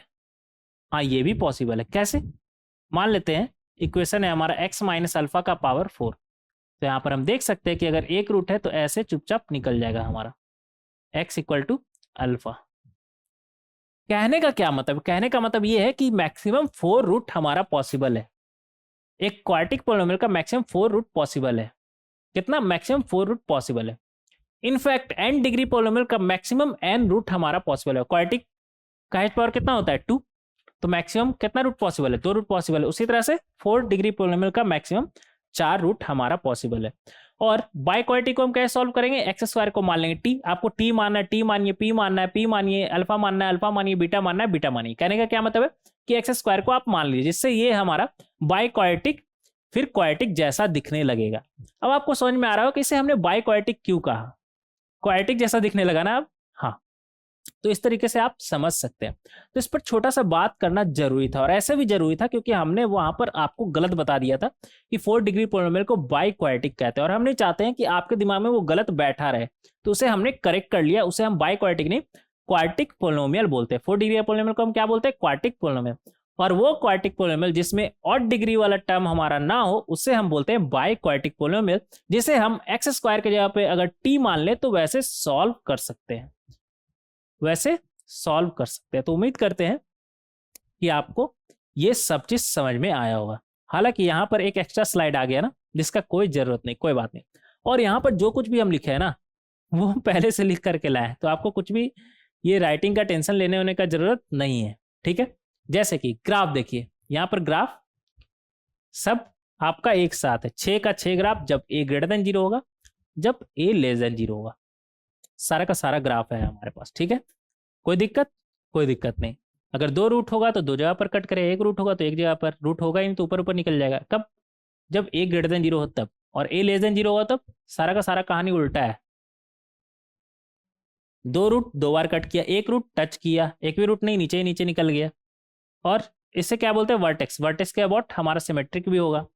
Speaker 1: हाँ ये भी पॉसिबल है। कैसे, मान लेते हैं इक्वेशन है हमारा x माइनस अल्फा का पावर 4, तो यहां पर हम देख सकते हैं कि अगर 1 रूट है तो ऐसे चुपचाप निकल जाएगा हमारा x इक्वल टू अल्फा। कहने का क्या मतलब, कहने का मतलब ये है कि मैक्सिमम 4 रूट हमारा पॉसिबल है। एक क्वाड्रेटिक पॉलिनोमियल का मैक्सिमम 4 रूट पॉसिबल है। कितना, मैक्सिमम 4 रूट पॉसिबल है। इनफैक्ट n डिग्री पॉलिनोमियल का मैक्सिमम n रूट हमारा पॉसिबल है। क्वाड्रेटिक का हाईएस्ट पावर कितना होता है 2, तो मैक्सिमम कितना रूट पॉसिबल है, 2 रूट पॉसिबल है। उसी तरह से 4 डिग्री पॉलिनोमियल का मैक्सिमम 4 रूट हमारा पॉसिबल है। और बाय क्वाड्रेटिक को हम कैसे सॉल्व करेंगे, एक्स स्क्वायर को मान लेंगे टी, आपको टी मानना है टी मानिए, पी मानना है पी मानिए, अल्फा मानना है अल्फा मानिए, बीटा मानना है बीटा मानिए। कहने का क्या मतलब है कि एक्स स्क्वायर को आप मान लीजिए, जिससे ये हमारा बाय क्वाड्रेटिक फिर क्वाड्रेटिक जैसा दिखने लगेगा। अब आपको समझ में आ रहा हो कि इसे हमने बाय क्वाड्रेटिक क्यों कहा, क्वाड्रेटिक जैसा दिखने लगा ना अब। हाँ, तो इस तरीके से आप समझ सकते हैं। तो इस पर छोटा सा बात करना जरूरी था, और ऐसे भी जरूरी था क्योंकि हमने वहां पर आपको गलत बता दिया था कि 4 डिग्री पॉलिनोमियल को बाय क्वाड्रेटिक कहते हैं, और हम नहीं चाहते हैं कि आपके दिमाग में वो गलत बैठा रहे, तो उसे हमने करेक्ट कर लिया। उसे हम बाय क्वाड्रेटिक नहीं क्वाड्रेटिक पॉलिनोमियल बोलते हैं। 4 डिग्री पॉलिनोमियल को हम क्या बोलते हैं, क्वाड्रेटिक पॉलिनोमियल। और वो क्वाड्रेटिक पॉलिनोमियल जिसमें ऑड डिग्री वाला टर्म हमारा ना हो, उससे हम बोलते हैं बाय क्वाड्रेटिक पॉलिनोमियल, जिसे हम एक्स स्क्वायर के जगह पे अगर टी मान ले तो वैसे सॉल्व कर सकते हैं, वैसे सॉल्व कर सकते हैं। तो उम्मीद करते हैं कि आपको ये सब चीज समझ में आया होगा। हालांकि यहाँ पर एक एक्स्ट्रा स्लाइड आ गया ना, जिसका कोई जरूरत नहीं, कोई बात नहीं। और यहाँ पर जो कुछ भी हम लिखे हैं ना, वो हम पहले से लिख करके लाए, तो आपको कुछ भी ये राइटिंग का टेंशन लेने होने का जरूरत नहीं है, ठीक है। जैसे कि ग्राफ देखिए, यहाँ पर ग्राफ सब आपका एक साथ है, 6 का 6 ग्राफ, जब a ग्रेटर देन 0 होगा, जब a लेस देन 0 होगा, सारा का सारा ग्राफ है हमारे पास, ठीक है। कोई दिक्कत, कोई दिक्कत नहीं। अगर 2 रूट होगा तो 2 जगह पर कट करे, 1 रूट होगा तो 1 जगह पर, रूट होगा ही नहीं तो ऊपर ऊपर निकल जाएगा। कब, जब a ग्रेटर देन 0 हो तब, और a लेस देन 0 होगा तब। सारा का सारा कहानी उल्टा है। 2 रूट 2 बार कट किया, 1 रूट टच किया, एक भी रूट नहीं, नीचे ही नीचे निकल गया। और इससे क्या बोलते हैं, वर्टेक्स। वर्टेक्स के अबाउट हमारा सिमेट्रिक भी होगा,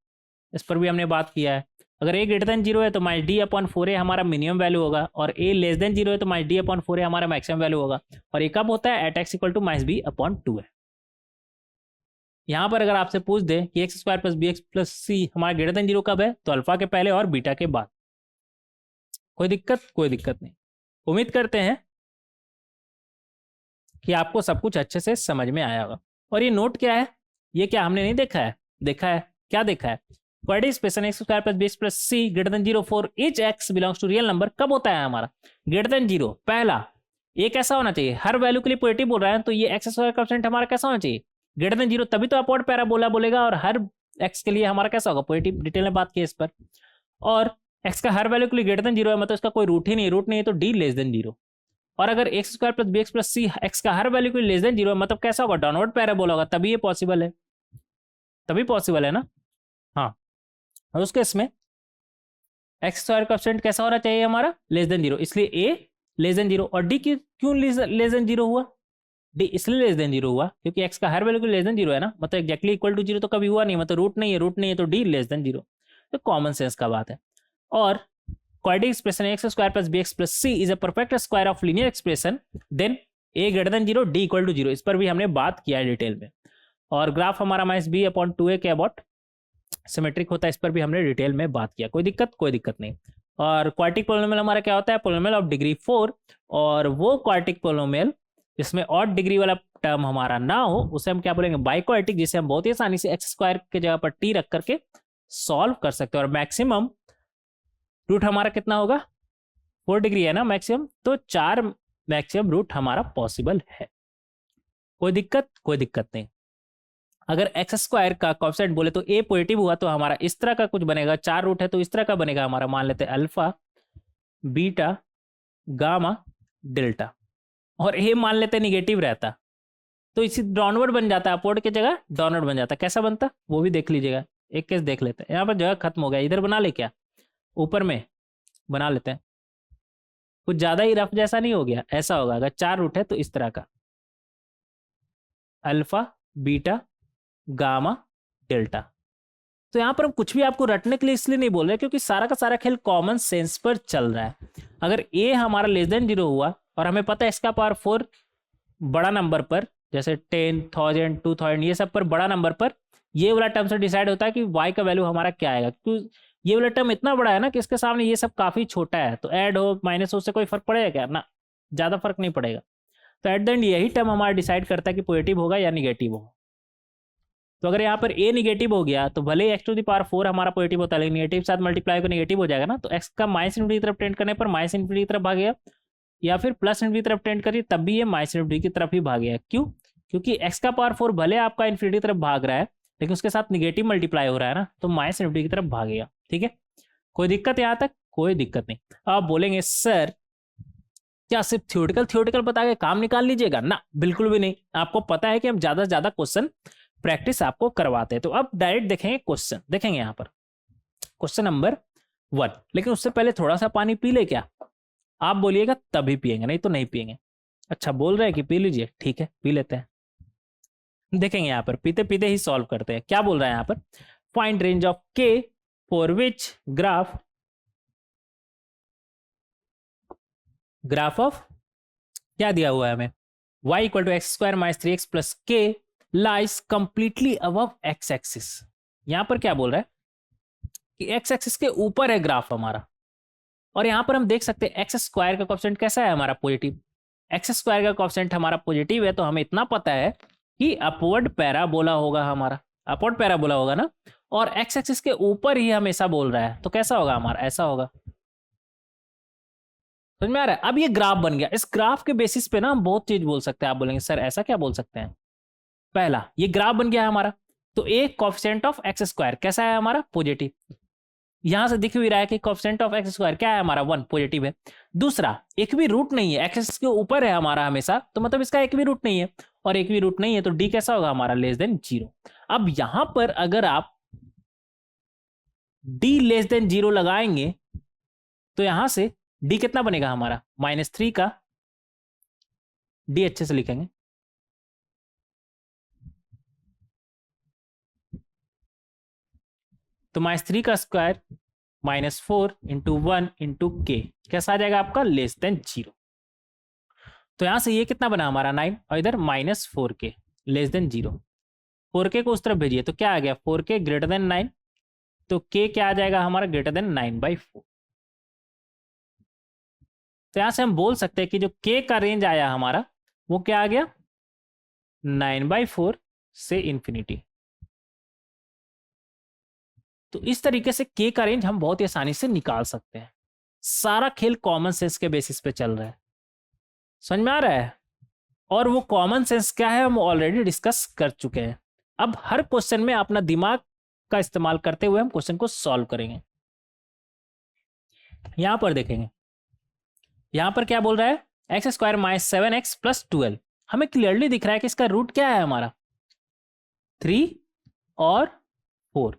Speaker 1: इस पर भी हमने बात किया है। अगर a ग्रेटर देन 0 है तो माइनस डी अपॉन 4a हमारा मिनिमम वैल्यू होगा, और a लेस देन 0 है तो माइनस डी अपॉन 4a हमारा मैक्सिमम वैल्यू होगा। और ये कब होता है, at x equal to minus b upon 2 है। यहाँ पर अगर आपसे पूछ दे कि x square plus B x plus c हमारा ग्रेटर देन 0 कब है, तो अल्फा के पहले और बीटा के बाद। कोई दिक्कत, कोई दिक्कत नहीं। उम्मीद करते हैं कि आपको सब कुछ अच्छे से समझ में आया होगा। और ये नोट क्या है, ये क्या हमने नहीं देखा है, देखा है, क्या देखा है, quadratic expression x square plus B x plus C greater than 0 for each x belongs to real number कब होता है हमारा, ग्रेटर देन 0। पहला ये कैसा होना चाहिए, हर वैल्यू के लिए पॉजिटिव बोल रहा है, तो ये एक्स स्क्वायर कोएफिशिएंट हमारा कैसा होना चाहिए, ग्रेटर देन 0, तभी तो अपवर्ड पैराबोला बोलेगा। और हर एक्स के लिए हमारा कैसा होगा, पॉजिटिव। डिटेल में बात की इस पर। और एक्स का हर वैल्यू के लिए ग्रेटर देन 0 है, मतलब इसका कोई रूट ही नहीं, रूट नहीं है तो डी लेस देन 0। और अगर x square plus B x plus c x का हर वैल्यू के लिए लेस देन 0 है, मतलब कैसा होगा, डाउनवर्ड पैराबोला होगा, तभी ये पॉसिबल है, तभी पॉसिबल है ना। हाँ, और उसके इसमें एक्स स्क्वायर कोएफिशिएंट कैसा होना चाहिए हमारा, लेस देन 0, इसलिए ए लेस देन 0। और डी क्यों लेस देन 0 हुआ, डी इसलिए लेस देन 0 हुआ क्योंकि एक्स का हर वैल्यू के लेस देन 0 है ना, मतलब एक्जैक्टली इक्वल टू 0 तो कभी हुआ नहीं, मतलब रूट नहीं है, रूट नहीं है तो डी लेस देन 0, तो कॉमन सेंस का बात है। और quadratic expression x square plus B x plus c is a perfect square of linear expression then a greater than 0 d equal to 0, इस पर भी हमने बात किया है डिटेल में। और ग्राफ हमारा माइनस बी अपॉन 2a के अबाउट सिमेट्रिक होता है, इस पर भी हमने डिटेल में बात किया। कोई दिक्कत, कोई दिक्कत नहीं। और क्वाड्रेटिक पॉलिनोमियल हमारा क्या होता है, पॉलिनोमियल ऑफ डिग्री 4, और वो क्वाड्रेटिक पॉलिनोमियल जिसमें ऑड डिग्री वाला टर्म हमारा ना हो, उसे हम क्या बोलेंगे, बाय क्वाड्रेटिक, जिसे हम बहुत ही आसानी से एक्स स्क्वायर के जगह पर टी रख करके सॉल्व कर सकते हैं। और मैक्सिमम रूट हमारा कितना होगा, 4 डिग्री है ना मैक्सिमम, तो 4 मैक्सिमम रूट हमारा पॉसिबल है। कोई दिक्कत, कोई दिक्कत नहीं। अगर एक्स स्क्वायर का कोएफिशिएंट बोले तो ए पॉजिटिव हुआ तो हमारा इस तरह का कुछ बनेगा, 4 रूट है तो इस तरह का बनेगा हमारा, मान लेते हैं अल्फा बीटा गामा डेल्टा। और ए मान लेते निगेटिव रहता तो इसी डाउनवर्ड बन जाता, अपवर्ड की जगह डाउनवर्ड बन जाता। कैसा बनता वो भी देख लीजिएगा, एक केस देख लेते हैं। यहाँ पर जगह खत्म हो गया, इधर बना ले, क्या ऊपर में बना लेते हैं, कुछ ज्यादा ही रफ जैसा नहीं हो गया, ऐसा होगा। अगर 4 रूट है तो इस तरह का अल्फा बीटा गामा डेल्टा। तो यहां पर हम कुछ भी आपको रटने के लिए इसलिए नहीं बोल रहे क्योंकि सारा का सारा खेल कॉमन सेंस पर चल रहा है। अगर ए हमारा लेस देन 0 हुआ और हमें पता है इसका पावर 4 बड़ा नंबर पर, जैसे 10,000 2000 ये सब पर बड़ा नंबर पर, ये वाला टर्म से डिसाइड होता है कि y का वैल्यू हमारा क्या आएगा। क्योंकि ये वाला टर्म इतना बड़ा है ना कि इसके सामने ये सब काफी छोटा है, तो ऐड हो माइनस हो उससे कोई फर्क पड़ेगा क्या, ना, ज्यादा फर्क नहीं पड़ेगा। तो एट द एंड यही टर्म हमारा डिसाइड करता है कि पॉजिटिव होगा या निगेटिव होगा। तो अगर यहाँ पर a निगेटिव हो गया तो भले x टू द पावर 4 हमारा पॉजिटिव होता है, लेकिन नेगेटिव साथ मल्टीप्लाई को नेगेटिव हो जाएगा ना, तो x का माइनस इनफिनिटी की तरफ टेंड करने पर माइनस इनफिनिटी की तरफ भागेगा, या फिर प्लस इनफिनिटी की तरफ टेंड करिए तब भी ये माइनस इनफिनिटी की तरफ ही भागेगा। क्यों, क्योंकि x का पावर 4 भले आपका इनफिनिटी की तरफ भाग रहा है, लेकिन उसके साथ निगेटिव मल्टीप्लाई हो रहा है ना, तो माइनस इन्फिनिटी की तरफ भागेगा। ठीक है, कोई दिक्कत यहाँ तक? कोई दिक्कत नहीं। आप बोलेंगे सर क्या सिर्फ थ्योरेटिकल बता के काम निकाल लीजिएगा? ना, बिल्कुल भी नहीं। आपको पता है कि हम ज्यादा से ज्यादा क्वेश्चन प्रैक्टिस आपको करवाते हैं। तो अब डायरेक्ट देखेंगे क्वेश्चन, देखेंगे यहाँ पर क्वेश्चन नंबर 1। लेकिन उससे पहले थोड़ा सा पानी पी ले क्या? आप बोलिएगा तभी पिएंगे, नहीं तो नहीं पिएंगे। अच्छा, बोल रहे हैं कि पी लीजिए, ठीक है पी लेते हैं। देखेंगे यहाँ पर, पीते पीते ही सॉल्व करते हैं। क्या बोल रहा है यहाँ पर? Find range of k for which graph of, क्या दिया हुआ है हमें, y equal to x square minus 3x plus k lies completely above x axis. यहां पर क्या बोल रहा है कि एक्स एक्सिस के ऊपर है ग्राफ हमारा, और यहां पर हम देख सकते हैं एक्स स्क्वायर का कोएफिशिएंट कैसा है हमारा? पॉजिटिव। एक्स स्क्वायर का कोएफिशिएंट हमारा पॉजिटिव है, तो हमें इतना पता है कि अपवर्ड पैराबोला होगा हमारा, अपवर्ड पैराबोला होगा ना, और एक्स एक्सिस के ऊपर ही हमेशा बोल रहा है, तो कैसा होगा हमारा? ऐसा होगा। समझ में आ रहा है? अब ये ग्राफ बन गया। इस ग्राफ के बेसिस पे ना हम बहुत चीज बोल सकते हैं। आप बोलेंगे सर ऐसा क्या बोल सकते हैं? पहला, ये ग्राफ बन गया है हमारा, तो एक कोएफिशिएंट ऑफ एक्स स्क्वायर कैसा है हमारा? पॉजिटिव। यहां से दिख भी रहा है कि कोएफिशिएंट ऑफ एक्स स्क्वायर क्या है हमारा? 1, पॉजिटिव है। दूसरा, एक भी रूट नहीं है, एक्स के ऊपर है हमारा हमेशा, तो मतलब इसका एक भी रूट नहीं है, और एक भी रूट नहीं है तो डी कैसा होगा हमारा? Less than 0। अब यहां पर अगर आप डी लेस देन 0 लगाएंगे तो यहां से डी कितना बनेगा हमारा? -3 का डी अच्छे से लिखेंगे, तो -3 का स्क्वायर -4 इंटू 1 इंटू के कैसा आ जाएगा आपका? Less than 0। तो यहां से ये कितना बना हमारा? 9, और इधर -4k लेस देन 0। 4k को उस तरफ भेजिए तो क्या आ गया? 4k ग्रेटर देन 9, तो k क्या आ जाएगा हमारा? Greater then 9/4। तो यहां से हम बोल सकते हैं कि जो k का रेंज आया हमारा वो क्या आ गया? 9/4 से इंफिनिटी। तो इस तरीके से k का रेंज हम बहुत ही आसानी से निकाल सकते हैं। सारा खेल कॉमन सेंस के बेसिस पे चल रहा है। समझ में आ रहा है? और वो कॉमन सेंस क्या है हम ऑलरेडी डिस्कस कर चुके हैं। अब हर क्वेश्चन में अपना दिमाग का इस्तेमाल करते हुए हम क्वेश्चन को सॉल्व करेंगे। यहां पर देखेंगे, यहां पर क्या बोल रहा है? X square minus 7x plus 12। हमें क्लियरली दिख रहा है कि इसका रूट क्या है हमारा? 3 और 4।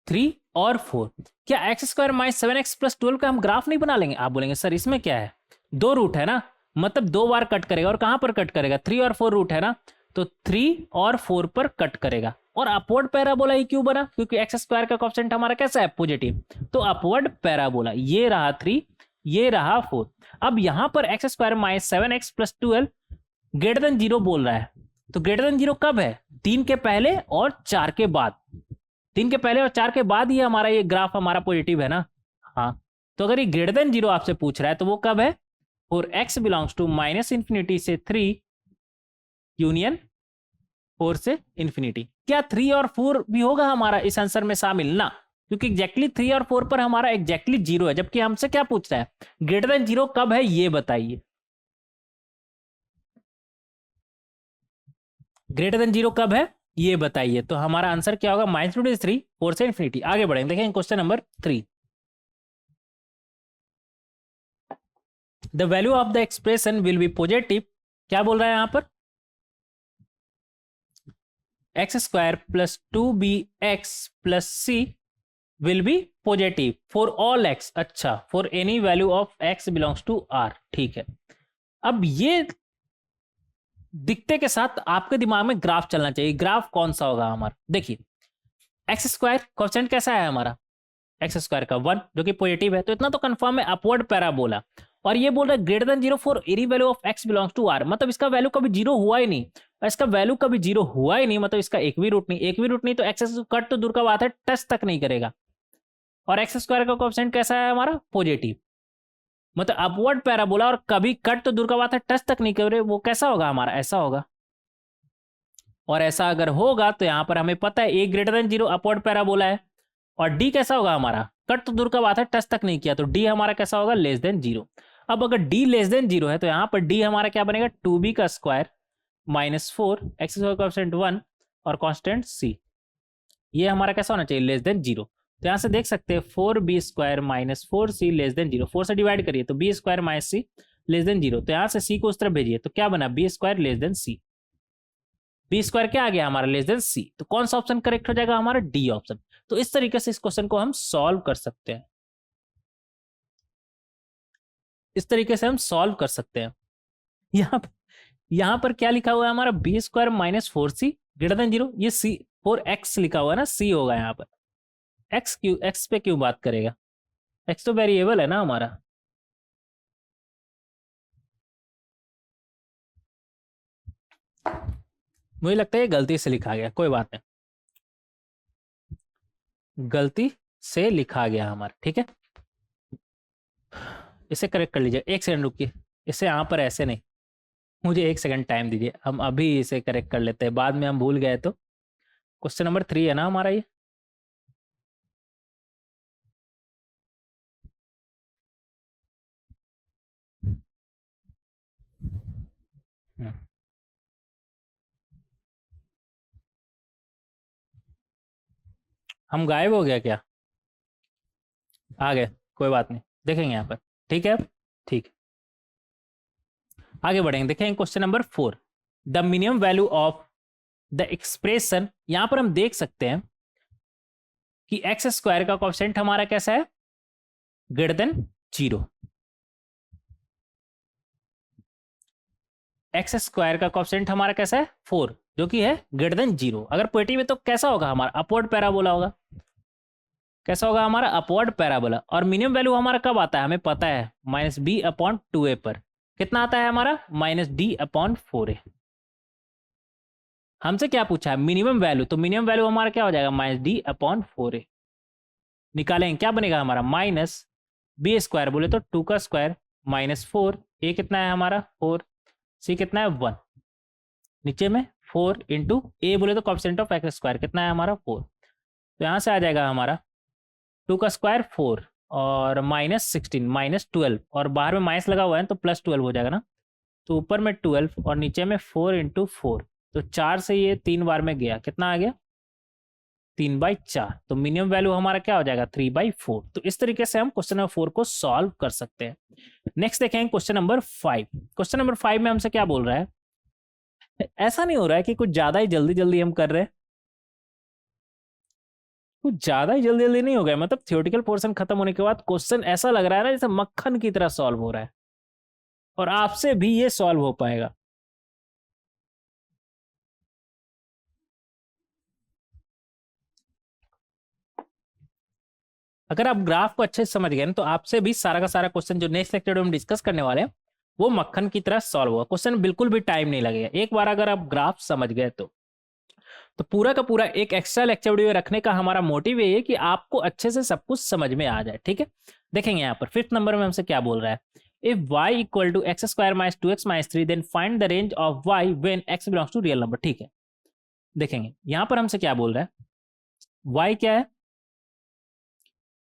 Speaker 1: 3 और 4। क्या x square minus 7x plus 12 का हम ग्राफ नहीं बना लेंगे? आप बोलेंगे सर इसमें क्या है? 2 रूट है ना, मतलब 2 बार कट करेगा, और कहां पर कट करेगा? 3 और 4 रूट है ना, तो 3 और 4 पर कट करेगा। और अपवर्ड पैराबोला ही क्यों बना? क्योंकि एक्स स्क्वायर का कोएफिशिएंट हमारा कैसा है? पॉजिटिव। तो अपवर्ड पैराबोला, ये रहा 3, ये रहा 4। अब यहां पर x square minus 7x plus 12 greater than 0 बोल रहा है, तो ग्रेटर देन 0 कब है? 3 के पहले और 4 के बाद। 3 के पहले और 4 के बाद ही हमारा ये ग्राफ हमारा पॉजिटिव है ना। हाँ, तो अगर ये ग्रेटर देन 0 आपसे पूछ रहा है तो वो कब है? और x बिलोंग्स टू -इंफिनिटी से 3 यूनियन 4 से इंफिनिटी। क्या 3 और 4 भी होगा हमारा इस आंसर में शामिल? ना, क्योंकि एग्जैक्टली 3 और 4 पर हमारा एग्जैक्टली 0 है, जबकि हमसे क्या पूछ रहा है? ग्रेटर देन 0 कब है ये बताइए। ग्रेटर देन 0 कब है ये बताइए। तो हमारा आंसर क्या होगा? -3 4 से इंफिनिटी। आगे बढ़ेंगे, देखें question number 3। The value of the expression will be positive. क्या बोल रहा है यहां पर? X square plus 2bx plus c will be positive for all x। अच्छा, for any value of x belongs to r। ठीक है, अब ये दिखते के साथ आपके दिमाग में ग्राफ चलना चाहिए। ग्राफ कौन सा होगा हमारा? देखिए, एक्स स्क्वायर कोएफिशिएंट कैसा है हमारा? एक्स स्क्वायर का 1 जो कि पॉजिटिव है, तो इतना तो कंफर्म है अपवर्ड पैराबोला। और ये बोल रहा है greater than 0 for any value of x belongs to r, मतलब इसका वैल्यू कभी 0 हुआ ही नहीं। इसका वैल्यू कभी 0 हुआ ही नहीं, मतलब इसका एक भी रूट नहीं। एक भी रूट नहीं तो एक्स कट तो दूर का बात है, टच तक नहीं करेगा। और एक्स स्क्वायर का कोएफिशिएंट कैसा है हमारा? पॉजिटिव, मतलब अपवर्ड पैराबोला, और कभी कट तो दूर का बात है, टच तक नहीं करे। वो कैसा होगा हमारा? ऐसा होगा। और ऐसा अगर होगा तो यहां पर हमें पता है a greater than 0 upward parabola है। और d कैसा होगा हमारा? कट तो दूर का बात है, टच तक नहीं किया, तो d हमारा कैसा होगा? Less than 0। अब अगर d लेस देन 0 है तो यहां पर d हमारा क्या बनेगा? 2b का स्क्वायर -4, एक्स स्क्वायर का कोएफिशिएंट 1 और कांस्टेंट c, ये हमारा कैसा होना चाहिए, लेस देन 0। तो यहाँ से देख सकते हैं 4b square minus 4c less than 0, 4 से डिवाइड करिए तो b square minus c less than 0, तो यहाँ से c को उस तरफ भेजिए तो क्या बना, b square less than c, b square क्या आ गया हमारा, लेस देन c। तो कौन सा ऑप्शन करेक्ट हो जाएगा हमारा, डी ऑप्शन। तो इस तरीके से इस क्वेश्चन को हम सॉल्व कर सकते हैं, इस तरीके से हम सॉल्व कर सकते हैं। यहाँ पर क्या लिखा हुआ है हमारा, B square minus 4c greater than 0, ये c 4x लिखा हुआ है ना, c होगा यहाँ पर, x क्यों, x पे क्यों बात करेगा, x तो वेरिएबल है ना हमारा। मुझे लगता है ये गलती से लिखा गया, कोई बात नहीं, गलती से लिखा गया हमारा, ठीक है, इसे करेक्ट कर लीजिए। एक सेकंड रुकिए, इसे यहाँ पर ऐसे नहीं, मुझे एक सेकंड टाइम दीजिए, हम अभी इसे करेक्ट कर लेते हैं, बाद में हम भूल गए तो। क्वेश्चन नंबर 3 है ना हमारा ये, हम गायब हो गया क्या, आ गए, कोई बात नहीं, देखेंगे यहाँ पर, ठीक है, ठीक, आगे बढ़ेंगे, देखेंगे question number 4, the minimum value of the expression. यहां पर हम देख सकते हैं कि एक्स स्क्वायर का कोएफिशिएंट हमारा कैसा है, ग्रेटर देन 0, एक्स स्क्वायर का कोएफिशिएंट हमारा कैसा है 4, जो कि है ग्रेटर देन 0। अगर पॉजिटिव है तो कैसा होगा हमारा, अपवर्ड पैराबोला होगा, कैसा होगा हमारा, अपवर्ड पैराबोला। और मिनिमम वैल्यू हमारा कब आता है, हमें पता है -b/2a पर कितना आता है हमारा, -d/4a। हमसे क्या पूछा है, मिनिमम वैल्यू, तो मिनिमम वैल्यू हमारा क्या हो जाएगा, -d/4a। निकालेंगे क्या बनेगा हमारा, -b स्क्वायर बोले तो 2 का स्क्वायर -4, a कितना है हमारा 4, c कितना है 1, नीचे में 4 इंटू a बोले तो कोएफिशिएंट ऑफ एक्स स्क्वायर कितना है हमारा 4, तो यहाँ से आ जाएगा हमारा 2 का स्क्वायर 4 और -16 -12, और बाहर में माइनस लगा हुआ है तो +12 हो जाएगा ना, तो ऊपर में 12 और नीचे में 4 इंटू 4, तो 4 से ये 3 बार में गया, कितना आ गया 3/4, तो मिनिमम वैल्यू हमारा क्या हो जाएगा 3/4। तो इस तरीके से हम क्वेश्चन नंबर 4 को सॉल्व कर सकते हैं। नेक्स्ट देखेंगे क्वेश्चन नंबर 5। क्वेश्चन नंबर 5 में हमसे क्या बोल रहा है, ऐसा नहीं हो रहा है कि कुछ ज्यादा ही जल्दी जल्दी हम कर रहे हैं, कुछ ज्यादा ही जल्दी जल्दी नहीं हो गया, मतलब थियोरेटिकल पोर्शन खत्म होने के बाद क्वेश्चन ऐसा लग रहा है ना जैसे मक्खन की तरह सॉल्व हो रहा है, और आपसे भी ये सॉल्व हो पाएगा। अगर आप ग्राफ को अच्छे से समझ गए ना, तो आपसे भी सारा का सारा क्वेश्चन जो नेक्स्ट लेक्चर में हम डिस्कस करने वाले हैं वो मक्खन की तरह सॉल्व होगा, क्वेश्चन बिल्कुल भी टाइम नहीं लगेगा, एक बार अगर आप ग्राफ समझ गए तो पूरा का पूरा एक एक्स्ट्रा लेक्चर वीडियो रखने का हमारा मोटिव ये है कि आपको अच्छे से सब कुछ समझ में आ जाए, ठीक है। देखेंगे यहाँ पर 5th नंबर में हमसे क्या बोल रहा है, if y equal to x square minus 2x minus 3 then find the range of y when x belongs to real number, ठीक है। देखेंगे यहाँ पर हमसे क्या बोल रहा है, y क्या है,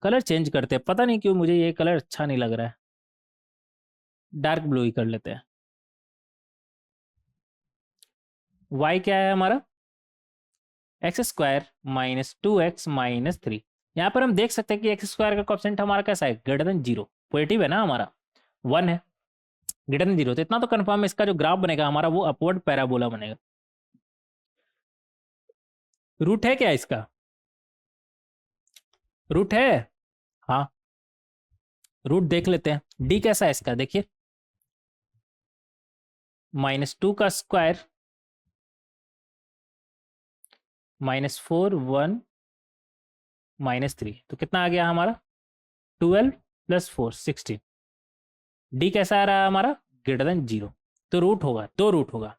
Speaker 1: कलर चेंज करते हैं, पता नहीं क्यों मुझे ये कलर अच्छा नहीं लग रहा है, डार्क ब्लू ही कर लेते हैं। y क्या है हमारा, x square minus 2x minus 3। यहाँ पर हम देख सकते हैं कि एक्स स्क्वायर का कोएफिशिएंट हमारा कैसा है, ग्रेटर देन 0, पॉजिटिव है ना हमारा, 1 है, ग्रेटर देन 0, तो इतना तो कंफर्म है इसका जो ग्राफ बनेगा हमारा वो अपवर्ड पैराबोला बनेगा। रूट है क्या इसका, रूट है, हाँ रूट देख लेते हैं, डी कैसा है इसका, देखिए -2 का स्क्वायर -4 1 -3, तो कितना आ गया हमारा 12 + 4 16। डी कैसा आ रहा है हमारा, ग्रेटर देन 0, तो रूट होगा, 2 रूट होगा,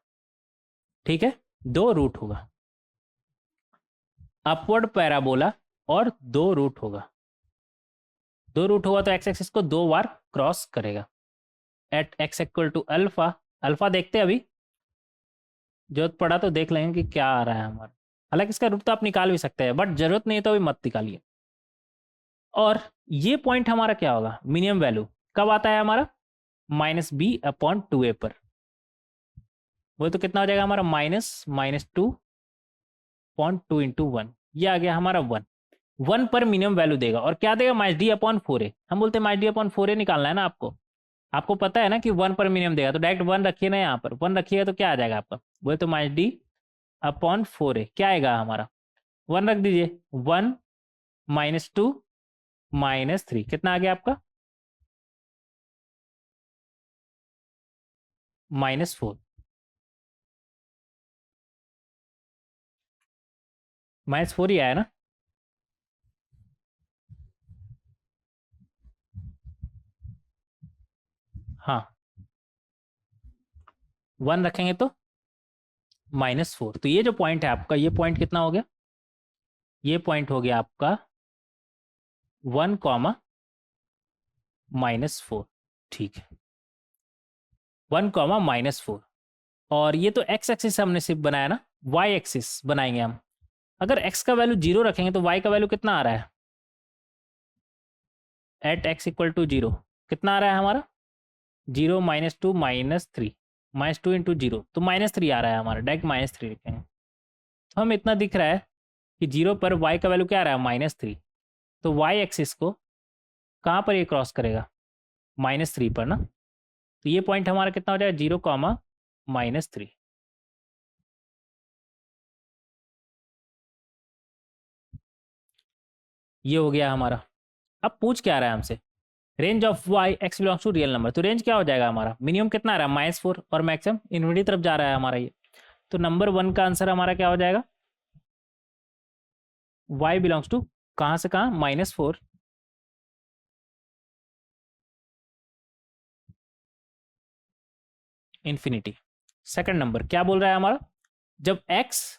Speaker 1: ठीक है, 2 रूट होगा, अपवर्ड पैराबोला और 2 रूट होगा, 2 रूट होगा तो एक्स एक्सिस को 2 बार क्रॉस करेगा, at x equal to alpha, alpha देखते हैं अभी, जरूरत पड़ा तो देख लेंगे कि क्या आ रहा है हमारा, हालांकि इसका रूट तो आप निकाल भी सकते हैं बट जरूरत नहीं है तो अभी मत निकालिए। और ये पॉइंट हमारा क्या होगा, मिनिमम वैल्यू कब आता है हमारा, -b/2a पर, वो तो कितना हो जाएगा हमारा -2.2 × 1, ये आ गया हमारा 1। 1 पर मिनिमम वैल्यू देगा और क्या देगा -d/4a। हम बोलते हैं -d/4a निकालना है ना आपको। आपको पता है ना कि 1 पर मिनिमम देगा, तो डायरेक्ट 1 रखिए ना, यहाँ पर 1 रखिएगा तो क्या आ जाएगा आपका, बोले तो -d/4a क्या आएगा हमारा, 1 रख दीजिए। 1 -2 -3 कितना आ गया आपका -4। -4 ही आया ना। हाँ 1 रखेंगे तो -4। तो ये जो पॉइंट है आपका, ये पॉइंट कितना हो गया, ये पॉइंट हो गया आपका 1, -4। ठीक है 1, -4। और ये तो x एक्सिस हमने सिर्फ बनाया ना, y एक्सिस बनाएंगे हम। अगर x का वैल्यू 0 रखेंगे तो y का वैल्यू कितना आ रहा है, एट x = 0 कितना आ रहा है हमारा 0 -2 -3 -2 × 0 तो -3 आ रहा है हमारा, डायरेक्ट -3 लिखेंगे। तो हम इतना दिख रहा है कि 0 पर y का वैल्यू क्या आ रहा है -3, तो y एक्सिस को कहाँ पर ये क्रॉस करेगा -3 पर ना। तो ये पॉइंट हमारा कितना हो जाएगा 0, -3। ये हो गया हमारा। अब पूछ क्या रहा है हमसे, range of y x belongs to real number. तो रेंज क्या हो जाएगा हमारा, मिनिमम कितना आ रहा है -4 और मैक्सिमम इन्फिनिटी तरफ जा रहा है हमारा ये। तो नंबर 1 का आंसर हमारा क्या हो जाएगा, y बिलोंग्स टू कहाँ से कहाँ -4 इन्फिनिटी। सेकंड नंबर क्या बोल रहा है हमारा, जब x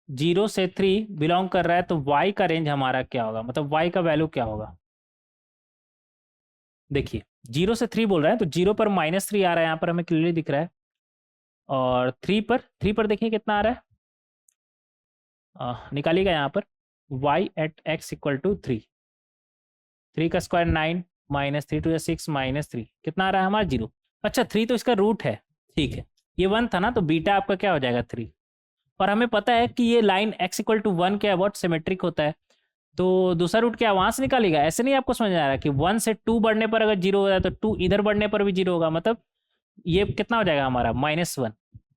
Speaker 1: 0 से 3 बिलोंग कर रहा है तो y का रेंज हमारा क्या होगा, मतलब y का वैल्यू क्या होगा। देखिए 0 से 3 बोल रहा है तो 0 पर -3 आ रहा है, यहाँ पर हमें क्लियरली दिख रहा है। और 3 पर देखिए कितना आ रहा है, निकालिएगा यहाँ पर y एट x = 3। 3 का स्क्वायर 9 -3 2 6 -3 कितना आ रहा है हमारा 0। अच्छा 3 तो इसका रूट है, ठीक है ये 1 था ना, तो बीटा आपका क्या हो जाएगा 3। और हमें पता है कि ये लाइन x = 1 के अबाउट सिमेट्रिक होता है, तो दूसरा रूट क्या वहां से निकालेगा। ऐसे नहीं आपको समझ में आ रहा कि 1 से 2 बढ़ने पर अगर 0 हो जाए तो 2 इधर बढ़ने पर भी 0 होगा, मतलब ये कितना हो जाएगा हमारा -1।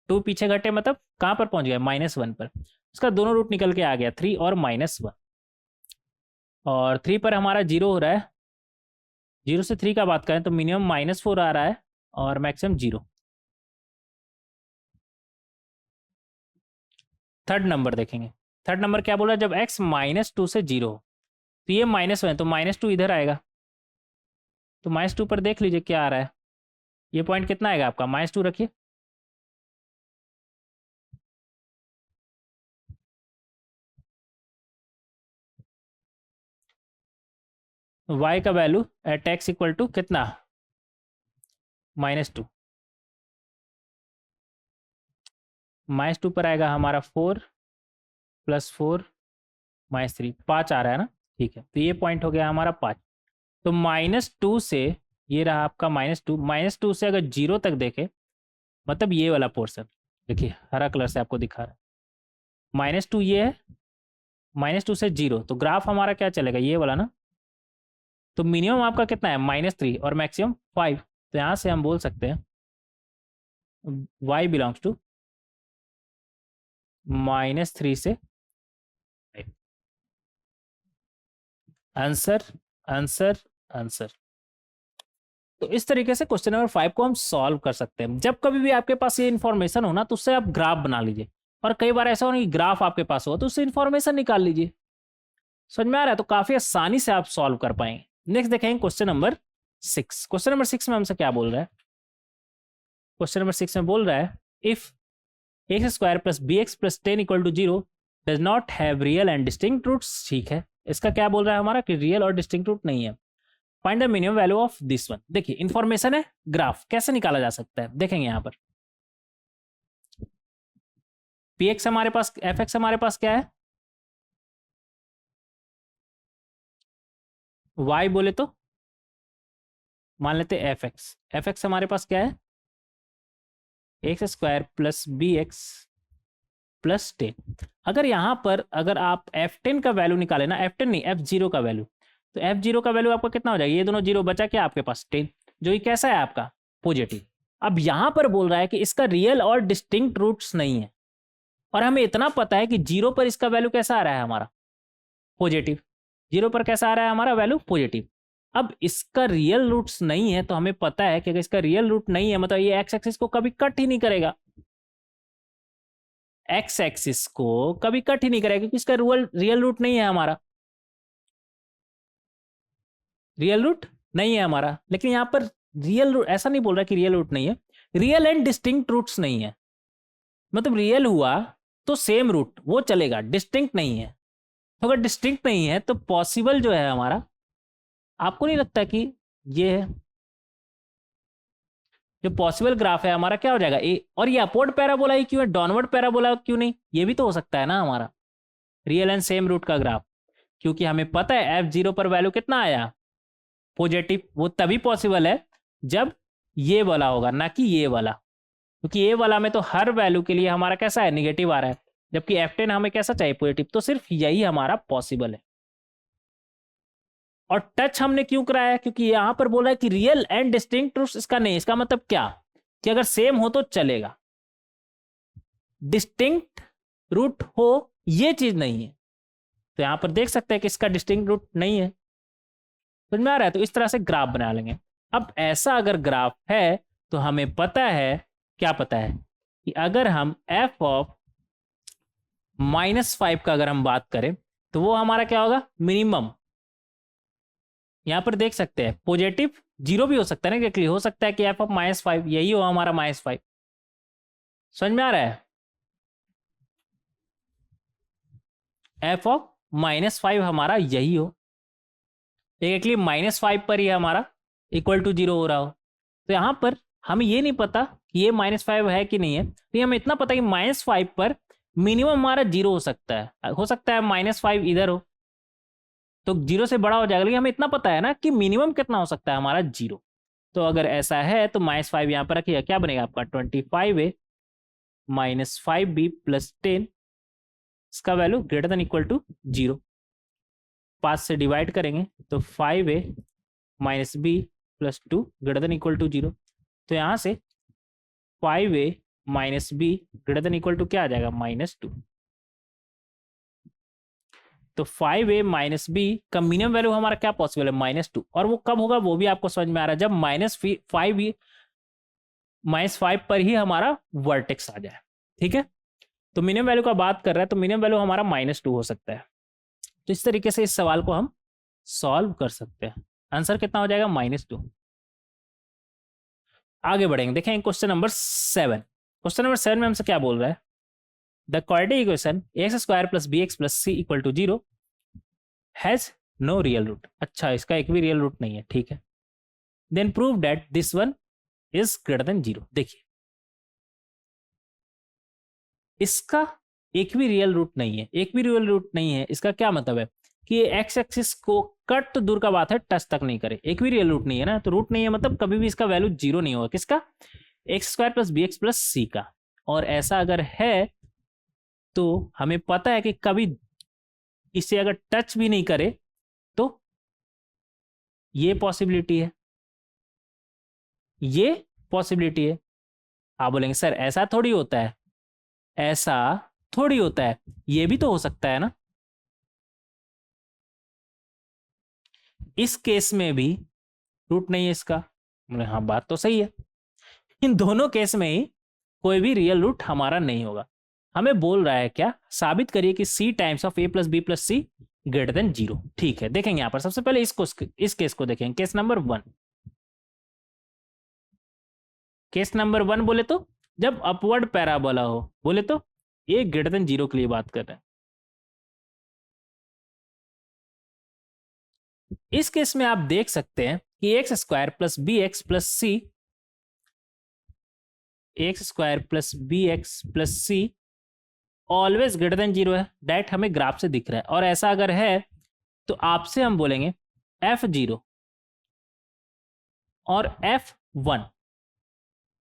Speaker 1: 2 पीछे घटे मतलब कहाँ पर पहुंच गया -1 पर। उसका दोनों रूट निकल के आ गया 3 और -1। और 3 पर हमारा 0 हो रहा है, 0 से 3 का बात करें तो मिनिमम -4 आ रहा है और मैक्सिमम 0। थर्ड नंबर देखेंगे, थर्ड नंबर क्या बोला, जब x -2 से 0 हो तो ये -1 तो -2 इधर आएगा। तो -2 पर देख लीजिए क्या आ रहा है, ये पॉइंट कितना आएगा आपका -2 रखिए। y का वैल्यू एट x = कितना -2। -2 पर आएगा हमारा 4 + 4 -3 5 आ रहा है ना, ठीक है तो ये पॉइंट हो गया हमारा 5। तो -2 से ये रहा आपका -2, -2 से अगर 0 तक देखे मतलब ये वाला पोर्शन देखिए हरा कलर से आपको दिखा रहा है, -2 ये है, -2 से 0 तो ग्राफ हमारा क्या चलेगा ये वाला ना। तो मिनिमम आपका कितना है -3 और मैक्सिमम 5। तो यहाँ से हम बोल सकते हैं y बिलोंग्स टू -3 से 5। Answer answer answer. तो इस तरीके से क्वेश्चन नंबर 5 को हम सॉल्व कर सकते हैं। जब कभी भी आपके पास ये इन्फॉर्मेशन हो ना तो उससे आप ग्राफ बना लीजिए, और कई बार ऐसा हो ना कि ग्राफ आपके पास हो तो उससे इन्फॉर्मेशन निकाल लीजिए। समझ में आ रहा है, तो काफी आसानी से आप सॉल्व कर पाएंगे। नेक्स्ट देखेंगे क्वेश्चन नंबर 6। क्वेश्चन नंबर 6 में हमसे क्या बोल रहा है, क्वेश्चन नंबर 6 में बोल रहा है if x² + bx + 10 = 0 does not have real and distinct roots. ठीक है, इसका क्या बोल रहा है हमारा कि रियल और डिस्टिंक्ट रूट नहीं है। Find the minimum value of this one. देखिए इंफॉर्मेशन है, ग्राफ कैसे निकाला जा सकता है देखेंगे यहाँ पर। px हमारे पास, fx हमारे पास क्या है, y बोले तो मान लेते fx। fx हमारे पास क्या है x square plus B x plus 10। अगर यहाँ पर अगर आप f10 का वैल्यू निकाले ना, f10 नहीं f0 का वैल्यू, तो f0 का वैल्यू आपका कितना हो जाएगा, ये दोनों जीरो बचा क्या आपके पास 10, जो ये कैसा है आपका पॉजिटिव। अब यहाँ पर बोल रहा है कि इसका रियल और डिस्टिंक्ट रूट्स नहीं है, और हमें इतना पता है कि जीरो पर इसका वैल्यू कैसा आ रहा है हमारा पॉजिटिव, जीरो पर कैसा आ रहा है हमारा वैल्यू पॉजिटिव। अब इसका रियल रूट्स नहीं है, तो हमें पता है कि अगर इसका रियल रूट नहीं है मतलब ये एक्स एक्सिस को कभी कट ही नहीं करेगा, एक्स एक्सिस को कभी कट ही नहीं करेगा, क्योंकि इसका रियल रूट नहीं है हमारा, रियल रूट नहीं है हमारा। लेकिन यहां पर रियल रूट ऐसा नहीं बोल रहा कि रियल रूट नहीं है, रियल एंड डिस्टिंक्ट रूट्स नहीं है, मतलब रियल हुआ तो सेम रूट वो चलेगा, डिस्टिंक्ट नहीं है। तो अगर डिस्टिंक्ट नहीं है तो पॉसिबल जो है हमारा, आपको नहीं लगता कि ये है जो पॉसिबल ग्राफ है हमारा क्या हो जाएगा ए, और ये अपवर्ड पैराबोला ही क्यों है, डाउनवर्ड पैराबोला क्यों नहीं, ये भी तो हो सकता है ना हमारा रियल एंड सेम रूट का ग्राफ, क्योंकि हमें पता है f0 पर वैल्यू कितना आया पॉजिटिव। वो तभी पॉसिबल है जब ये वाला होगा, ना कि ये वाला, क्योंकि ये वाला में तो हर वैल्यू के लिए हमारा कैसा है निगेटिव आ रहा है, जबकि f10 हमें कैसा चाहिए पॉजिटिव, तो सिर्फ यही हमारा पॉसिबल है। और टच हमने क्यों कराया, क्योंकि यहां पर बोला है कि रियल एंड डिस्टिंक्ट रूट्स इसका नहीं, इसका मतलब क्या कि अगर सेम हो तो चलेगा, डिस्टिंक्ट रूट हो ये चीज नहीं है। तो यहां पर देख सकते हैं कि इसका डिस्टिंक्ट रूट नहीं है, समझ में आ रहा है। तो इस तरह से ग्राफ बना लेंगे। अब ऐसा अगर ग्राफ है तो हमें पता है, क्या पता है कि अगर हम f ऑफ -5 का अगर हम बात करें तो वो हमारा क्या होगा मिनिमम। यहां पर देख सकते हैं पॉजिटिव जीरो भी हो सकता है ना, एक्चुअली हो सकता है कि f ऑफ -5 यही हो हमारा -5, समझ में आ रहा है। f ऑफ -5 हमारा यही हो, एक्चुअली -5 पर ही हमारा इक्वल टू 0 हो रहा हो। तो यहां पर हमें ये नहीं पता कि ये -5 है कि नहीं है, तो हमें इतना पता है कि -5 पर मिनिमम हमारा 0 हो सकता है -5 इधर हो तो 0 से बड़ा हो जाएगा, लेकिन हमें इतना पता है ना कि मिनिमम कितना हो सकता है हमारा 0। तो अगर ऐसा है तो -5 यहाँ पर रखिएगा, क्या बनेगा आपका 25a -5b प्लस 10, इसका value greater than equal to 0, 5 से डिवाइड करेंगे तो 5a -b plus 2 greater than equal to 0। तो यहाँ से 5a -b greater than equal to क्या आ जाएगा -2। तो 5a -b का मिनिमम वैल्यू हमारा क्या पॉसिबल है -2, और वो कब होगा वो भी आपको समझ में आ रहा है, जब -5 पर ही हमारा वर्टेक्स आ जाए, ठीक है। तो मिनिमम वैल्यू का बात कर रहा है तो मिनिमम वैल्यू हमारा -2 हो सकता है। तो इस तरीके से इस सवाल को हम सॉल्व कर सकते हैं। आंसर कितना हो जाएगा -2। आगे बढ़ेंगे, देखें क्वेश्चन नंबर 7। क्वेश्चन नंबर 7 में हमसे क्या बोल रहा है, the quadratic equation a² + bx + c = 0 has no real root. अच्छा, इसका एक भी रियल रूट नहीं है, ठीक है। Then prove that this one is greater than 0। देखिए इसका एक भी रियल रूट नहीं है, एक भी रियल रूट नहीं है, इसका क्या मतलब है कि ये एक्स एक्सिस को कट तो दूर का बात है टच तक नहीं करे, एक भी रियल रूट नहीं है ना, तो रूट नहीं है मतलब कभी भी इसका वैल्यू 0 नहीं होगा, किसका x² + bx + c का। और ऐसा अगर है तो हमें पता है कि कभी इसे अगर टच भी नहीं करे तो ये पॉसिबिलिटी है, ये पॉसिबिलिटी है। आप बोलेंगे सर ऐसा थोड़ी होता है, ऐसा थोड़ी होता है, ये भी तो हो सकता है ना। इस केस में भी रूट नहीं है इसका, हाँ बात तो सही है। इन दोनों केस में ही कोई भी रियल रूट हमारा नहीं होगा। हमें बोल रहा है क्या, साबित करिए कि c times of a + b + c greater than 0। ठीक है, देखेंगे यहां पर सबसे पहले इस केस को देखेंगे, केस नंबर 1। केस नंबर 1 बोले तो जब अपवर्ड पैराबोला हो, बोले तो ये ग्रेटर देन 0 के लिए बात कर रहे हैं। इस केस में आप देख सकते हैं कि x² + bx + c, x² + bx + c always greater than 0 है, डायरेक्ट हमें ग्राफ से दिख रहा है। और ऐसा अगर है तो आपसे हम बोलेंगे f0 और f1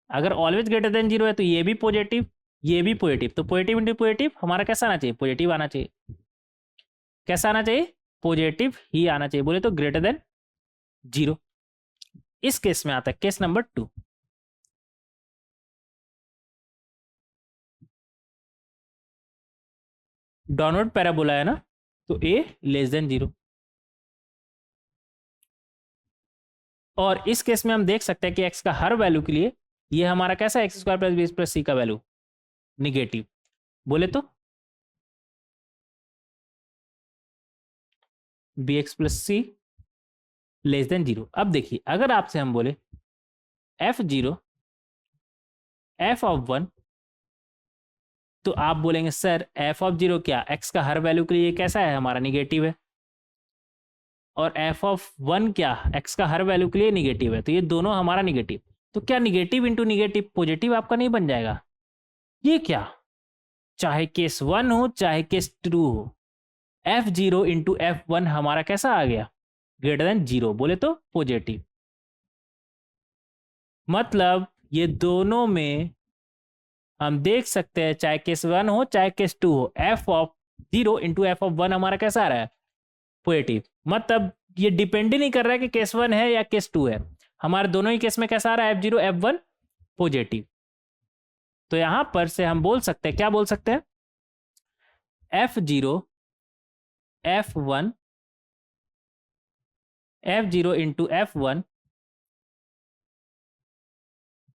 Speaker 1: अगर ऑलवेज ग्रेटर देन 0 है तो ये भी पॉजिटिव, ये भी पॉजिटिव, तो पॉजिटिव इंटू पॉजिटिव हमारा कैसा आना चाहिए, पॉजिटिव आना चाहिए। कैसा आना चाहिए, पॉजिटिव ही आना चाहिए। बोले तो ग्रेटर देन 0। इस केस में आता है केस नंबर 2। डाउनवर्ड पैराबोला है ना, तो ए लेस देन 0। और इस केस में हम देख सकते हैं कि एक्स का हर वैल्यू के लिए ये हमारा कैसा x square plus b plus c का वैल्यू निगेटिव। बोले तो b x plus c less than 0। अब देखिए अगर आपसे हम बोले f0 f(1), तो आप बोलेंगे सर f(0) क्या, x का हर वैल्यू के लिए कैसा है, हमारा निगेटिव है। और f(1) क्या, x का हर वैल्यू के लिए निगेटिव है, तो ये दोनों हमारा निगेटिव। तो क्या निगेटिव इंटू निगेटिव पॉजिटिव आपका नहीं बन जाएगा, ये क्या, चाहे केस 1 हो चाहे केस 2 हो, f0 इंटू f1 हमारा कैसा आ गया, ग्रेटर देन 0। बोले तो पॉजिटिव। मतलब ये दोनों में हम देख सकते हैं, चाहे केस 1 हो चाहे केस 2 हो, f(0) इंटू f(1) हमारा कैसा आ रहा है, पॉजिटिव। मतलब ये डिपेंड ही नहीं कर रहा है कि केस 1 है या केस 2 है, हमारे दोनों ही केस में कैसा आ रहा है, f0 f1 पॉजिटिव। तो यहां पर से हम बोल सकते हैं, क्या बोल सकते हैं, f0 f1 f0 into f1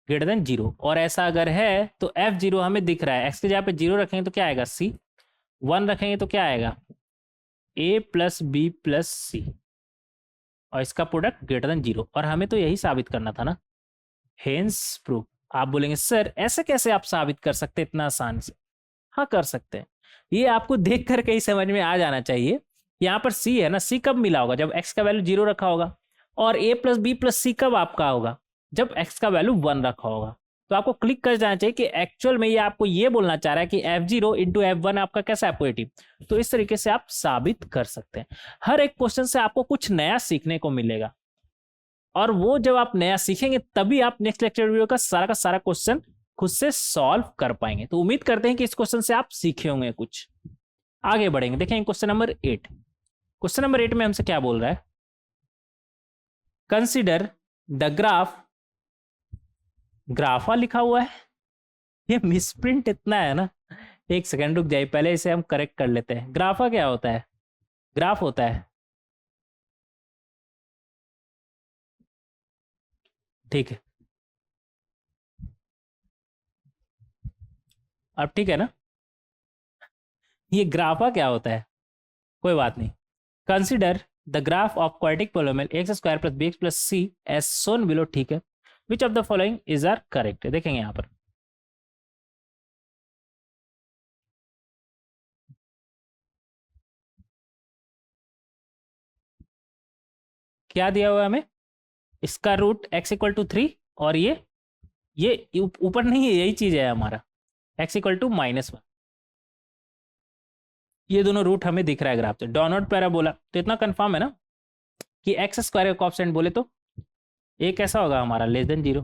Speaker 1: greater than 0। और ऐसा अगर है तो f0 हमें दिख रहा है, x के जगह पे 0 रखेंगे तो क्या आएगा c, 1 रखेंगे तो क्या आएगा a प्लस बी प्लस सी, और इसका प्रोडक्ट ग्रेटर देन 0। और हमें तो यही साबित करना था ना, हेंस प्रूफ। आप बोलेंगे सर ऐसे कैसे आप साबित कर सकते हैं इतना आसान से। हाँ कर सकते हैं, ये आपको देख कर कहीं समझ में आ जाना चाहिए। यहाँ पर c है ना, c कब मिला होगा, जब x का वैल्यू 0 रखा होगा। और a प्लस बी प्लस सी कब आपका होगा, जब x का वैल्यू 1 रखा होगा। तो आपको क्लिक कर जाना चाहिए कि एक्चुअल में ये आपको ये बोलना चाह रहा है कि f0 इंटू f1 आपका कैसा है, पॉजिटिव। तो इस तरीके से आप साबित कर सकते हैं। हर एक क्वेश्चन से आपको कुछ नया सीखने को मिलेगा, और वो जब आप नया सीखेंगे तभी आप नेक्स्ट लेक्चर वीडियो का सारा क्वेश्चन खुद से सॉल्व कर पाएंगे। तो उम्मीद करते हैं कि इस क्वेश्चन से आप सीखे होंगे कुछ। आगे बढ़ेंगे, देखेंगे क्वेश्चन नंबर 8। क्वेश्चन नंबर 8 में हमसे क्या बोल रहा है, कंसिडर द ग्राफ, ग्राफा लिखा हुआ है, ये मिसप्रिंट इतना है ना, एक सेकंड रुक जाइए, पहले इसे हम करेक्ट कर लेते हैं। ग्राफा क्या होता है, ग्राफ होता है, ठीक है, अब ठीक है ना, ये ग्राफा क्या होता है, कोई बात नहीं। Consider the graph of quadratic polynomial x square plus B x plus c as shown below, ठीक है। Which of the following is are correct, देखेंगे यहाँ पर क्या दिया हुआ है हमें, इसका रूट एक्स इक्वल टू 3, और ये ऊपर नहीं है, यही चीज है हमारा, एक्स इक्वल टू -1। ये दोनों रूट हमें दिख रहा है ग्राफ से। डॉनवर्ड पैराबोला, तो इतना कंफर्म है ना कि एक्स स्क्वायर का कोएफिशिएंट बोले तो ये कैसा होगा हमारा, लेस देन 0।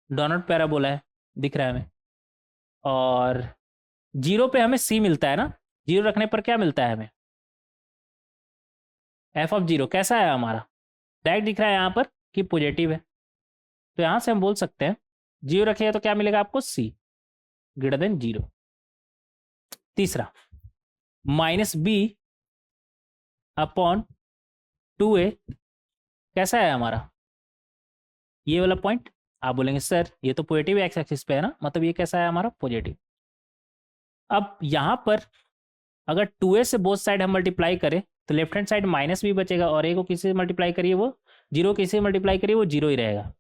Speaker 1: डॉनवर्ड पैराबोला है, दिख रहा है हमें। और 0 पे हमें सी मिलता है ना, 0 रखने पर क्या मिलता है हमें, f(0) कैसा है हमारा, डायरेक्ट दिख रहा है यहाँ पर कि पॉजिटिव है। तो यहाँ से हम बोल सकते हैं 0 रखिएगा तो क्या मिलेगा आपको, सी ग्रेटर देन 0। तीसरा, -b अपॉन 2a कैसा है हमारा, ये वाला पॉइंट। आप बोलेंगे सर ये तो पॉजिटिव एक्स एक्सिस पे है ना, मतलब ये कैसा है हमारा, पॉजिटिव। अब यहाँ पर अगर 2a से बोथ साइड हम मल्टीप्लाई करें तो लेफ्ट हैंड साइड माइनस भी बचेगा, और a को किसी से मल्टीप्लाई करिए वो 0, किसी से मल्टीप्लाई करिए वो 0 ही रहेगा।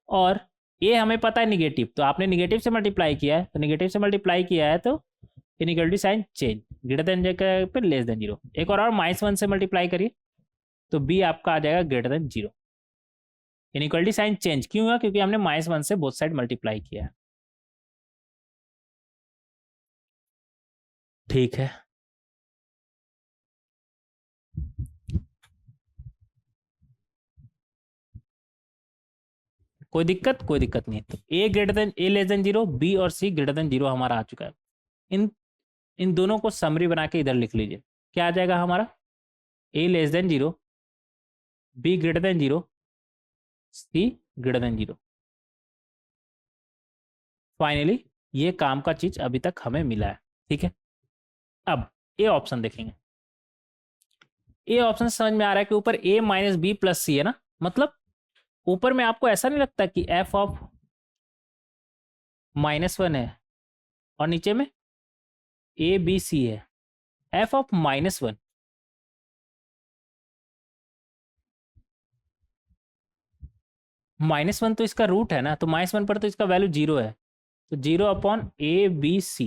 Speaker 1: और a हमें पता है निगेटिव, तो आपने निगेटिव से मल्टीप्लाई किया है, तो निगेटिव से मल्टीप्लाई किया है तो inequality sign change, greater than जगह पे लेस देन 0। एक और -1 से मल्टीप्लाई करिए तो b आपका आ जाएगा greater than 0। Inequality sign change क्यों हुआ, क्योंकि हमने -1 से बोथ साइड मल्टीप्लाई किया है, ठीक है। कोई दिक्कत नहीं। तो ए लेस देन 0, बी और सी ग्रेटर देन 0 हमारा आ चुका है। इन दोनों को समरी बना के इधर लिख लीजिए। क्या आ जाएगा हमारा? A less than 0, b greater than 0, c greater than 0। Finally ये काम का चीज अभी तक हमें मिला है। ठीक है, अब ए ऑप्शन देखेंगे। ए ऑप्शन समझ में आ रहा है कि ऊपर ए माइनस बी प्लस सी है ना, मतलब ऊपर में आपको ऐसा नहीं लगता कि एफ ऑफ -1 है और नीचे में ए बी सी है। एफ ऑफ -1 -1 तो इसका रूट है ना, तो -1 पर तो इसका वैल्यू 0 है, तो 0 अपॉन ए बी सी,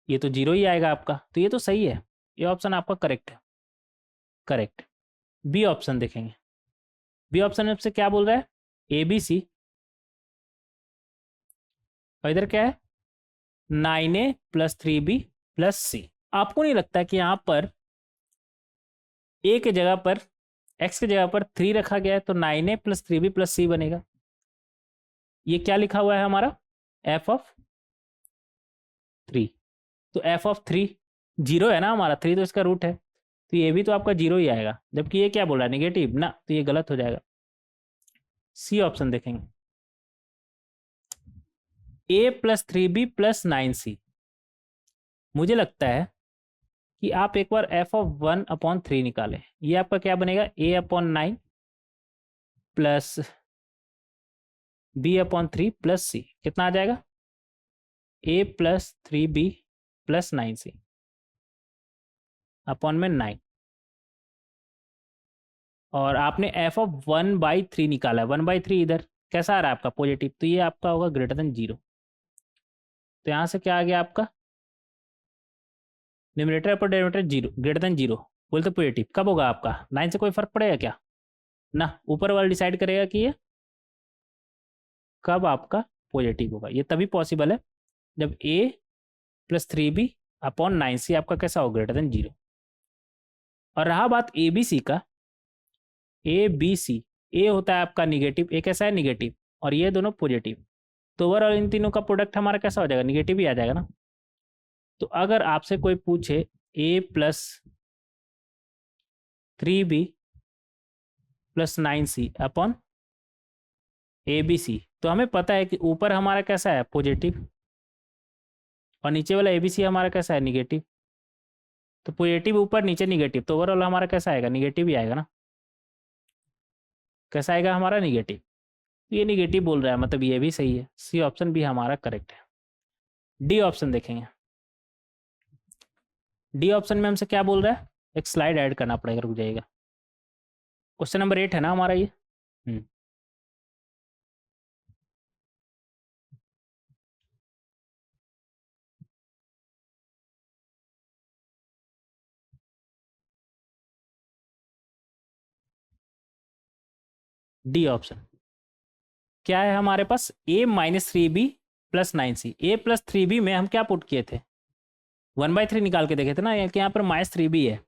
Speaker 1: ये तो 0 ही आएगा आपका। तो ये तो सही है, ये ऑप्शन आपका करेक्ट है। करेक्ट। बी ऑप्शन देखेंगे। बी ऑप्शन में से क्या बोल रहा है? ए बी सी, और इधर क्या है? 9a + 3b + c। आपको नहीं लगता कि यहाँ पर a के जगह पर, x के जगह पर 3 रखा गया है, तो 9a + 3b + c बनेगा। ये क्या लिखा हुआ है हमारा? f of 3। तो f ऑफ 3 0 है ना हमारा, 3 तो इसका रूट है, तो ये भी तो आपका 0 ही आएगा। जबकि ये क्या बोल रहा है? नेगेटिव ना, तो ये गलत हो जाएगा। सी ऑप्शन देखेंगे। a + 3b + 9c। मुझे लगता है कि आप एक बार f ऑफ 1/3 निकालें। ये आपका क्या बनेगा? a/9 plus b/3 + c। कितना आ जाएगा? a + 3b + 9c अपॉन में 9। और आपने f ऑफ 1/3 निकाला है। 1/3 इधर कैसा आ रहा है आपका? पॉजिटिव, तो ये आपका होगा ग्रेटर देन 0। तो यहाँ से क्या आ गया आपका? न्यूमरेटर पर डेरिवेटिव 0 ग्रेटर देन 0 बोलते पॉजिटिव। कब होगा आपका? 9 से कोई फर्क पड़ेगा क्या? ना, ऊपर वाला डिसाइड करेगा कि ये कब आपका पॉजिटिव होगा। ये तभी पॉसिबल है जब a + 3b अपॉन 9c आपका कैसा हो? Greater than 0। और रहा बात ए बी सी का, ए बी सी, ए होता है आपका निगेटिव, ए कैसा है? निगेटिव, और ये दोनों पॉजिटिव, तो ओवरऑल इन तीनों का प्रोडक्ट हमारा कैसा हो जाएगा? निगेटिव ही आ जाएगा ना। तो अगर आपसे कोई पूछे a + 3b + 9c upon a b c, तो हमें पता है कि ऊपर हमारा कैसा है? पॉजिटिव, और नीचे वाला ए बी सी हमारा कैसा है? निगेटिव। तो पॉजिटिव ऊपर, नीचे निगेटिव, तो ओवरऑल हमारा कैसा आएगा? निगेटिव ही आएगा ना। कैसा आएगा हमारा? निगेटिव। तो ये निगेटिव बोल रहा है, मतलब ये भी सही है। सी ऑप्शन भी हमारा करेक्ट है। डी ऑप्शन देखेंगे। डी ऑप्शन में हमसे क्या बोल रहा है? एक स्लाइड ऐड करना पड़ेगा, रुक जाइएगा। क्वेश्चन नंबर 8 है ना हमारा ये। डी ऑप्शन क्या है हमारे पास? a - 3b + 9c। a + 3b में हम क्या पुट किए थे? 1/3 निकाल के देखे थे ना, यहाँ पर -3b है।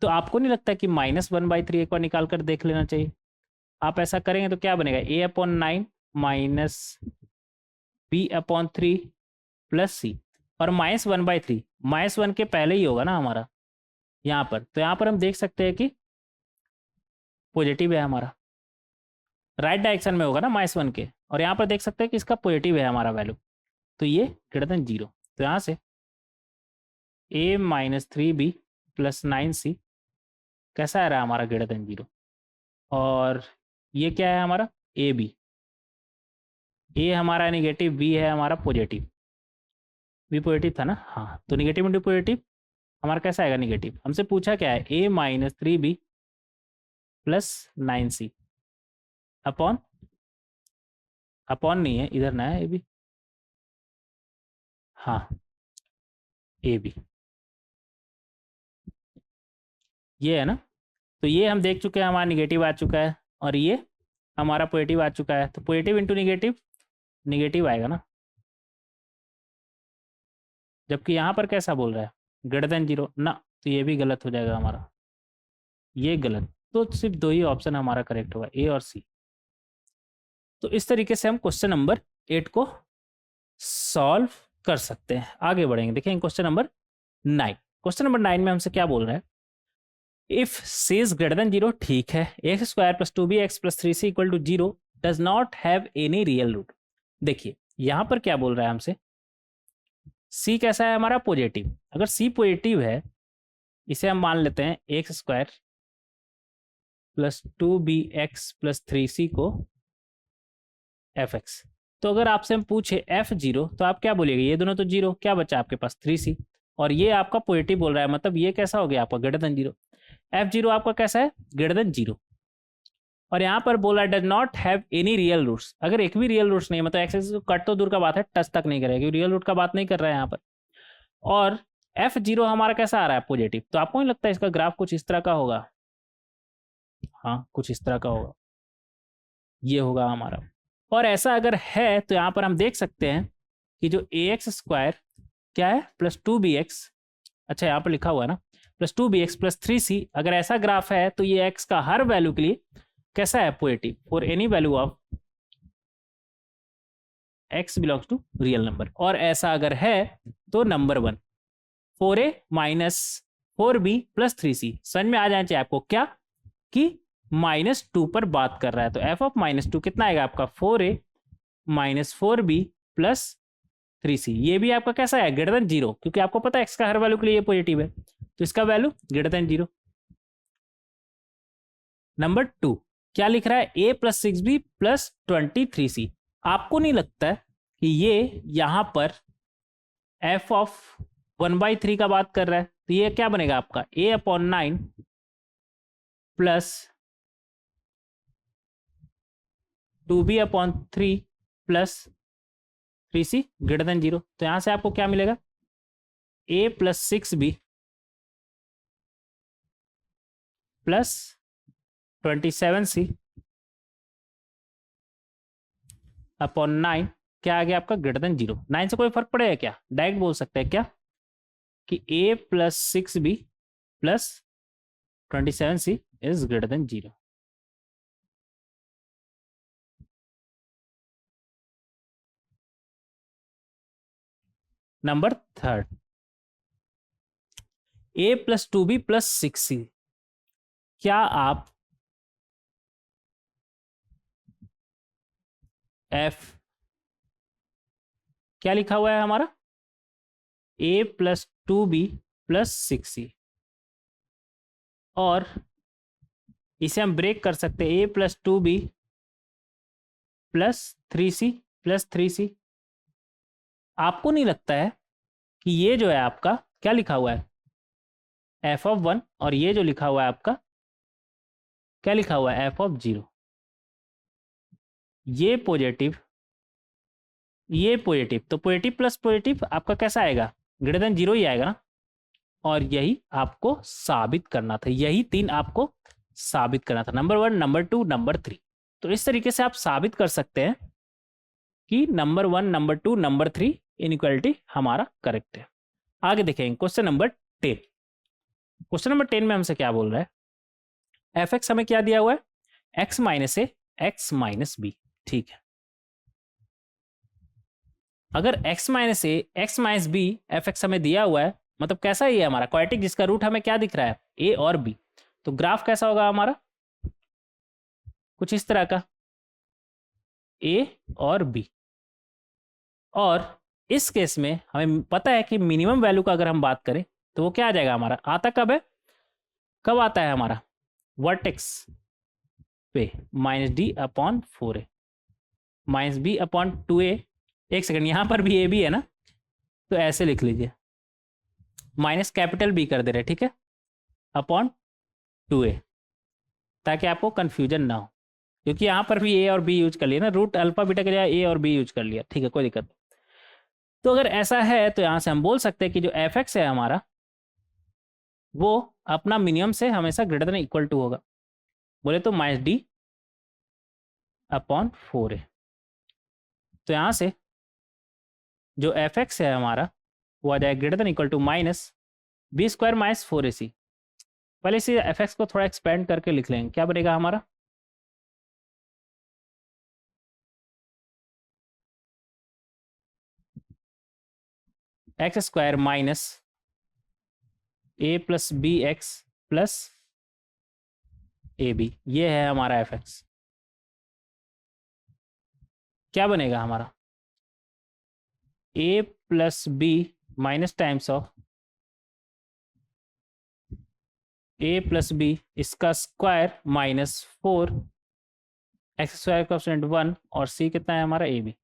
Speaker 1: तो आपको नहीं लगता कि -1/3 एक बार निकाल कर देख लेना चाहिए? आप ऐसा करेंगे तो क्या बनेगा? a/9 - b/3 + c, और -1/3 -1 के पहले ही होगा ना हमारा यहाँ पर। तो यहाँ पर हम देख सकते हैं कि पॉजिटिव है हमारा, राइट डायरेक्शन में होगा ना -1 के, और यहाँ पर देख सकते हैं कि इसका पॉजिटिव है हमारा वैल्यू, तो ये ग्रेटर देन 0। तो यहाँ से a - 3b + 9c कैसा आ रहा है हमारा? Greater than 0। और ये क्या है हमारा? ए बी, ए हमारा निगेटिव, बी है हमारा पॉजिटिव। बी पॉजिटिव था ना, हाँ। तो निगेटिव इंटू पॉजिटिव हमारा कैसा आएगा? निगेटिव। हमसे पूछा क्या है? a - 3b + 9c upon, upon नहीं है इधर ना, है ए बी, हाँ ए बी, ये है ना। तो ये हम देख चुके हैं, हमारा निगेटिव आ चुका है, और ये हमारा पॉजिटिव आ चुका है। तो पॉजिटिव इंटू निगेटिव, निगेटिव आएगा ना। जबकि यहाँ पर कैसा बोल रहा है? ग्रेटर देन 0 ना, तो ये भी गलत हो जाएगा हमारा, ये गलत। तो सिर्फ दो ही ऑप्शन हमारा करेक्ट होगा, ए और सी। तो इस तरीके से हम क्वेश्चन नंबर 8 को सॉल्व कर सकते हैं। आगे बढ़ेंगे, देखें क्वेश्चन नंबर 9। क्वेश्चन नंबर 9 में हमसे क्या बोल रहा है, if c is greater than 0, ठीक है, x square plus 2bx plus 3c equal to 0 does not have any real root. देखिए यहां पर क्या बोल रहा है हमसे, c कैसा है हमारा, पॉजिटिव। अगर c पॉजिटिव है, इसे हम मान लेते हैं x square plus 2bx plus 3c को fx। तो अगर आपसे हम पूछे f0 तो आप क्या बोलिएगा, ये दोनों तो 0, क्या बचा आपके पास 3c, और ये आपका पॉजिटिव बोल रहा है, मतलब ये कैसा हो गया आपका ग्रेटर देन 0। f0 आपका कैसा है, ग्रेटर देन 0। और यहाँ पर बोला does not have any real roots, अगर एक भी रियल रूट्स नहीं है, मतलब एक्स कट तो दूर का बात है, टच तक नहीं करेगा, रियल रूट का बात नहीं कर रहा है यहाँ पर। और f0 हमारा कैसा आ रहा है, पॉजिटिव। तो आपको नहीं लगता इसका ग्राफ कुछ इस तरह का होगा, हाँ कुछ इस तरह का होगा, ये होगा हमारा। और ऐसा अगर है तो यहाँ पर हम देख सकते हैं कि जो ax स्क्वायर क्या है प्लस 2bx, अच्छा यहाँ पर लिखा हुआ है ना, प्लस 2bx प्लस 3c, अगर ऐसा ग्राफ है तो ये x का हर वैल्यू के लिए कैसा है, positive, for any value of x belongs to real number. और ऐसा अगर है तो number 1 4a minus 4b plus 3c, समझ में आ जाना चाहिए आपको क्या कि -2 पर बात कर रहा है। तो f ऑफ -2 कितना आएगा आपका, 4a minus 4b plus 3c। ये भी आपका कैसा है, ग्रेटर देन 0, क्योंकि आपको पता है x का हर वैल्यू के लिए ये पॉजिटिव है, तो इसका वैल्यू ग्रेटर देन 0। नंबर 2 क्या लिख रहा है, a plus 6b plus 23c। आपको नहीं लगता है कि ये यहां पर f ऑफ 1/3 का बात कर रहा है, तो ये क्या बनेगा आपका a/9 plus 2b/3 plus 3c greater than 0। तो यहां से आपको क्या मिलेगा, a plus 6b plus 27c upon 9 क्या आ गया आपका, ग्रेटर देन 0। 9 से कोई फर्क पड़ेगा क्या, डायरेक्ट बोल सकते हैं क्या कि a plus 6b plus 27c is greater than 0। Number 3 a plus 2b plus 6c, क्या आप f क्या लिखा हुआ है हमारा, a plus 2b plus 6c, और इसे हम ब्रेक कर सकते हैं a plus 2b plus 3c plus 3c। आपको नहीं लगता है कि ये जो है आपका क्या लिखा हुआ है, f ऑफ 1, और ये जो लिखा हुआ है आपका क्या लिखा हुआ है, f ऑफ 0। ये पॉजिटिव, ये पॉजिटिव, तो पॉजिटिव प्लस पॉजिटिव आपका कैसा आएगा, ग्रेटर देन 0 ही आएगा ना। और यही आपको साबित करना था, यही 3 आपको साबित करना था, नंबर 1, नंबर 2, नंबर 3। तो इस तरीके से आप साबित कर सकते हैं कि नंबर 1, नंबर 2, नंबर 3 इनइक्वालिटी हमारा करेक्ट है। आगे देखेंगे क्वेश्चन नंबर 10। क्वेश्चन नंबर 10 में हमसे क्या बोल रहा है, fx हमें क्या दिया हुआ है, x minus a x minus b, ठीक है। अगर x minus a x minus b fx हमें दिया हुआ है, मतलब कैसा ही है हमारा क्वाड्रेटिक, जिसका रूट हमें क्या दिख रहा है, a और b। तो ग्राफ कैसा होगा हमारा, कुछ इस तरह का, a और b। और इस केस में हमें पता है कि मिनिमम वैल्यू का अगर हम बात करें तो वो क्या आ जाएगा हमारा, आता कब है, कब आता है हमारा, वर्टेक्स पे -d/4a माइनस b/2a। एक सेकंड, यहां पर भी a भी है ना, तो ऐसे लिख लीजिए, माइनस कैपिटल B कर दे रहे, ठीक है, अपॉन 2a, ताकि आपको कंफ्यूजन ना हो, क्योंकि यहां पर भी a और b यूज कर लिया ना, रूट अल्फा बीटा के जगह a और b यूज कर लिया, ठीक है, कोई दिक्कत नहीं। तो अगर ऐसा है तो यहां से हम बोल सकते हैं कि जो fx है हमारा, वो अपना मिनिमम से हमेशा ग्रेटर देन इक्वल टू होगा, बोले तो -d/4a। तो यहां से जो fx है हमारा वो आ जाएगा greater than equal to -b² minus 4ac। पहले इसे fx को थोड़ा एक्सपेंड करके लिख लेंगे, क्या बनेगा हमारा, x square minus a plus B x plus a b, ये है हमारा एफ एक्स। क्या बनेगा हमारा a plus b minus times of a plus b इसका स्क्वायर माइनस 4 एक्स स्क्वायर का परसेंट 1 और सी कितना है हमारा ए बी,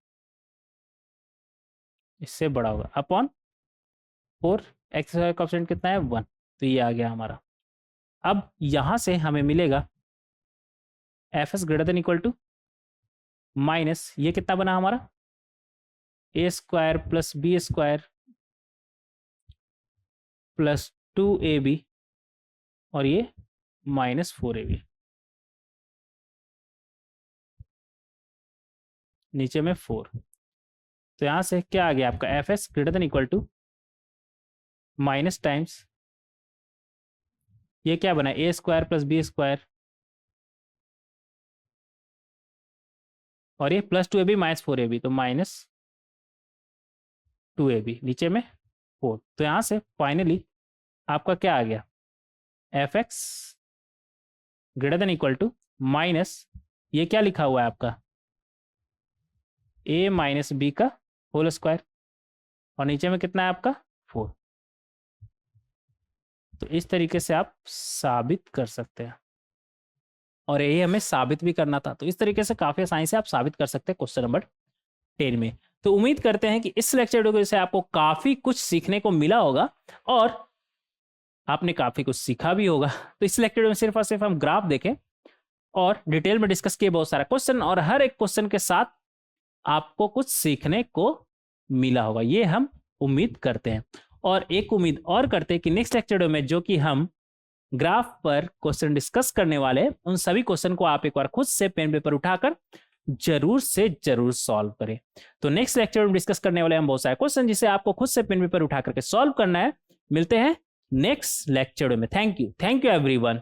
Speaker 1: इससे बड़ा होगा अपॉन 4 एक्स स्क्वायर का परसेंट कितना है 1, तो ये आ गया हमारा। अब यहां से हमें मिलेगा f s greater than equal to minus ये कितना बना हमारा a square plus b square plus 2ab और ये माइनस 4ab, नीचे में 4। तो यहां से क्या आ गया आपका f s greater than equal to minus times ये क्या बना a square plus b square और ये प्लस 2ab माइनस 4ab, तो माइनस 2ab नीचे में 4। तो यहां से फाइनली आपका क्या आ गया f x greater than equal to minus ये क्या लिखा हुआ है आपका ए माइनस बी का होल स्क्वायर और नीचे में कितना है आपका 4। तो इस तरीके से आप साबित कर सकते हैं और यही हमें साबित भी करना था। तो इस तरीके से काफी आसानी से आप साबित कर सकते हैं क्वेश्चन नंबर 10 में। तो उम्मीद करते हैं कि इस लेक्चर वीडियो से आपको काफी कुछ सीखने को मिला होगा और आपने काफी कुछ सीखा भी होगा। तो इस लेक्चर में सिर्फ और सिर्फ हम ग्राफ देखें और डिटेल में डिस्कस किए बहुत सारा क्वेश्चन और हर एक क्वेश्चन के साथ आपको कुछ सीखने को मिला होगा, ये हम उम्मीद करते हैं। और एक उम्मीद और करते हैं कि नेक्स्ट लेक्चर में जो कि हम ग्राफ पर क्वेश्चन डिस्कस करने वाले हैं उन सभी क्वेश्चन को आप एक बार खुद से पेन पेपर उठाकर जरूर से जरूर सॉल्व करें। तो नेक्स्ट लेक्चर में डिस्कस करने वाले हम बहुत सारे क्वेश्चन जिसे आपको खुद से पेन पेपर उठा करके सॉल्व करना है। मिलते हैं नेक्स्ट लेक्चर में। Thank you everyone.